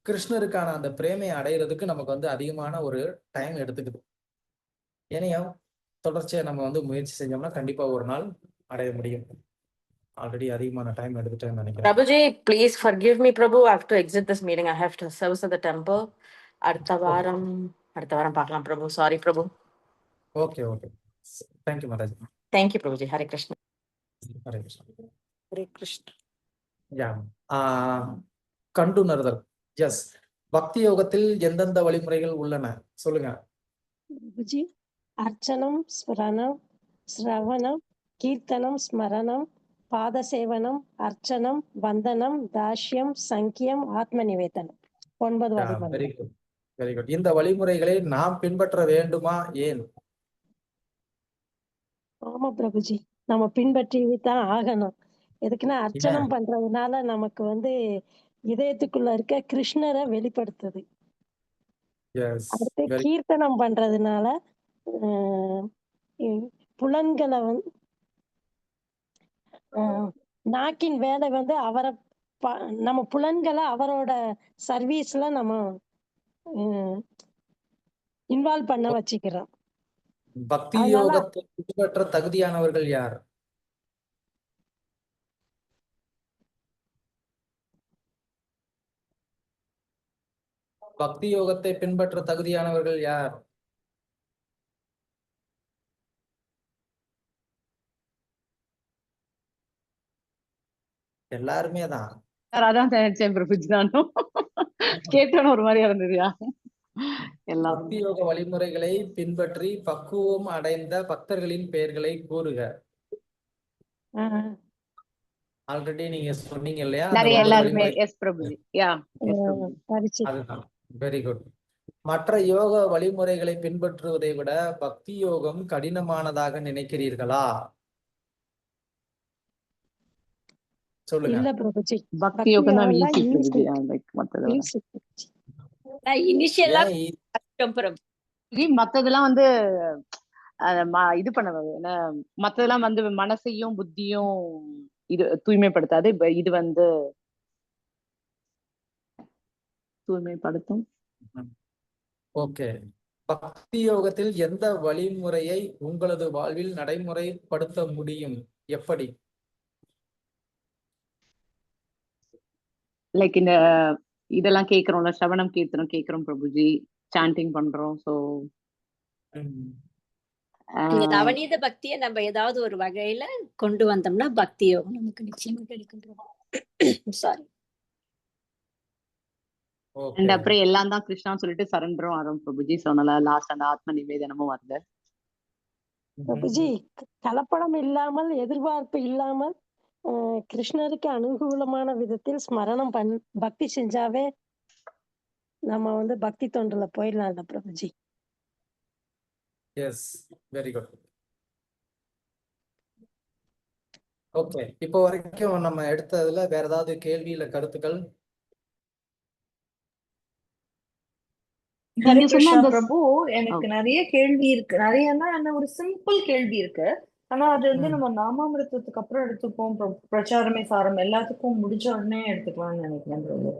கிருஷ்ணருக்கான அந்த பிரேமையை அடையிறதுக்கு நமக்கு வந்து அதிகமான ஒரு டைம் எடுத்துக்குது. ஏனையா தொடர்ச்சியா நம்ம வந்து முயற்சி செஞ்சோம்னா கண்டிப்பா ஒரு நாள் அடைய முடியும். ஆல்ரெடி அதிகமான டைம் எடுத்துட்டேன்னு நினைக்கிறேன். Prabhuji, please forgive me, Prabhu. I have to exit this meeting. I have to service at the temple. அடுத்த வாரம் பார்க்கலாம், Prabhu. Sorry, Prabhu. Okay. Thank you, Maharaj. Thank you, Prabhuji. Hare Krishna. Hare Krishna. Hare Krishna. Yeah. கண்டுணர்தல். Yes. பக்தி யோகத்தில் எந்தெந்த வழிமுறைகள் உள்ளன சொல்லுங்க. பிரபுஜி, அர்ச்சனம், ஸ்மரணம், ஸ்ரவணம், கீர்த்தனம், ஸ்மரணம், பாதசேவனம், அர்ச்சனம், வந்தனம், தாஷ்யம், சங்கியம், ஆத்ம நிவேதனம். 9 வழிமுறை. Very good, very good. இந்த வழிமுறைகளை நாம் பின்பற்ற வேண்டுமா? ஏன்? ஆமா பிரபுஜி, நம்ம பின்பற்றி தான் ஆகணும். எதுக்குன்னா அர்ச்சனம் பண்றதுனால நமக்கு வந்து இதயத்துக்குள்ள இருக்க கிருஷ்ணரை வெளிப்படுத்துது. அடுத்து கீர்த்தனம் பண்றதுனால புலன்களை வந்து நாக்கின் வேலை வந்து அவரை நம்ம புலன்களை அவரோட சர்வீஸ்ல நம்ம இன்வால்வ் பண்ண வச்சுக்கிறோம். பக்தி யோகத்தை பின்பற்ற தகுதியானவர்கள் யார்? பக்தி யோகத்தை பின்பற்ற தகுதியானவர்கள் யார்? எல்லாருமே தான். அதான் நினைச்சேன் பிரபுஜி, நானும் கேட்டோன்னு ஒரு மாதிரியா இருந்ததுயா. பக்தி யோக வழிமுறைகளை பின்பற்றி பக்குவம் அடைந்த பக்தர்களின் பெயர்களை கூறுக. ஆல்ரெடி நீங்க சொன்னீங்க இல்லையா அந்த நிறைய 9 எல்லாருமே வழிமுறை. Yes Prabhuji. Ya yes Prabhuji. படிச்சு அதுதான். Very good. மற்ற யோக வழிமுறைகளை பின்பற்றுவதை விட பக்தி யோகம் கடினமானதாக நினைக்கிறீர்களா? சொல்லுங்க. இல்ல பிரபுஜி, பக்தி பக்தி யோகம் தான் யோகம் தான் ஈஸி பிரபுஜி. ஈஸி லைக் மத்தத விட ஈஸி. இனிஷியலா ஏன் கஷ்டம் பிரபு. மத்ததெல்லாம் வந்து இது பண்ண என்ன, மத்ததெல்லாம் வந்து மனசையும் புத்தியும் இது தூய்மைப்படுத்தாது. இது வந்து தூய்மைப்படுத்தும். ஓகே. பக்தி யோகத்தில் எந்த வழிமுறையை உங்களது வாழ்வில் நடைமுறைப்படுத்த முடியும்? எப்படி? லைக் இந்த இதெல்லாம் கேக்குறோம்ல, ஸ்ரவணம் கீர்த்தனம் கேக்குறோம் பிரபுஜி, சாண்டிங் பண்றோம். சோ இந்த நவநீத பக்தியை நம்ம ஏதாவது ஒரு வகையில கொண்டு வந்தோம்னா பக்தி யோகம் நமக்கு நிச்சயமா கிடைக்கும். சாரி. அண்ட் அப்புறம் எல்லாம் தான் கிருஷ்ணான்னு சொல்லிட்டு சரண்டரும் ஆகும் பிரபுஜி. சொன்னல லாஸ்ட் அந்த ஆத்ம நிவேதனமும் வருது பிரபுஜி. கலப்படம் இல்லாமல், எதிர்பார்ப்பு இல்லாமல், கிருஷ்ணருக்கு அனுகூலமான விதத்தில் ஸ்மரணம் பக்தி செஞ்சாவே நம்ம வந்து பக்தி தொண்டுல போயிடலாம்ல Prabhuji. Yes, very good. Okay, இப்போ வரைக்கும் நம்ம எடுத்ததுல வேற ஏதாவது கேள்வி இல்ல கருத்துக்கள்? ஹரே கிருஷ்ணா பிரபு, எனக்கு நிறைய கேள்வி இருக்கு. நிறையன்னா என்ன, ஒரு சிம்பிள் கேள்வி இருக்கு. ஆனா அது வந்து நம்ம நாமாமிருத்தத்துக்கு அப்புறம் எடுத்துப்போம். பிரச்சாரமே சாரம் எல்லாத்துக்கும் முடிஞ்ச உடனே எடுத்துக்கலாம்னு நினைக்கிறேன் பிரபு.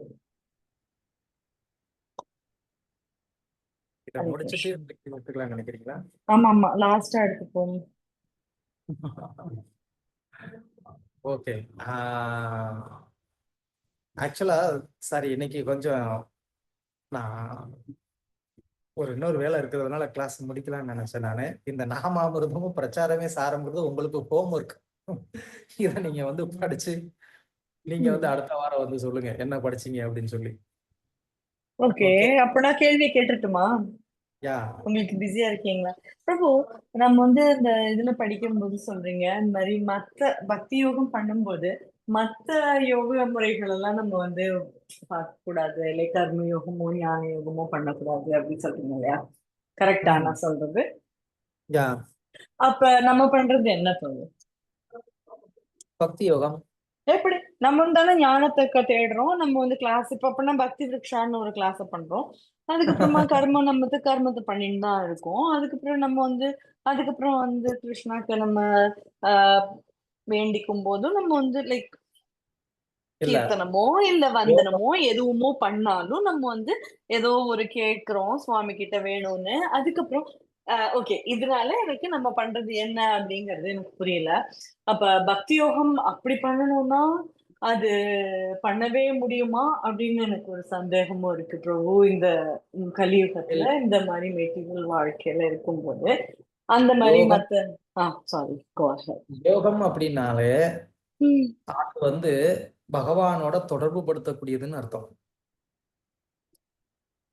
இத முடிச்சிட்டு எடுத்துக்கலாம் நினைக்கிறீங்களா? ஆமா ஆமா, லாஸ்டா எடுத்துப்போம். ஓகே. ஆக்சுவலா சாரி, இன்னைக்கு கொஞ்சம் நான் இன்னொரு வேலை இருக்கிறதுனால கிளாஸ் முடிக்கலாம்னு நினைச்சேன். நானு இந்த நாமாமிர்தமும் பிரச்சாரமே சாரம்ங்கிறது உங்களுக்கு ஹோம் ஒர்க். இதை நீங்க வந்து படிச்சு நீங்க வந்து அடுத்த வாரம் வந்து சொல்லுங்க என்ன படிச்சீங்க அப்படின்னு சொல்லி. ஓகே, அப்ப நான் கேள்வியை கேட்டுட்டுமா? யா, உங்களுக்கு பிஸியா இருக்கீங்களா பிரபு? நம்ம வந்து இந்த இதுல படிக்கும் போது சொல்றீங்க, இந்த மாதிரி மத்த பக்தி யோகம் பண்ணும்போது மத்த யோக முறைகள் எல்லாம் நம்ம வந்து பார்க்க கூடாது, இல்லை கர்ம யோகமோ ஞான யோகமோ பண்ணக்கூடாது அப்படின்னு சொல்றீங்க இல்லையா? கரெக்டா நான் சொல்றது? யா. அப்ப நம்ம பண்றது என்ன சொல்லுங்க? பக்தி யோகம். எப்படி நம்ம இருந்தாலும் ஞானத்தை தேடுறோம். நம்ம வந்து கிளாஸ் இப்ப அப்படின்னா பக்தி விருக்ஷான்னு ஒரு கிளாஸ் பண்றோம். அதுக்கப்புறமா கர்மத்தை பண்ணிட்டு தான் இருக்கோம். அதுக்கப்புறம் வந்து கிருஷ்ணாக்கு நம்ம வேண்டிக்கும் போதும் நம்ம வந்து லைக் கீர்த்தனமோ இல்ல வந்தனமோ எதுவுமோ பண்ணாலும் நம்ம வந்து ஏதோ ஒரு கேட்கிறோம் சுவாமி கிட்ட வேணும்னு. அதுக்கப்புறம் ஓகே, இதனால எனக்கு நம்ம பண்றது என்ன அப்படிங்கறது எனக்கு புரியல. அப்ப பக்தி யோகம் அப்படி பண்ணணும்னா அது பண்ணவே முடியுமா அப்படின்னு எனக்கு ஒரு சந்தேகமும் இருக்கு பிரபு. இந்த கலியுகத்துல இந்த மாதிரி மெட்டீரியல் வாழ்க்கையில இருக்கும்போது அந்த மாதிரி சாரி யோகம் அப்படின்னாலே அது வந்து பகவானோட தொடர்பு படுத்தக்கூடியதுன்னு அர்த்தம்.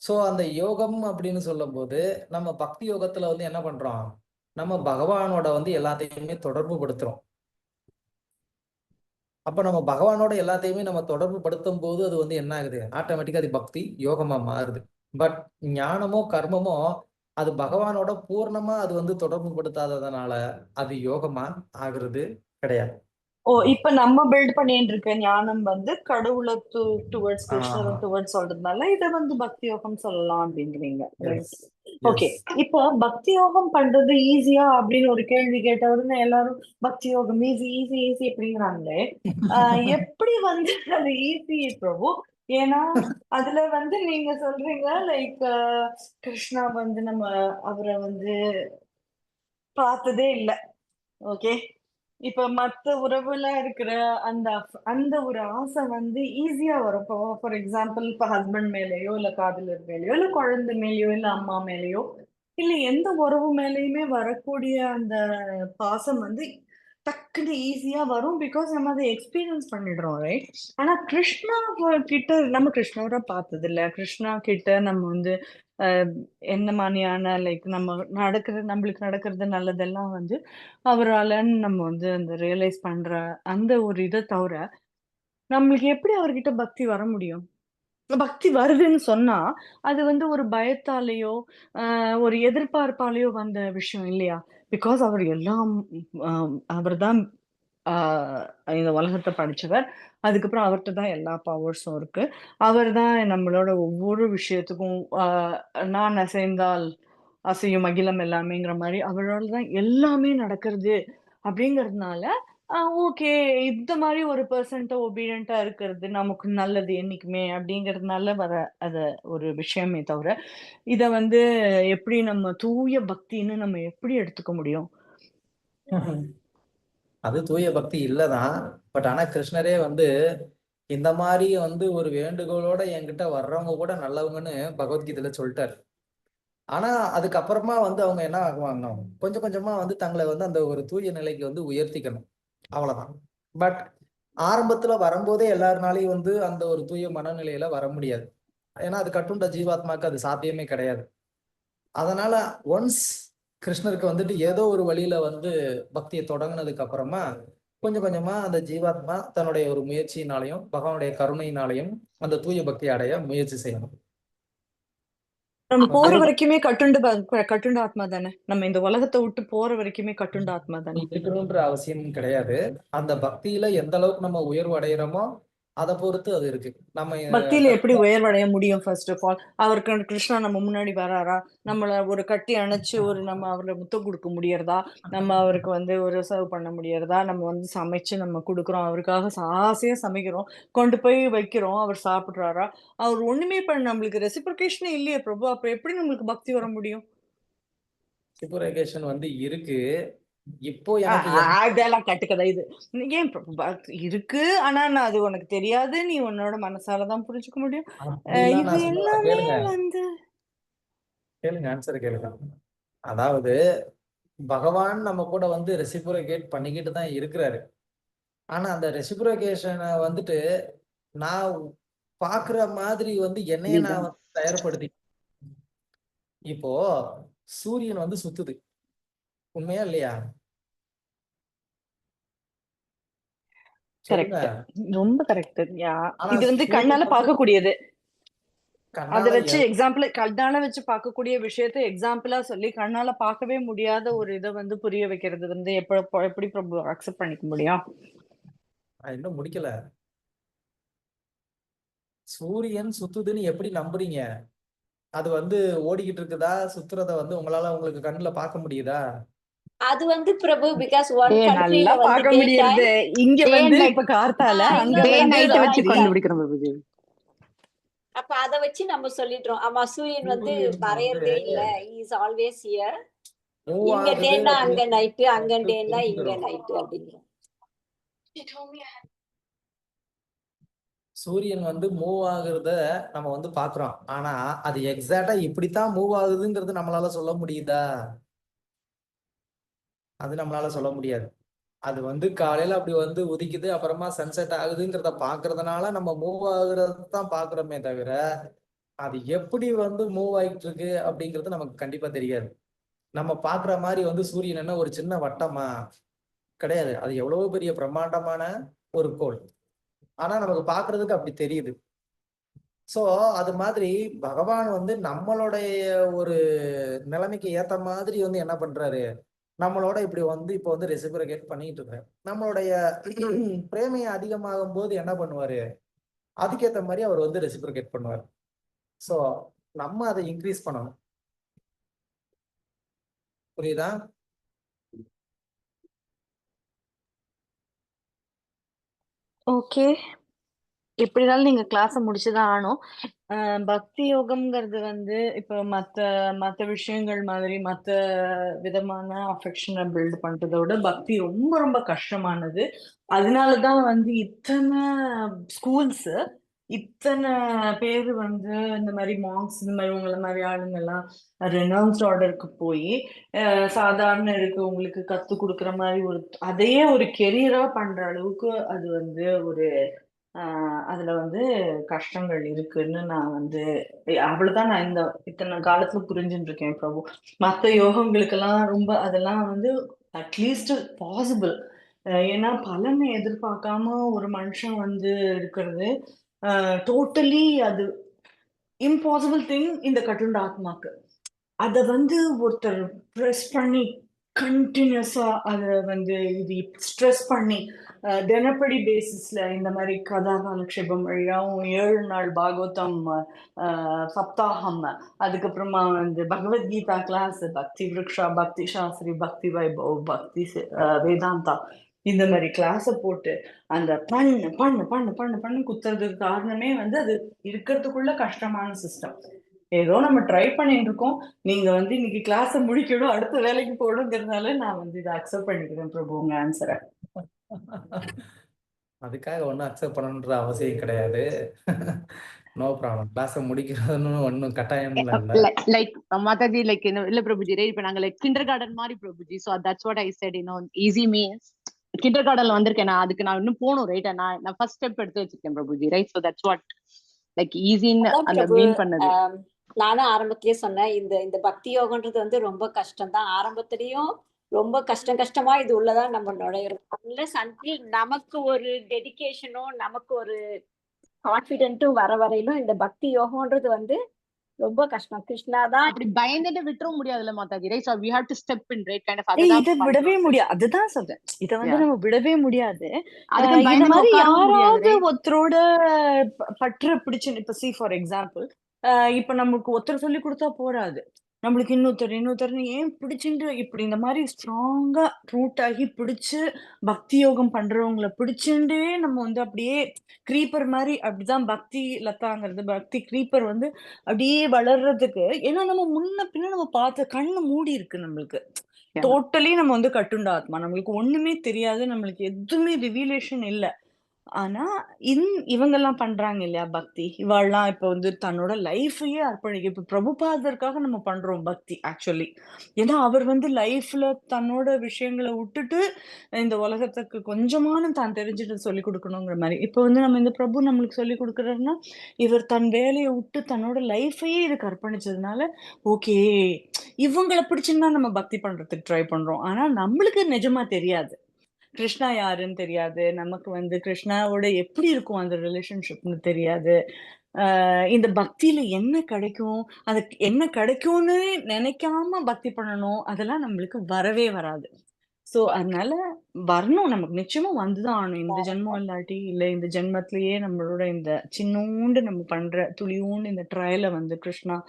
சோ அந்த யோகம் அப்படின்னு சொல்லும் போது நம்ம பக்தி யோகத்துல வந்து என்ன பண்றோம், நம்ம பகவானோட வந்து எல்லாத்தையுமே தொடர்பு படுத்துறோம். அப்ப நம்ம பகவானோட எல்லாத்தையுமே நம்ம தொடர்பு படுத்தும் போது அது வந்து என்ன ஆகுது, ஆட்டோமேட்டிக்கா அது பக்தி யோகமா மாறுது. பட் ஞானமோ கர்மமோ அது பகவானோட பூர்ணமா அது வந்து தொடர்பு படுத்தாததுனால அது யோகமா ஆகுறது கிடையாது. இப்ப நம்ம பில்ட் பண்ணிட்டு இருக்க ஞானம் வந்து கடவுளை டுவர்ட்ஸ் கிருஷ்ணரை டுவர்ட்ஸ் சொல்றதுனால இதை வந்து பக்தி யோகம் சொல்லலாம் அப்படிங்கிறீங்க. ஓகே, இப்போ பக்தி யோகம் பண்றது ஈஸியா அப்படின்னு ஒரு கேள்வி கேட்ட உடனே எல்லாரும் பக்தி யோகம் ஈஸி ஈஸி ஈஸி அப்படிங்கிறாங்களே, எப்படி வந்து அது ஈஸி பிரபு? ஏன்னா அதுல வந்து நீங்க சொல்றீங்க லைக் கிருஷ்ணா வந்து நம்ம அவரை வந்து பார்த்ததே இல்லை. ஓகே, இப்ப மத்த உறவுல இருக்கிற அந்த அந்த ஒரு ஆசை வந்து ஈஸியா வரும். இப்போ ஃபார் எக்ஸாம்பிள் இப்ப ஹஸ்பண்ட் மேலேயோ இல்ல காதலர் மேலேயோ இல்ல குழந்தை மேலேயோ இல்ல அம்மா மேலேயோ இல்ல எந்த உறவு மேலேயுமே வரக்கூடிய அந்த பாசம் வந்து டக்குன்னு ஈஸியா வரும். பிகாஸ் நம்ம அதை எக்ஸ்பீரியன்ஸ் பண்ணிடுறோம், ரைட்? ஆனா கிருஷ்ணா கிட்ட நம்ம கிருஷ்ணரை பார்த்தது இல்ல, கிருஷ்ணா கிட்ட நம்ம வந்து என்ன மாதிரியான லைக் நம்மளுக்கு நடக்கிறது நல்லதெல்லாம் வந்து அவராலன்னு நம்ம வந்து அந்த ரியலைஸ் பண்ற அந்த ஒரு இதை தவிர நம்மளுக்கு எப்படி அவர்கிட்ட பக்தி வர முடியும்? பக்தி வருதுன்னு சொன்னா அது வந்து ஒரு பயத்தாலேயோ ஒரு எதிர்பார்ப்பாலேயோ வந்த விஷயம் இல்லையா? பிகாஸ் அவர் எல்லாம் அவர்தான் இந்த உலகத்தை படைச்சவர். அதுக்கப்புறம் அவர்கிட்ட தான் எல்லா பவர்ஸும் இருக்கு. அவர் தான் நம்மளோட ஒவ்வொரு விஷயத்துக்கும் நான் அசைந்தால் அசையும் அகிலம் எல்லாமேங்கிற மாதிரி அவரோட தான் எல்லாமே நடக்கிறது. அப்படிங்கிறதுனால ஓகே, இந்த மாதிரி ஒரு பெர்சன்ட்ட ஒபீடியண்டா இருக்கிறது நமக்கு நல்லது என்னைக்குமே அப்படிங்கிறதுனால வர அத ஒரு விஷயமே தவிர இத வந்து எப்படி நம்ம தூய பக்தின்னு நம்ம எப்படி எடுத்துக்க முடியும்? அது தூய பக்தி இல்லதான். பட் ஆனா கிருஷ்ணரே வந்து இந்த மாதிரி வந்து ஒரு வேண்டுகோளோட என்கிட்ட வர்றவங்க கூட நல்லவங்கன்னு பகவத்கீதையில சொல்லிட்டாரு. ஆனா அதுக்கப்புறமா வந்து அவங்க என்ன ஆகுவாங்க, கொஞ்சம் கொஞ்சமா வந்து தங்களை வந்து அந்த ஒரு தூய நிலைக்கு வந்து உயர்த்திக்கணும், அவ்வளவுதான். பட் ஆரம்பத்துல வரும்போதே எல்லாருனாலையும் வந்து அந்த ஒரு தூய மனநிலையில வர முடியாது. ஏன்னா அது கட்டுண்ட ஜீவாத்மாக்கு அது சாத்தியமே கிடையாது. அதனால ஒன்ஸ் கிருஷ்ணருக்கு வந்துட்டு ஏதோ ஒரு வழியில வந்து பக்தியை தொடங்கினதுக்கு அப்புறமா கொஞ்சம் கொஞ்சமா அந்த ஜீவாத்மா தன்னுடைய ஒரு முயற்சியினாலையும் பகவானுடைய கருணையினாலையும் அந்த தூய பக்தி அடைய முயற்சி செய்யணும். நம்ம போற அது வரைக்குமே கட்டுண்ட ஆத்மா தானே. நம்ம இந்த உலகத்தை விட்டு போற வரைக்குமே கட்டுண்ட ஆத்மா தானே. இருக்கணும்ன்ற அவசியம் கிடையாது. அந்த பக்தியில எந்த அளவுக்கு நம்ம உயர்வு அடைகிறோமோ அதை பொறுத்து அது இருக்கு. நம்ம பக்தியில எப்படி உயர்வடைய முடியும்? ஃபர்ஸ்ட் ஆஃப் ஆல் அவருக்கு கிருஷ்ணா நம்ம முன்னாடி வராரா? நம்மள ஒரு கட்டி அணைச்சு ஒரு நம்ம அவரை முத்தம் கொடுக்க முடியறதா? நம்ம அவருக்கு வந்து ஒரு சர்வ் பண்ண முடியறதா? நம்ம வந்து சமைச்சு நம்ம கொடுக்குறோம், அவருக்காக ஆசையா சமைக்கிறோம், கொண்டு போய் வைக்கிறோம், அவர் சாப்பிடுறாரா? அவர் ஒண்ணுமே நம்மளுக்கு ரெசிப்ரிகேஷனே இல்லையே பிரபு. அப்ப எப்படி நம்மளுக்கு பக்தி வர முடியும்? ரெசிப்ரோகேஷன் வந்து இருக்கு. இப்போ எனக்கு அதெல்லாம் கட்டுக்கதை. இது ஏன் இருக்கு, ஆனா நான் அது உனக்கு தெரியாது, நீ உன்னோட மனசாலதான் புரிஞ்சுக்க முடியும். அப்படிலாம் இது நான் சொல்லல. எல்லாமே கேளுங்க வந்து ஆன்சர் கேளுங்க. அதாவது பகவான் நம்ம கூட வந்து ரெசிப்ரோகேட் பண்ணிக்கிட்டு தான் இருக்கிறாரு. ஆனா அந்த ரெசிப்ரோகேஷனை வந்துட்டு நான் பாக்குற மாதிரி வந்து என்னைய நான் வந்து தயார்படுத்தி. இப்போ சூரியன் வந்து சுத்துது, உண்மையா இல்லையா? சொல்லுங்க. கரெக்ட், ரொம்ப கரெக்ட். ஆனா இது வந்து கண்ணால சூரியன் வந்து பார்க்கக்கூடியது. அதை கண்ணால வச்சு எக்ஸாம்பிள், கண்ணால வச்சு பார்க்கக்கூடிய விஷயத்தை எக்ஸாம்பிளா சொல்லி கண்ணால பார்க்கவே முடியாத ஒரு இதை வந்து புரிய வைக்கிறது வந்து எப்படி பிரபு அக்செப்ட் பண்ணிக்க முடியும்? இன்னும் முடிக்கல. சூரியன் சுத்துதுன்னு எப்படி நம்புறீங்க? அது வந்து ஓடிக்கிட்டு இருக்குதா, சுத்துறத வந்து உங்களுக்கு கண்ணுல பார்க்க முடியுதா? அது வந்து பிரபு பிகாஸ் ஒன் கண்ட்ரில நல்லா வந்து பார்க்க டே முடியுது. டைம் இங்க வந்து இப்ப கார்த்தால, அங்க இன்னொரு வந்து இடத்துல ராத்திரி. night time. கண்டுபிடிக்கிறோம் பிரபுஜி. அப்ப அத வச்சு நம்ம சொல்லிடுறோம், ஆமா சூரியன் வந்து மறையறதே இல்ல, இஸ் ஆல்வேஸ் ஹியர். மூவ் இங்க ஆகுது டேன்னா அங்க அப்படின்னு நைட்டு, அங்க மட்டும் டேன்னா இங்க தெரிஞ்சிடும். நைட்டு அப்படிங்கிறோம். சூரியன் வந்து மூவ் ஆகுறத நம்ம வந்து பாக்குறோம். ஆனா அது எக்ஸாக்டா இப்படித்தான் மூவ் ஆகுதுங்கிறது நம்மளால சொல்ல முடியுதா? அது நம்மளால சொல்ல முடியாது. அது வந்து காலையில அப்படி வந்து உதிக்குது, அப்புறமா சன்செட் ஆகுதுங்கிறத பாக்குறதுனால நம்ம மூவ் ஆகுறத தான் பாக்குறோமே தவிர அது எப்படி வந்து மூவ் ஆகிட்டு இருக்கு அப்படிங்கிறது நமக்கு கண்டிப்பா தெரியாது. நம்ம பாக்குற மாதிரி வந்து சூரியன் என்ன ஒரு சின்ன வட்டமா? கிடையாது. அது எவ்வளவு பெரிய பிரம்மாண்டமான ஒரு கோள். ஆனா நமக்கு பாக்குறதுக்கு அப்படி தெரியுது. சோ அது மாதிரி பகவான் வந்து நம்மளுடைய ஒரு நிலைமைக்கு ஏத்த மாதிரி வந்து என்ன பண்றாரு, நம்மளோட இப்படி வந்து இப்போ வந்து ரெசிப்ரோகேட் பண்ணிட்டு இருக்காரு. நம்மளுடைய பிரேமையை அதிகமாகும் போது என்ன பண்ணுவாரு, அதுக்கேத்த மாதிரி அவர் வந்து ரெசிப்ரோகேட் பண்ணுவார். சோ நம்ம அதை இன்க்ரீஸ் பண்ணணும். புரியுதா? ஓகே, எப்படினாலும் நீங்க கிளாஸ முடிச்சுதான் ஆகணும். பக்தி யோகம்ங்கிறது வந்து இப்ப மத்த விஷயங்கள் மாதிரி மத்த விதமான அஃபெக்ஷனை பில்ட் பண்றதோட பக்தி ரொம்ப ரொம்ப கஷ்டமானது. அதனாலதான் வந்து இத்தனை ஸ்கூல்ஸ், இத்தனை பேர் வந்து இந்த மாதிரி மாங்க்ஸ், இந்த மாதிரி உங்களை மாதிரி ஆளுங்க எல்லாம் ரெனவுன்ஸ்ட் ஆர்டருக்கு போய் சாதாரண இருக்கவங்களுக்கு கத்து கொடுக்குற மாதிரி ஒரு அதையே ஒரு கெரியரா பண்ற அளவுக்கு அது வந்து ஒரு அதுல வந்து கஷ்டங்கள் இருக்குன்னு நான் வந்து அவ்வளவுதான் நான் இந்த இத்தனை காலத்துல புரிஞ்சுட்டு இருக்கேன் பிரபு. மத்த யோகங்களுக்கெல்லாம் ரொம்ப அதெல்லாம் வந்து அட்லீஸ்ட் பாசிபிள். ஏன்னா பலனை எதிர்பார்க்காம ஒரு மனுஷன் வந்து இருக்கிறது டோட்டலி அது இம்பாசிபிள் திங் இந்த கட்டுண்ட ஆத்மாக்கு. அதை வந்து ஒருத்தர் ப்ரெஸ் பண்ணி கண்டினியூஸா அதை வந்து இது ஸ்ட்ரெஸ் பண்ணி தினப்படி பேசிஸ்ல இந்த மாதிரி கதா காலக்ஷேபம் வழியாவும் 7 நாள் பாகவதம் சப்தாகம், அதுக்கப்புறமா வந்து பகவத்கீதா கிளாஸ், பக்தி விருக்ஷா, பக்தி சாஸ்திரி, பக்தி வைபவ், பக்தி வேதாந்தா, இந்த மாதிரி கிளாஸை போட்டு அந்த பண்ணு பண்ணு பண்ணு பண்ணு பண்ணு குத்துறதுக்கு காரணமே வந்து அது இருக்கிறதுக்குள்ள கஷ்டமான சிஸ்டம். ஏதோ நம்ம ட்ரை பண்ணிட்டு இருக்கோம். நீங்க வந்து இன்னைக்கு கிளாஸ முடிக்கணும், அடுத்த வேலைக்கு போகணுங்கிறதுனால நான் வந்து இதை அக்செப்ட் பண்ணிக்கிறேன் பிரபு உங்க ஆன்சரை. அதுக்காக ஒன்றும் அக்செப்ட் பண்ணணுன்ற அவசியம் கிடையாது. No problem. கிளாஸை முடிக்கிறதுன்னு ஒன்றும் கட்டாயம்ல இல்லை. லைக் மாதாஜி லைக் இல்ல பிரபுஜி ரைட். இப்ப நாங்க லைக் கிண்டர் கார்டன் மாதிரி Prabhuji. So that's what I said. Easy means கிண்டர் கார்டன்ல வந்திருக்கேன் நான், அதுக்கு நான் இன்னும் போகணும் ரைட். நான் ஃபர்ஸ்ட் ஸ்டெப் எடுத்து வச்சிருக்கேன் Prabhuji right. So that's what like ஈஸின்னு அந்த மீன் பண்ணது. நானும் ஆரம்பத்திலேயே சொன்னேன், இந்த பக்தி யோகன்றது வந்து ரொம்ப கஷ்டம் தான். ஆரம்பத்திலயும் ரொம்ப கஷ்டமா இது உள்ளதான் நம்ம நுழையிறோம். அன்லெஸ் அன்டில் நமக்கு ஒரு டெடிகேஷனும் நமக்கு ஒரு கான்ஃபிடென்ட்டும் வர வரையிலும் இந்த பக்தி யோகம்ன்றது வந்து ரொம்ப கஷ்டம். கிருஷ்ணா தான் அப்படி பயந்துட்டு விட்டுற முடியாதுல்ல Mataji right. So we have to step in right kind of. இதை விடவே முடியாது, அதுதான் சொல்றேன். இதை வந்து நம்ம விடவே முடியாது. அதுக்கு இந்த பயந்து மாதிரி உட்காரவும் முடியாது யாராவது right. ஒருத்தரோட பற்ற பிடிச்சு இப்ப சி ஃபார் எக்ஸாம்பிள் இப்ப நமக்கு ஒருத்தர் சொல்லி கொடுத்தா போறாது, நம்மளுக்கு இன்னொருத்தர் ஏன் பிடிச்சுட்டு இப்படி இந்த மாதிரி ஸ்ட்ராங்கா ரூட் ஆகி பிடிச்சு பக்தி யோகம் பண்றவங்களை பிடிச்சுட்டே நம்ம வந்து அப்படியே கிரீப்பர் மாதிரி, அப்படிதான் பக்தி லதாங்கிறது. பக்தி கிரீப்பர் வந்து அப்படியே வளர்றதுக்கு, ஏன்னா நம்ம முன்ன பின்ன நம்ம பார்த்த கண்ணு மூடி இருக்கு நம்மளுக்கு. டோட்டலி நம்ம வந்து கட்டுண்ட ஆத்மா, நம்மளுக்கு ஒண்ணுமே தெரியாது, நம்மளுக்கு எதுவுமே ரிவீலேஷன் இல்லை. ஆனா இவங்கெல்லாம் பண்றாங்க இல்லையா பக்தி, இவாள்லாம் இப்ப வந்து தன்னோட லைஃபையே அர்ப்பணிக்க. இப்ப பிரபுபாதருக்காக நம்ம பண்றோம் பக்தி ஆக்சுவலி. ஏன்னா அவர் வந்து லைஃப்ல தன்னோட விஷயங்களை விட்டுட்டு இந்த உலகத்துக்கு கொஞ்சமான தான் தெரிஞ்சுட்டு சொல்லி கொடுக்கணுங்கிற மாதிரி. இப்ப வந்து நம்ம இந்த பிரபு நம்மளுக்கு சொல்லி கொடுக்குறாருன்னா இவர் தன் வேலையை விட்டு தன்னோட லைஃபையே இதுக்கு அர்ப்பணிச்சதுனால ஓகே இவங்களை பிடிச்சுன்னா நம்ம பக்தி பண்றதுக்கு ட்ரை பண்றோம். ஆனா நம்மளுக்கு நிஜமா தெரியாது கிருஷ்ணா யாருன்னு தெரியாது, நமக்கு வந்து கிருஷ்ணாவோட எப்படி இருக்கும் அந்த ரிலேஷன்ஷிப்னு தெரியாது. இந்த பக்தியில என்ன கிடைக்கும், அதுக்கு என்ன கிடைக்கும்னு நினைக்காம பக்தி பண்ணணும், அதெல்லாம் நம்மளுக்கு வரவே வராது. சோ அதனால வரணும், நமக்கு நிச்சயமா வந்துதான் ஆகணும். இந்த ஜென்மம் இல்லாட்டி இல்ல இந்த ஜென்மத்திலேயே நம்மளோட இந்த சின்னூண்டு நம்ம பண்ற துளியூண்டு இந்த ட்ரையலை வந்து கிருஷ்ணா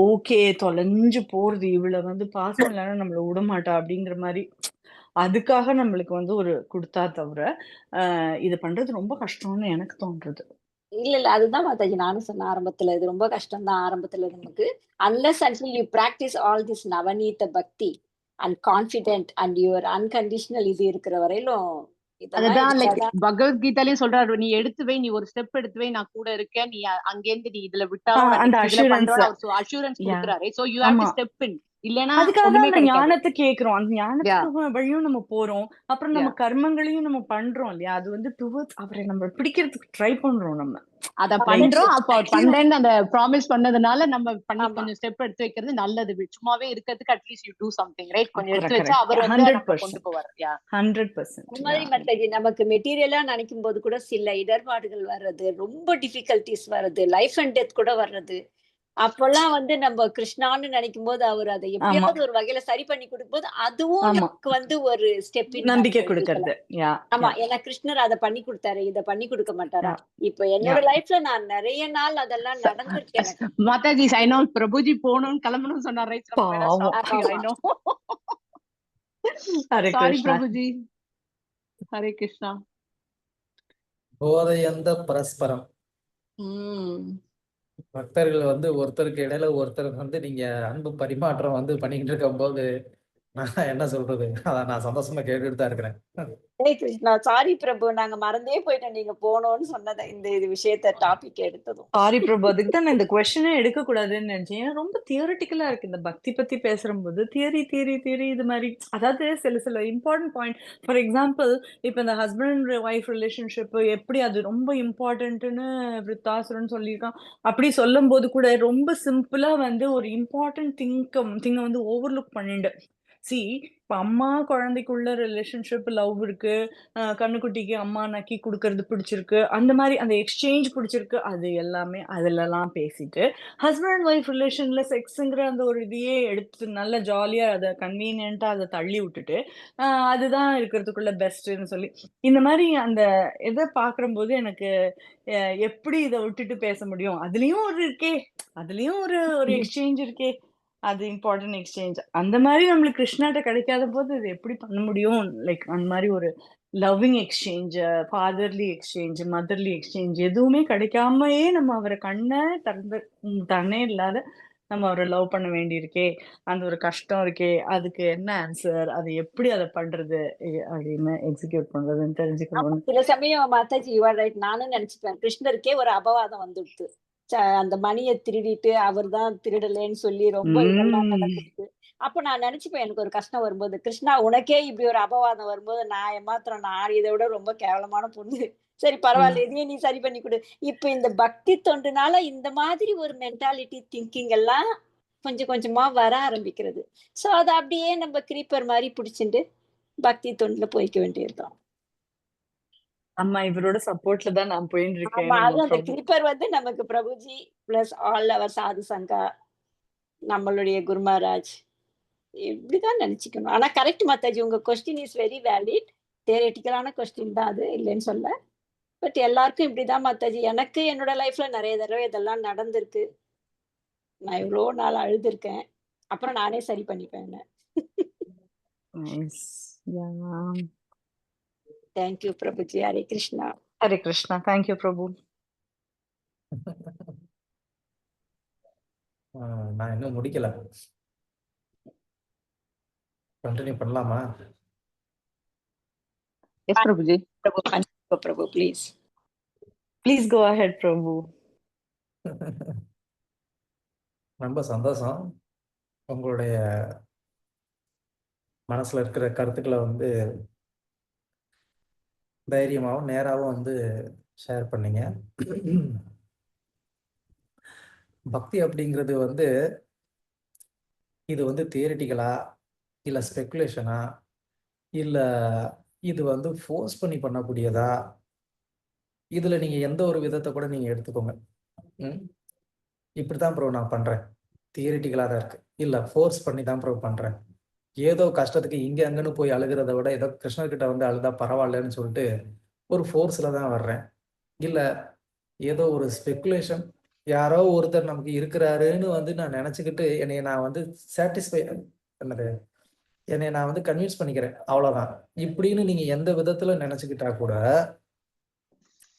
ஓகே தொலைஞ்சு போறது, இவளை வந்து பாசம் இல்லைன்னா நம்மள விடமாட்டா அப்படிங்கிற மாதிரி அதுக்காக நம்மளுக்கு வந்து ஒரு கொடுத்தா தவிர இது பண்றது ரொம்ப கஷ்டம்னு எனக்கு தோன்றது. இல்ல அதுதான் மாதாஜி நானும் சொன்னேன் ஆரம்பத்துல, இது ரொம்ப கஷ்டம் தான் ஆரம்பத்துல நமக்கு. Unless until you practice all this நவநீத பக்தி and confident and your unconditional இது இருக்கிற வரையிலும் அதுதான் லைக் பகவத்கீதாலயும் சொல்றாரு, நீ எடுத்து வை, நீ ஒரு ஸ்டெப் எடுத்து வை, நான் கூட இருக்கேன், நீ அங்கேருந்து நீ இதுல விட்டாலும் அந்த அஷூரன்ஸ் கொடுக்குறாரு. So you have to step in. இல்லனா அதுக்காக அந்த ஞானத்தை கேக்குறோம், அந்த ஞானத்துக்கு வழியும் நம்ம போறோம், அப்புறம் நம்ம கர்மங்களையும் நம்ம பண்றோம் இல்லையா, அது வந்து டுவர்ட்ஸ் அவரை நம்ம பிடிக்கிறதுக்கு ட்ரை பண்றோம். நம்ம அத பண்றோம். அப்ப பண்றேன்னு அந்த ப்ராமிஸ் பண்ணதுனால நம்ம பண்ணி கொஞ்சம் ஸ்டெப் எடுத்து வைக்கிறது நல்லது. சும்மாவே இருக்கிறதுக்கு at least you to something right. கொஞ்சம் எடுத்து வச்சா அவர் வந்து கொண்டு போவார். 100%. மாதிரி மத்தாஜி நமக்கு மெட்டீரியலா நினைக்கும் போது கூட சில இடர்பாடுகள் வர்றது, ரொம்ப டிஃபிகல்டிஸ் வர்றது, லைஃப் அண்ட் டெத் கூட வர்றது. அப்பெல்லாம் வந்து நம்ம கிருஷ்ணான்னு நினைக்கும் போது அவர் அதை எப்படியாவது ஒரு வகையில சரி பண்ணி கொடுக்கும் போது அதுவும் நமக்கு வந்து ஒரு ஸ்டெப் நம்பிக்கை கொடுக்கறது. ஆமா, ஏன்னா கிருஷ்ணர் அதை பண்ணி கொடுத்தாரு, இதை பண்ணி கொடுக்க மாட்டாரா? இப்ப என்னோட லைஃப்ல நான் நிறைய நாள் அதெல்லாம் நடந்திருக்கேன். மாதாஜி ஐ நோ பிரபுஜி போகணும்னு கிளம்பணும்னு சொன்னார் ரைட். சாரி பிரபுஜி. ஹரே கிருஷ்ணா. போதையந்த பரஸ்பரம். பக்தர்கள் வந்து ஒருத்தருக்கு இடையில ஒருத்தருக்கு வந்து நீங்க அன்பு பரிமாற்றம் வந்து பண்ணிக்கிட்டு இருக்கும் போது நான் என்ன சொல்றது? அதான் நான் சந்தோஷமா கேட்டுட்டு தான் இருக்கிறேன். ஹரே கிருஷ்ணா. சாரி பிரபு, நாங்க மறந்தே போயிட்டோம் நீங்க போனோம்னு சொன்னதை, இந்த இது விஷயத்த டாபிக் எடுத்ததும். சாரி பிரபு, அதுக்கு தான் நான் இந்த கொஸ்டினே எடுக்க கூடாதுன்னு நினைச்சேன். ஏன்னா ரொம்ப தியரட்டிக்கலா இருக்கு இந்த பக்தி பத்தி பேசும்போது. தியரி தியரி தியரி இது மாதிரி, அதாவது சில இம்பார்ட்டன்ட் பாயிண்ட். ஃபார் எக்ஸாம்பிள், இப்ப இந்த ஹஸ்பண்ட் அண்ட் ஒய்ஃப் ரிலேஷன்ஷிப் எப்படி அது ரொம்ப இம்பார்ட்டன்ட்னு விருத்தாசுரன் சொல்லியிருக்கான். அப்படி சொல்லும் போது கூட ரொம்ப சிம்பிளா வந்து ஒரு இம்பார்ட்டன்ட் திங்கை வந்து ஓவர்லுக் பண்ணிண்டு. இப்ப அம்மா குழந்தைக்குள்ள ரிலேஷன்ஷிப் லவ் இருக்கு. கண்ணுக்குட்டிக்கு அம்மா நக்கி குடுக்கறது பிடிச்சிருக்கு. அந்த மாரி அந்த எக்ஸ்சேஞ்ச் பிடிச்சிருக்கு. அது எல்லாமே அதுலலாம் பேசிட்டு, ஹஸ்பண்ட் அண்ட் ஒய்ஃப் ரிலேஷன்ல செக்ஸ்ங்கிற அந்த ஒரு இதையே எடுத்து நல்லா ஜாலியா அத கன்வீனியன்ட்டா அத தள்ளி விட்டுட்டு, அதுதான் இருக்கிறதுக்குள்ள பெஸ்ட்டுன்னு சொல்லி, இந்த மாரி அந்த இத பார்க்கும்போது எனக்கு அ எப்படி இத விட்டுட்டு பேச முடியும்? அதுலயும் ஒரு இருக்கே! அதுலயும் ஒரு ஒரு எக்ஸ்சேஞ்ச் இருக்கே! அது இம்பார்ட்டன்ட் எக்ஸ்சேஞ்ச். அந்த மாரி நம்மளுக்கு கிருஷ்ணாட்ட கிடைக்காத போது இது எப்படி பண்ண முடியும்? லைக் அந்த மாரி ஒரு loving exchange, fatherly exchange, motherly exchange எதுவுமே கிடைக்காமயே நம்ம அவர கண்ணே இல்லாத நம்ம அவர லவ் பண்ண வேண்டியிருக்கே! அந்த ஒரு கஷ்டம் இருக்கே! அதுக்கு என்ன ஆன்ஸர்? அது எப்படி அத பண்றது? அப்படின்னு எக்ஸிக்யூட் பண்றதுன்னு ஆமா, தெரிஞ்சுக்கணும்னு. சில சமயம் மாதாஜி யூ ஆர் ரைட். நானும் நினைச்சுப்பேன். கிருஷ்ணருக்கே ஒரு அபவாதம் வந்துடுது. அந்த மணியை திருடிட்டு அவர் தான் திருடலேன்னு சொல்லி ரொம்ப இதெல்லாம் ம். நடந்துருக்கு. அப்ப நான் நினைச்சுப்பேன், எனக்கு ஒரு கஷ்டம் வரும்போது, கிருஷ்ணா உனக்கே இப்படி ஒரு அபவாதம் வரும்போது நான் ஏமாத்திரம், நான் இதை விட ரொம்ப கேவலமான பொண்ணு. சரி ம். பரவாயில்ல, இதையும் நீ சரி பண்ணி கொடு. இப்ப இந்த பக்தி தொண்டுனால இந்த மாதிரி ஒரு மென்டாலிட்டி திங்கிங் எல்லாம் கொஞ்சம் கொஞ்சமா வர ஆரம்பிக்கிறது. சோ அதை அப்படியே நம்ம கிரீப்பர் மாதிரி பிடிச்சிட்டு பக்தி தொண்டுல போய்க்க வேண்டியதுதான். ஆமா, இவரோட சப்போர்ட்ல தான் நான் போயின்னு ஆமா, இருக்கேன். அது நம்ம அந்த பிரபு. கிரீப்பர் வந்து நமக்கு பிரபுஜி பிளஸ் ஆல் அவர் சாது சங்கா, நம்மளுடைய குரு மகாராஜ், இப்படிதான் நினைச்சுக்கணும். ஆனா கரெக்ட் மாதாஜி, உங்க கொஸ்டின் இஸ் வெரி வேலிட். தியரட்டிக்கலான கொஸ்டின் தான் அது, இல்லைன்னு சொல்ல. பட் எல்லாருக்கும் இப்படிதான் மாதாஜி. எனக்கு என்னோட லைஃப்ல நிறைய தடவை இதெல்லாம் நடந்திருக்கு. நான் எவ்வளோ நாள் அழுதுருக்கேன். அப்புறம் நானே சரி பண்ணிப்பேன் என்ன. Nice. Yeah. Thank you Prabhuji. Hare Krishna. Hare Krishna. Thank you Prabhu. நான் இன்னும் முடிக்கல. கண்டினியூ பண்ணலாமா? எஸ் பிரபுஜி. பிரபு கண்டிப்பா Prabhu, please. Please go ahead Prabhu. ரொம்ப சந்தோஷம். உங்களுடைய மனசுல இருக்கிற கருத்துக்களை வந்து தைரியமாகவும் நேராகவும் வந்து ஷேர் பண்ணீங்க. பக்தி அப்படிங்கிறது வந்து இது வந்து தியரிட்டிக்கலா, இல்லை ஸ்பெகுலேஷனா, இல்லை இது வந்து ஃபோர்ஸ் பண்ணி பண்ணக்கூடியதா, இதுல நீங்க எந்த ஒரு விதத்தை கூட நீங்க எடுத்துக்கோங்க. இப்படிதான் ப்ரோ நான் பண்றேன், தியரிட்டிக்கலா தான் இருக்கு, இல்ல ஃபோர்ஸ் பண்ணி தான் ப்ரோ பண்றேன், ஏதோ கஷ்டத்துக்கு இங்க அங்கன்னு போய் அழுகிறத விட ஏதோ கிருஷ்ணர்கிட்ட வந்து அழுதா பரவாயில்லன்னு சொல்லிட்டு ஒரு ஃபோர்ஸ்ல தான் வர்றேன், இல்ல ஏதோ ஒரு ஸ்பெகுலேஷன், யாரோ ஒருத்தர் நமக்கு இருக்கிறாருன்னு வந்து நான் நினைச்சுக்கிட்டு என்னைய நான் வந்து சாட்டிஸ்ஃபை என்னது என்னைய நான் வந்து கன்வின்ஸ் பண்ணிக்கிறேன், அவ்வளவுதான். இப்படின்னு நீங்க எந்த விதத்துல நினைச்சுக்கிட்டா கூட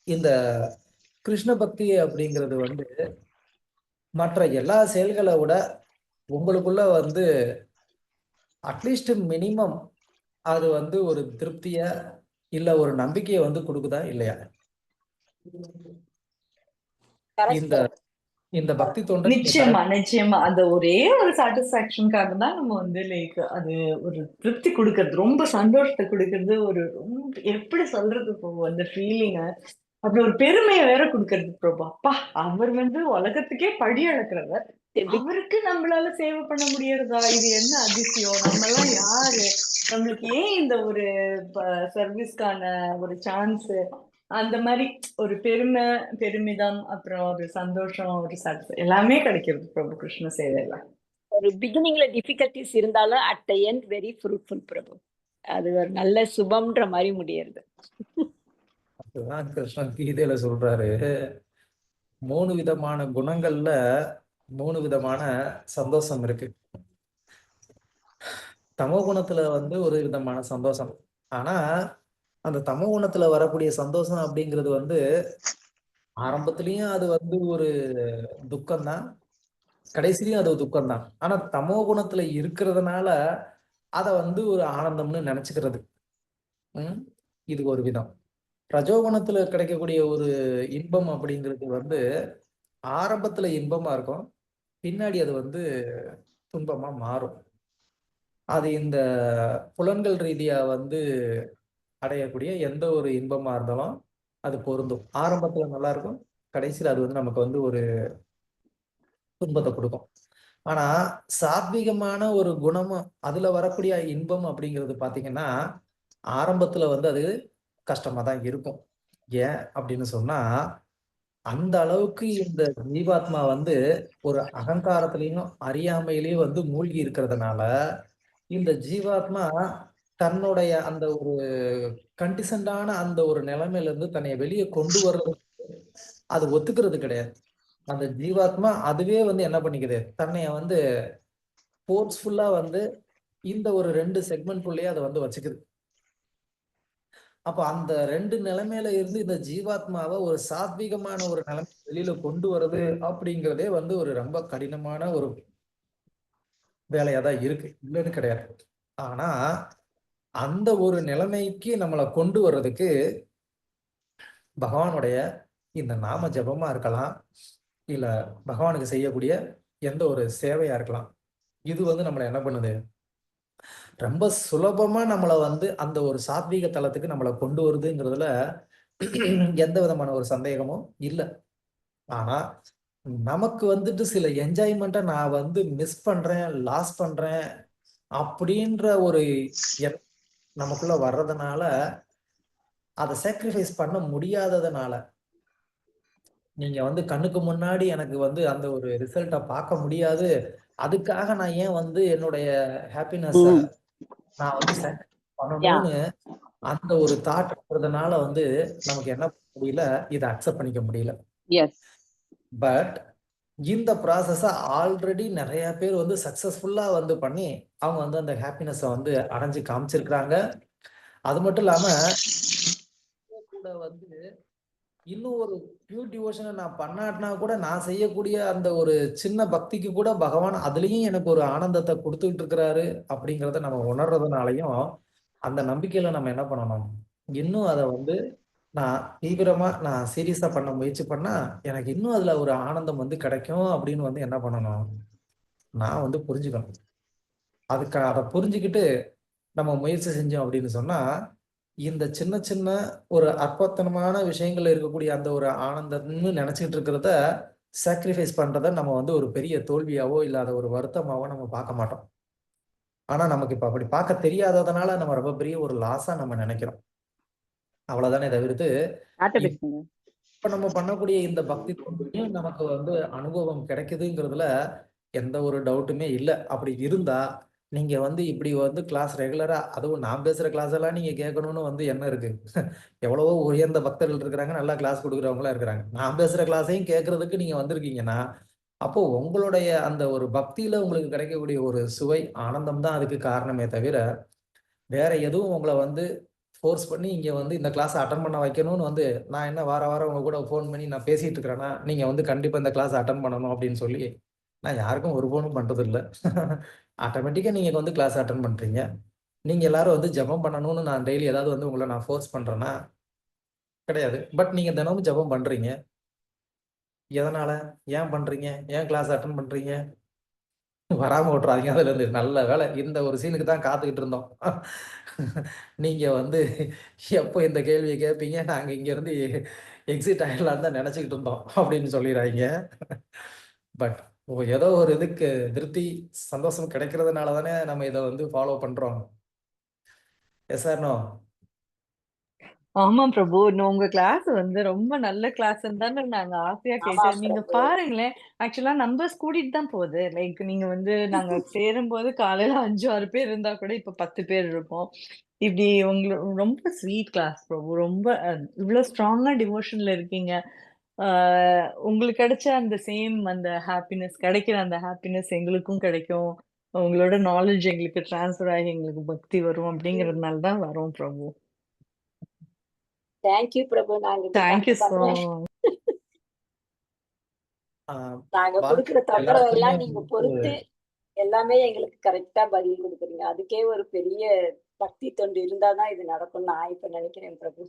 இந்த கிருஷ்ண பக்தி அப்படிங்கிறது வந்து மற்ற எல்லா செயல்களை விட உங்களுக்குள்ள வந்து அட்லீஸ்ட் மினிமம் அது வந்து ஒரு திருப்திய இல்ல ஒரு நம்பிக்கையை வந்து கொடுக்குதா இல்லையா? இந்த இந்த பக்தி தொண்டை நிச்சயமா நிச்சயமா அந்த ஒரே ஒரு சாட்டிஸ்பாக்சனுக்காக தான் நம்ம வந்து லைக் அது ஒரு திருப்தி கொடுக்கறது, ரொம்ப சந்தோஷத்தை கொடுக்கறது, ஒரு ரொம்ப எப்படி சொல்றது பிரபு அந்த ஃபீலிங்க, அப்படி ஒரு பெருமையை வேற கொடுக்கறது பிரபு. அப்பா, அவர் வந்து உலகத்துக்கே படி அளக்கிறவர், அவருக்கு நம்மளால சேவை பண்ண முடியறதா? இது என்ன அதிசயம்! நம்ம எல்லாம் யாரு? நம்மளுக்கு ஏன் இந்த ஒரு சர்வீஸ்க்கான ஒரு சான்ஸ்? அந்த மாதிரி ஒரு பெருமிதம், அப்புறம் ஒரு சந்தோஷம், ஒரு எல்லாமே கிடைக்கிறது பிரபு கிருஷ்ண சேவையில. ஒரு பிகினிங்ல டிஃபிகல்டிஸ் இருந்தாலும் at the end very fruitful Prabhu. அது ஒரு நல்ல சுபம்ன்ற மாதிரி முடியறது. அதுதான் கிருஷ்ணன் கீதையில சொல்றாரு, 3 விதமான குணங்கள்ல 3 விதமான சந்தோஷம் இருக்கு. தமோ குணத்துல வந்து ஒரு விதமான சந்தோஷம். ஆனா அந்த தமோ குணத்துல வரக்கூடிய சந்தோஷம் அப்படிங்கிறது வந்து ஆரம்பத்திலயும் அது வந்து ஒரு துக்கம் தான், கடைசிலையும் அது துக்கம் தான். ஆனா தமோ குணத்துல இருக்கிறதுனால அதை வந்து ஒரு ஆனந்தம்னு நினைச்சுக்கிறது. இது ஒரு விதம். ரஜோகுணத்துல கிடைக்கக்கூடிய ஒரு இன்பம் அப்படிங்கிறது வந்து ஆரம்பத்துல இன்பமா இருக்கும், பின்னாடி அது வந்து துன்பமா மாறும். அது இந்த புலன்கள் ரீதியா வந்து அடையக்கூடிய எந்த ஒரு இன்பமா இருந்தாலும் அது பொருந்தும். ஆரம்பத்துல நல்லா இருக்கும், கடைசியில் அது வந்து நமக்கு வந்து ஒரு துன்பத்தை கொடுக்கும். ஆனா சாத்வீகமான ஒரு குணமும் அதுல வரக்கூடிய இன்பம் அப்படிங்கிறது பாத்தீங்கன்னா ஆரம்பத்துல வந்து அது கஷ்டமா தான் இருக்கும். ஏன் அப்படின்னு சொன்னா அந்த அளவுக்கு இந்த ஜீவாத்மா வந்து ஒரு அகங்காரத்திலையும் அறியாமையிலையும் வந்து மூழ்கி இருக்கிறதுனால இந்த ஜீவாத்மா தன்னுடைய அந்த ஒரு கண்டிஷன்டான அந்த ஒரு நிலைமையில இருந்து தன்னை வெளியே கொண்டு வர்றது அது ஒத்துக்கிறது கிடையாது. அந்த ஜீவாத்மா அதுவே வந்து என்ன பண்ணிக்குது, தன்னைய வந்து ஃபோர்ஸ்ஃபுல்லா வந்து இந்த ஒரு 2 செக்மெண்ட்குள்ளேயே அதை வந்து வச்சுக்குது. அப்ப அந்த 2 நிலைமையில இருந்து இந்த ஜீவாத்மாவை ஒரு சாத்வீகமான ஒரு நிலைமை வெளியில கொண்டு வர்றது அப்படிங்கிறதே வந்து ஒரு ரொம்ப கடினமான ஒரு வேலையா தான் இருக்கு, இல்லைன்னு கிடையாது. ஆனா அந்த ஒரு நிலைமைக்கு நம்மளை கொண்டு வர்றதுக்கு பகவானுடைய இந்த நாம ஜபமா இருக்கலாம், இல்ல பகவானுக்கு செய்யக்கூடிய எந்த ஒரு சேவையா இருக்கலாம், இது வந்து நம்மளை என்ன பண்ணுது, ரொம்ப சுலபமா நம்மளை வந்து அந்த ஒரு சாத்வீக தளத்துக்கு நம்மளை கொண்டு வருதுங்கிறதுல எந்த விதமான ஒரு சந்தேகமும் இல்லை. ஆனா நமக்கு வந்துட்டு சில என்ஜாய்மெண்ட்டை நான் வந்து மிஸ் பண்றேன், லாஸ் பண்றேன் அப்படின்ற ஒரு நமக்குள்ள வர்றதுனால அதை சாக்ரிஃபைஸ் பண்ண முடியாததுனால, நீங்க வந்து கண்ணுக்கு முன்னாடி எனக்கு வந்து அந்த ஒரு ரிசல்ட்டை பார்க்க முடியாது, அதுக்காக நான் ஏன் வந்து என்னுடைய ஹாப்பினஸ் நான் வந்து சாக்ரிஃபைஸ் பண்ணணும்னு அந்த ஒரு தாட் இருக்கிறதுனால வந்து நமக்கு என்ன பண்ண முடியல, இதை அக்செப்ட் பண்ணிக்க முடியல. பட் இந்த ப்ராசஸை ஆல்ரெடி நிறைய பேர் வந்து சக்சஸ்ஃபுல்லா வந்து பண்ணி அவங்க வந்து அந்த ஹாப்பினஸை வந்து அடைஞ்சு காமிச்சிருக்கிறாங்க. அது மட்டும் இல்லாம கூட வந்து இன்னும் ஒரு பியூர் டிவோஷனை நான் பண்ணாட்டினா கூட நான் செய்யக்கூடிய அந்த ஒரு சின்ன பக்திக்கு கூட பகவான் அதுலயும் எனக்கு ஒரு ஆனந்தத்தை கொடுத்துட்டு இருக்கிறாரு அப்படிங்கிறத நம்ம உணர்றதுனாலையும் அந்த நம்பிக்கையில நம்ம என்ன பண்ணணும், இன்னும் அதை வந்து நான் தீவிரமா நான் சீரியஸா பண்ண முயற்சி பண்ணா எனக்கு இன்னும் அதுல ஒரு ஆனந்தம் வந்து கிடைக்கும் அப்படின்னு வந்து என்ன பண்ணணும், நான் வந்து புரிஞ்சுக்கணும். அதுக்கு அதை புரிஞ்சுக்கிட்டு நம்ம முயற்சி செஞ்சோம் அப்படின்னு சொன்னா இந்த சின்ன சின்ன ஒரு அற்பத்தனமான விஷயங்கள்ல இருக்கக்கூடிய அந்த ஒரு ஆனந்தம்னு நினைச்சிட்டு இருக்கிறத சாக்ரிஃபைஸ் பண்றத நம்ம வந்து ஒரு பெரிய தோல்வியாவோ இல்லாத ஒரு வருத்தமாவோ நம்ம பார்க்க மாட்டோம். ஆனா நமக்கு இப்ப அப்படி பார்க்க தெரியாததுனால நம்ம ரொம்ப பெரிய ஒரு லாஸா நம்ம நினைக்கிறோம். அவ்வளவுதானே தவிர்த்து இப்ப நம்ம பண்ணக்கூடிய இந்த பக்தி தொண்டுலையும் நமக்கு வந்து அனுபவம் கிடைக்குதுங்கிறதுல எந்த ஒரு டவுட்டுமே இல்லை. அப்படி இருந்தா நீங்க வந்து இப்படி வந்து கிளாஸ் ரெகுலரா, அதுவும் நான் பேசுற கிளாஸ் எல்லாம் நீங்க கேட்கணும்னு வந்து என்ன இருக்கு, எவ்வளவோ உயர்ந்த பக்தர்கள் இருக்கிறாங்க, நல்லா கிளாஸ் கொடுக்குறவங்களா இருக்கிறாங்க. நான் பேசுற கிளாஸையும் கேட்கறதுக்கு நீங்க வந்திருக்கீங்கன்னா அப்போ உங்களுடைய அந்த ஒரு பக்தியில உங்களுக்கு கிடைக்கக்கூடிய ஒரு சுவை ஆனந்தம் தான் அதுக்கு காரணமே தவிர வேற எதுவும் உங்களை வந்து ஃபோர்ஸ் பண்ணி இங்க வந்து இந்த கிளாஸ் அட்டன் பண்ண வைக்கணும்னு வந்து நான் என்ன வார வாரம் உங்க கூட ஃபோன் பண்ணி நான் பேசிட்டு இருக்கிறேன்னா நீங்க வந்து கண்டிப்பா இந்த கிளாஸ் அட்டன் பண்ணணும் அப்படின்னு சொல்லி நான் யாருக்கும் ஒரு ஃபோனும் பண்றது இல்லை. ஆட்டோமேட்டிக்கா நீங்க வந்து கிளாஸ் அட்டன் பண்றீங்க. நீங்க எல்லாரும் வந்து ஜெபம் பண்ணணும்னு நான் டெய்லி ஏதாவது வந்து உங்களை நான் ஃபோர்ஸ் பண்றேன்னா கிடையாது. பட் நீங்க தினமும் ஜெபம் பண்றீங்க. எதனால, ஏன் பண்றீங்க, ஏன் கிளாஸ் அட்டன் பண்றீங்க, வராம விட்டுறாதீங்க அதுல இருந்து. நல்ல வேலை, இந்த ஒரு சீனுக்கு தான் காத்துக்கிட்டு இருந்தோம். நீங்க வந்து எப்போ இந்த கேள்வியை கேட்பீங்க, நாங்க இங்க இருந்து எக்ஸிட் ஆயிடலாம் தான் நினைச்சுக்கிட்டு இருந்தோம் அப்படின்னு சொல்லிடுறாங்க. பட் ஏதோ ஒரு இதுக்கு திருப்தி சந்தோஷம் கிடைக்கிறதுனால தானே நம்ம இதை வந்து ஃபாலோ பண்றோம். Yes sir no? ஆமா பிரபு, உங்க கிளாஸ் வந்து ரொம்ப நல்ல கிளாஸ் தானே நாங்க ஆசையா கேட்டோம். நீங்க பாருங்களேன், ஆக்சுவலா நம்பர்ஸ் கூட்டிட்டு தான் போகுது. லைக் நீங்க வந்து நாங்க சேரும்போது காலையில 5-6 பேர் இருந்தா கூட இப்ப 10 பேர் இருப்போம். இப்படி உங்களுக்கு ரொம்ப ஸ்வீட் கிளாஸ் பிரபு. ரொம்ப இவ்வளவு ஸ்ட்ராங்கா டிவோஷன்ல இருக்கீங்க. உங்களுக்கு கிடைச்ச அந்த சேம் அந்த ஹாப்பினஸ், கிடைக்கிற அந்த ஹாப்பினஸ் எங்களுக்கும் கிடைக்கும். உங்களோட நாலேஜ் எங்களுக்கு டிரான்ஸ்ஃபர் ஆகி எங்களுக்கு பக்தி வரும் அப்படிங்கறதுனால தான் வரோம் பிரபு. தேங்க்யூ பிரபு. நாங்க தேங்க்யூ சோ நாங்க கொடுக்கிற தொந்தரவு எல்லாம் நீங்க பொறுத்து எல்லாமே எங்களுக்கு கரெக்டா பதில் கொடுக்குறீங்க. அதுக்கே ஒரு பெரிய பக்தி தொண்டு இருந்தாதான் இது நடக்கும் நான் இப்ப நினைக்கிறேன் பிரபு.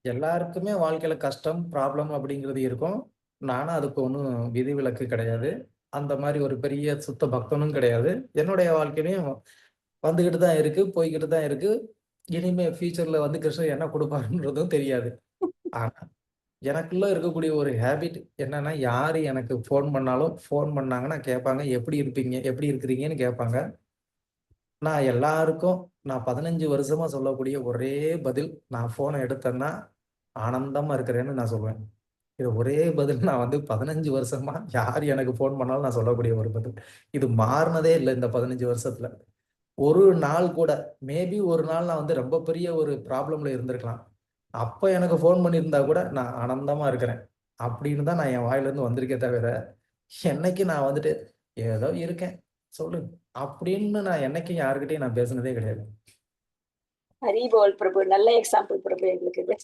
எல்லாருக்குமே வாழ்க்கையில கஷ்டம், ப்ராப்ளம் அப்படிங்கிறது இருக்கும். நானும் அதுக்கு ஒண்ணும் விதிவிலக்கு கிடையாது. அந்த மாரி ஒரு பெரிய சுத்த பக்தனும் கிடையாது. என்னுடைய வாழ்க்கையிலயும் வந்துகிட்டு தான் இருக்கு, போய்க்கிட்டு தான் இருக்கு. இனிமே ஃபியூச்சர்ல வந்து கிருஷ்ணர் என்ன குடுப்பாருன்றதும் தெரியாது. ஆனா, எனக்குள்ள இருக்கக்கூடிய ஒரு ஹேபிட் என்னன்னா, யாரு எனக்கு ஃபோன் பண்ணாலும், ஃபோன் பண்ணாங்கன்னா கேட்பாங்க, "எப்படி இருப்பீங்க? எப்படி இருக்கிறீங்கன்னு?" கேட்பாங்க. நான் எல்லாருக்கும் நான் 15 வருஷமா சொல்லக்கூடிய ஒரே பதில், நான் ஃபோன எடுத்தேன்னா, ஆனந்தமா இருக்கிறேன்னு நான் சொல்லுவேன். இது ஒரே பதில் நான் வந்து 15 வருஷமா யார் எனக்கு ஃபோன் பண்ணாலும் நான் சொல்லக்கூடிய ஒரு பதில். இது மாறுனதே இல்ல இந்த 15 வருஷத்துல. ஒரு நாள் கூட மேபி ஒரு நாள் நான் வந்து ரொம்ப பெரிய ஒரு ப்ராப்ளம்ல இருந்திருக்கலாம். அப்ப எனக்கு ஃபோன் பண்ணியிருந்தா கூட, நான் ஆனந்தமா இருக்கிறேன். அப்படின்னு தான் நான் என் வாயிலருந்து வந்திருக்கே தவிர, என்னைக்கு நான் வந்துட்டு, ஏதோ இருக்கேன், சொல்லு. அப்படின்னு நான் என்னைக்கும் யார்கிட்டயும் நான் பேசுனதே கிடையாது. ஹரி போல் பிரபு. நல்ல எக்ஸாம்பிள் பிரபு எங்களுக்கு இது.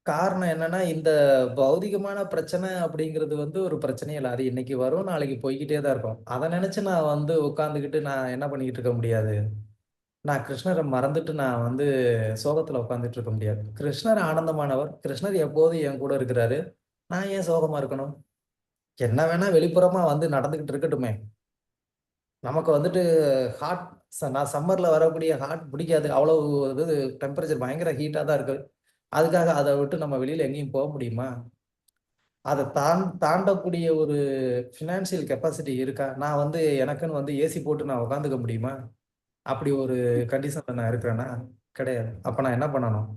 காரணம் என்னன்னா, இந்த பௌதிகமான பிரச்சனை அப்படிங்கிறது வந்து ஒரு பிரச்சனையே இல்ல. அது இன்னைக்கு வரும், நாளைக்கு போய்க்கிட்டே தான் இருக்கும். அத நினைச்சு நான் வந்து உட்கார்ந்துகிட்டு நான் என்ன பண்ணிக்கிட்டு இருக்க முடியாது. நான் கிருஷ்ணர மறந்துட்டு நான் வந்து சோகத்துல உட்கார்ந்துட்டு இருக்க முடியாது. கிருஷ்ணர் ஆனந்தமானவர். கிருஷ்ணர் எப்போதும் என் கூட இருக்கிறாரு. நான் ஏன் சோகமா இருக்கணும்? என்ன வேணா வெளிப்புறமா வந்து நடந்துகிட்டு இருக்கட்டுமே. நமக்கு வந்துட்டு ஹாட் நான் சம்மர்ல வரக்கூடிய ஹாட் பிடிக்காது. அவ்வளவு இது டெம்பரேச்சர் பயங்கர ஹீட்டா தான் இருக்கு. அதுக்காக அத விட்டு நம்ம வெளியில எங்கேயும் போ முடியுமா? அத தாண்டக்கூடிய ஒரு ஃபினான்சியல் கெப்பாசிட்டி இருக்கா? நான் வந்து எனக்குன்னு வந்து ஏசி போட்டு நான் உட்காந்துக்க முடியுமா? அப்படி ஒரு கண்டிஷன்ல நான் இருக்கிறேனா? கிடையாது. அப்ப நான் என்ன பண்ணணும்?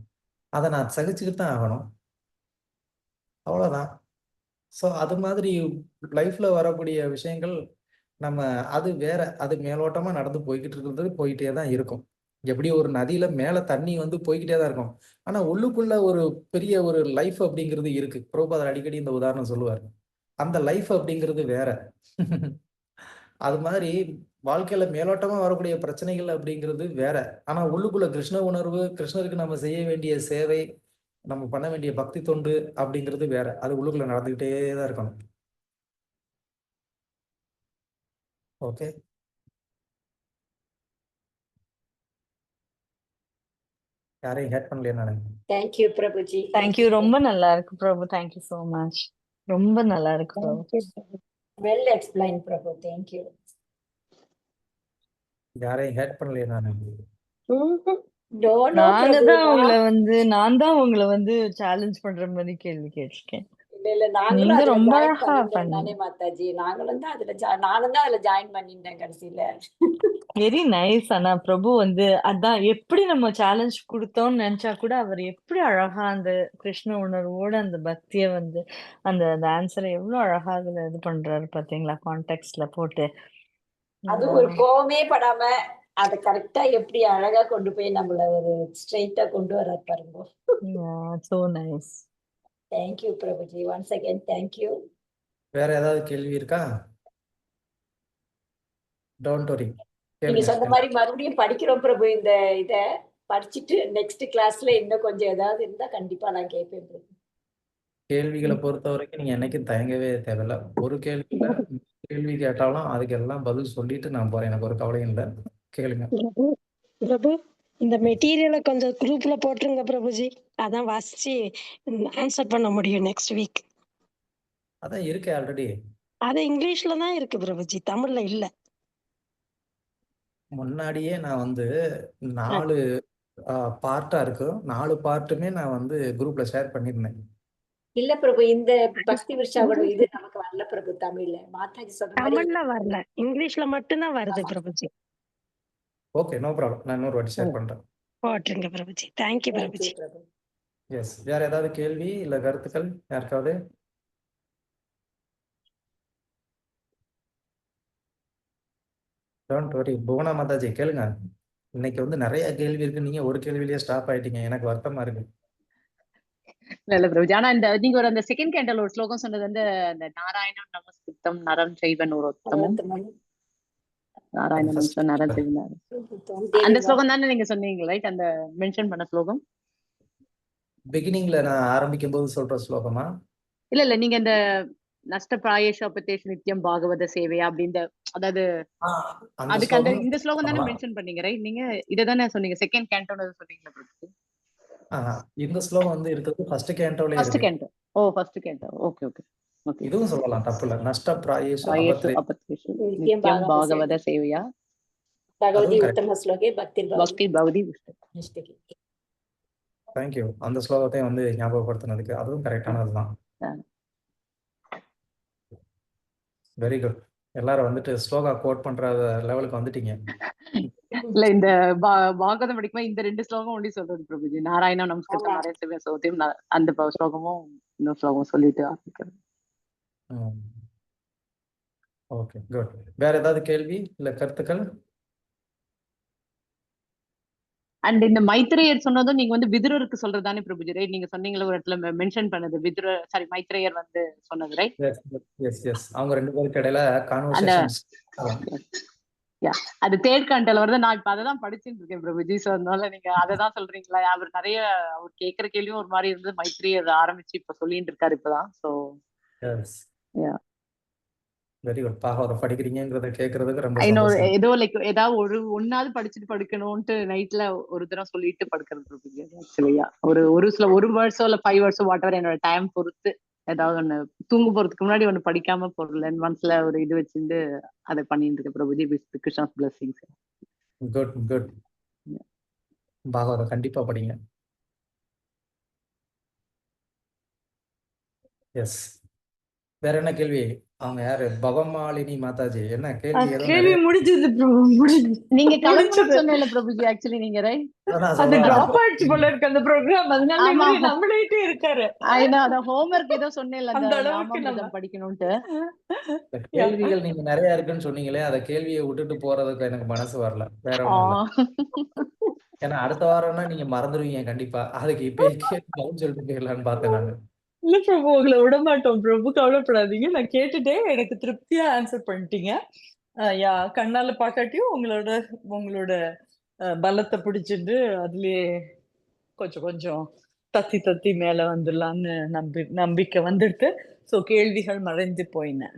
அத நான் சகிச்சுக்கிட்டு தான் ஆகணும். அவ்வளோதான். ஸோ அது மாதிரி லைஃப்ல வரக்கூடிய விஷயங்கள் நம்ம அது வேற. அது மேலோட்டமா நடந்து போய்க்கிட்டு இருக்கிறது போயிட்டே தான் இருக்கும். எப்படி ஒரு நதியில மேல தண்ணி வந்து போய்க்கிட்டே தான் இருக்கும். ஆனா உள்ளுக்குள்ள ஒரு பெரிய ஒரு லைஃப் அப்படிங்கிறது இருக்கு. பிரபுபாதர் அடிக்கடி இந்த உதாரணம் சொல்லுவாரு. அந்த லைஃப் அப்படிங்கிறது வேற. அது மாதிரி வாழ்க்கையில மேலோட்டமா வரக்கூடிய பிரச்சனைகள் அப்படிங்கிறது வேற. ஆனா உள்ளுக்குள்ள கிருஷ்ண உணர்வு, கிருஷ்ணருக்கு நம்ம செய்ய வேண்டிய சேவை, நம்ம பண்ண வேண்டிய பக்தி தொண்டு அப்படிங்கிறது வேற. அது உள்ளுக்குள்ள நடந்துகிட்டே தான் இருக்கணும். ஓகே. யாரையும் ஹேட் பண்ணலையா நானு? தேங்க்யூ பிரபுஜி. தேங்க்யூ. ரொம்ப நல்லா இருக்கு பிரபு. Thank you so much. ரொம்ப நல்லா இருக்கு பிரபு. வெல் எக்ஸ்பிளைன் பிரபு. தேங்க்யூ. யாரையும் ஹேட் பண்ணலையா நானு? நோ நோ நாங்க பிரபு. தான் நான் தான் உங்களை வந்து சேலஞ்ச் பண்ற மாதிரி கேள்வி கேட்டிருக்கேன். இல்ல நாங்களும் நீங்க அதுல ரொம்ப ஜாயின் அழகா பண்ணிட்டோம் தானே மாதாஜி. நாங்களும் தான் அதுல நானும் தான் அதுல ஜாயின் பண்ணிட்டேன் கடைசியில. Very nice. ஆனா பிரபு வந்து அதான் எப்படி நம்ம சேலஞ்ச் கொடுத்தோம்னு நினைச்சா கூட அவர் எப்படி அழகா அந்த கிருஷ்ண உணர்வோட அந்த பக்திய வந்து அந்த ஆன்சரை எவ்வளவு அழகா அதுல இது பண்றாரு பாத்தீங்களா, கான்டெக்ட்ல போட்டு. அது ஒரு கோவமே படாம அத கரெக்டா எப்படி அழகா கொண்டு போய் நம்மள ஒரு ஸ்ட்ரெயிட்டா கொண்டு வர பாருங்க. So nice. Thank you Prabhuji. Once again thank you. வேற ஏதாவது கேள்வி இருக்கா? Don't worry. நீங்க சொன்ன மாதிரி மறுபடியும் படிக்கிறோம் பிரபு. இந்த இத படிச்சுட்டு நெக்ஸ்ட் கிளாஸ்ல இன்னும் கொஞ்சம் ஏதாவது இருந்தா கண்டிப்பா நான் கேட்பேன் பிரபு. கேள்விகளை பொறுத்த வரைக்கும் நீங்க என்னைக்கும் தயங்கவே தேவையில்ல. ஒரு கேள்வி கேட்டாலும் அதுக்கு எல்லாம் பதில் சொல்லிட்டு நான் போறேன். எனக்கு ஒரு கவலையும் இல்லை. கேளுங்க. பிரபு இந்த மெட்டீரியலை கொஞ்சம் குரூப்ல போட்டுருங்க பிரபுஜி. அதான் வாசிச்சு ஆன்சர் பண்ண முடியும் நெக்ஸ்ட் வீக். அதான் இருக்கே ஆல்ரெடி. அது இங்கிலீஷ்ல தான் இருக்கு பிரபுஜி, தமிழ்ல இல்ல. முன்னாடியே நான் வந்து 4 பார்ட்டா இருக்கு. 4 பார்ட்டுமே நான் வந்து குரூப்ல ஷேர் பண்ணியிருந்தேன். இல்ல பிரபு, இந்த பக்தி விருஷாவோட இது நமக்கு வரல பிரபு தமிழ்ல. மாதாஜி சொன்ன மாதிரி தமிழ்ல வரல, இங்கிலீஷ்ல மட்டும்தான் வருது பிரபுஜி. Okay, no problem. நான் இன்னொரு வாட்டி ஷேர் பண்றேன். போட்டுருங்க பிரபுஜி. தேங்க்யூ பிரபுஜி. பிரபு. எஸ். வேற ஏதாவது கேள்வி இல்ல கருத்துக்கள் யாருக்காவது? Don't worry. புவனா மாதாஜி கேளுங்க. இன்னைக்கு வந்து நிறைய கேள்வி இருக்கு. நீங்க ஒரு கேள்வியிலேயே ஸ்டாப் ஆயிட்டீங்க. எனக்கு வருத்தமா இருக்கு. இல்ல பிரபுஜி. ஆனா இந்த நீங்க ஒரு அந்த செகண்ட் கேண்டல் ஒரு ஸ்லோகம் சொன்னது வந்து அந்த நாராயணம் நமஸ்கிருத்தம் நரம் செய்வன் உத்தமம். நாராயணம் நரம் செய்வன். அந்த ஸ்லோகம் தானே நீங்க சொன்னீங்க ரைட்? அந்த மென்ஷன் பண்ண ஸ்லோகம் பிகினிங்ல நான் ஆரம்பிக்கும் போது சொல்ற ஸ்லோகமா? இல்ல நீங்க இந்த நஷ்டப்பிராயேஷபதேஷ் நித்யம் பாகவத சேவையா அப்படின்ற, அதாவது அந்த அதுக்கு அந்த ஸ்லோகம் இந்த ஸ்லோகம் தானே பண்ணலாம். மென்ஷன் பண்ணீங்க ரைட்? நீங்க இதை தானே சொன்னீங்க, செகண்ட் கேண்டோன்னு சொன்னீங்களா பிரபுஜி? இந்த ஸ்லோகம் வந்து இருக்கிறது ஃபர்ஸ்ட் கேண்டோலே ஃபர்ஸ்ட் இருக்கு. Canto. Oh first canto. Okay okay okay. இதுவும் சொல்லலாம், தப்பு இல்லை. நஷ்ட பிராயேஷு பிராயேஷு அபத்ரே அபத்ரேஷு நித்யம் நித்யம் பாகவத பாகவத சேவையா சேவையா பகவதி அதுவும் கரெக்ட். உத்தம ஸ்லோகே பக்திர் பக்தி பவதி நிஷ்டகி. தேங்க்யூ. அந்த ஸ்லோகத்தையும் வந்து ஞாபகப்படுத்தினதுக்கு. அதுவும் கரெக்டானதுதான். Very good. எல்லாரும் வந்துட்டு ஸ்லோகா கோட் பண்ற லெவலுக்கு வந்துட்டீங்க. இல்ல இந்த பாகவதம் படிக்கும்போது இந்த 2 ஸ்லோகம் ஒண்டி சொல்றது பிரபுஜி. நாராயணம் நமஸ்கிருதம் ஆமா. நாராயண சேவையா சோத்தியம், அந்த ஸ்லோகமும் இன்னொரு ஸ்லோகம் சொல்லிட்டு ஆரம்பிக்கிறது. Okay good. வேற ஏதாவது கேள்வி இல்ல கருத்துக்கள்? அண்ட் இந்த மைத்ரேயர் சொன்னதும் நீங்க வந்து விதுரருக்கு சொல்றதானே பிரபுஜி ரைட்? நீங்க சொன்னீங்களா ஒரு இடத்துல மென்ஷன் பண்ணது, மைத்ரேயர் வந்து சொன்னது ரைட்? S S. அவங்க ரெண்டு பேருக்கு இடையில அந்த கான்வர்சேஷன்ஸ். அது தேர்ட் கண்டல வருது. நான் இப்ப அதான் படிச்சுட்டு இருக்கேன் பிரபுஜி. சோ அதனால நீங்க அததான் சொல்றீங்களா? அவர் நிறைய அவர் கேட்கிற கேள்வியும் ஒரு மாதிரி இருந்தது. மைத்ரேயர் ஆரம்பிச்சு இப்ப சொல்லிட்டு இருக்காரு இப்பதான். So yes very good. Bhagavatam படிக்கிறீங்கிறத கேட்கறதுக்கு ரொம்ப இன்னொரு சந்தோஷம். ஏதோ லைக் ஏதாவது ஒன்னாவது படிச்சுட்டு படுக்கணும்ட்டு நைட்ல ஒரு தடவை சொல்லிட்டு படுக்கிறது பிரபுஜி. ஆக்சுவலியா ஒரு வருஷம் இல்ல 5 வருஷம் வாட் என்னோட டைம் பொறுத்து ஏதாவது ஒண்ணு தூங்க போறதுக்கு முன்னாடி ஒண்ணு படிக்காம போறல மனசுல ஒரு இது வச்சிருந்து அதை பண்ணிட்டு இருக்கேன் Prabhuji. Krishna's blessings. Good good. Bhagavatam கண்டிப்பா படிங்க. எஸ். வேற என்ன கேள்வி? அவங்க யாரு? பவமாலினி மாதாஜி. என்ன கேள்வி? ஏதோ கேள்வி நிறைய முடிஞ்சது பிரபு, முடிஞ்சது. நீங்க கிளம்பணும் முடிஞ்சது. சொன்னேன்ல பிரபுஜி. ஆக்சுவலி நீங்க ரைட் அதான் அது சொல்றேன். டிராப் ஆயிடுச்சு போல இருக்கு அந்த ப்ரோக்ராம். அதனால ஆமா இவரு நம்மள்கிட்டே இருக்காரு. அத ஹோம்ஒர்க் ஏதோ சொன்னேன்ல அந்த அந்த அளவுக்கு நம்ம நாமாமிர்தம் படிக்கணும்ட்டு. இந்த கேள்விகள் நீங்க நிறைய இருக்குன்னு சொன்னீங்களே, அந்த கேள்வியை விட்டுட்டு போறதுக்கு எனக்கு மனசு வரல. வேற ஒண்ணும் இல்ல. ஏன்னா அடுத்த வாரம்னா நீங்க மறந்துடுவீங்க கண்டிப்பா. அதுக்கு இப்பயே கேட்கலாம்னு சொல்லிட்டு போயிடலான்னு பார்த்தேன் நானு. இல்ல பிரபு, உங்களை விட மாட்டோம் பிரபு, கவலைப்படாதீங்க. நான் கேட்டுட்டே எனக்கு திருப்தியா ஆன்சர் பண்ணிட்டீங்க. யா, கண்ணால பாக்காட்டியும் உங்களோட பலத்தை பிடிச்சிட்டு அதுலயே கொஞ்சம் கொஞ்சம் தத்தி மேல வந்துடலான்னு நம்பிக்கை வந்துடுது. சோ கேள்விகள் மறைந்து போயின.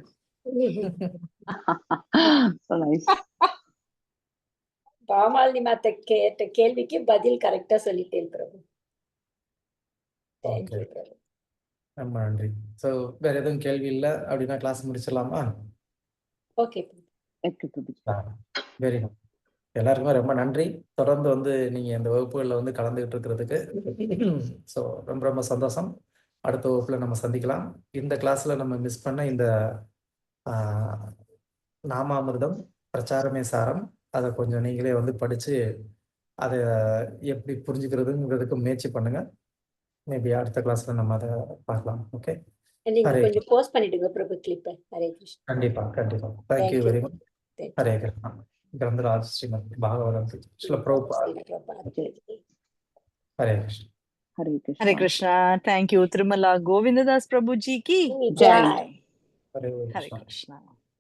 பாமாலினி மாத்த கேட்ட கேள்விக்கு பதில் கரெக்டா சொல்லிட்டேன் பிரபு. தேங்க்யூ பிரபு. ரொம்ப நன்றி. ஸோ வேற எதுவும் கேள்வி இல்லை அப்படின்னா கிளாஸ் முடிச்சிடலாமா? ஓகே. Very good. எல்லாருக்குமே ரொம்ப நன்றி. தொடர்ந்து வந்து நீங்க இந்த வகுப்புகளில் வந்து கலந்துகிட்டு இருக்கிறதுக்கு. ஸோ ரொம்ப ரொம்ப சந்தோஷம். அடுத்த வகுப்புல நம்ம சந்திக்கலாம். இந்த கிளாஸ்ல நம்ம மிஸ் பண்ண இந்த நாமாமிர்தம் பிரச்சாரமே சாரம், அதை கொஞ்சம் நீங்களே வந்து படிச்சு அதை எப்படி புரிஞ்சுக்கிறதுங்கிறதுக்கு முயற்சி பண்ணுங்க. மேபி அடுத்த கிளாஸ்ல நம்ம அதை பார்க்கலாம். ஓகே, நீங்க கொஞ்சம் போஸ்ட் பண்ணிடுங்க பிரபு கிளிப்பை. ஹரே கிருஷ்ணா. கண்டிப்பா கண்டிப்பா. Thank you very much. Hare Krishna. Grantharaj Srimad Bhagavatam Srila Prabhupada. Hare Krishna. Hare Krishna. Thank you. Tirumala Govindadas Prabhuji கி ஜெய். ஹரே ஹரே கிருஷ்ணா. கிருஷ்ணா.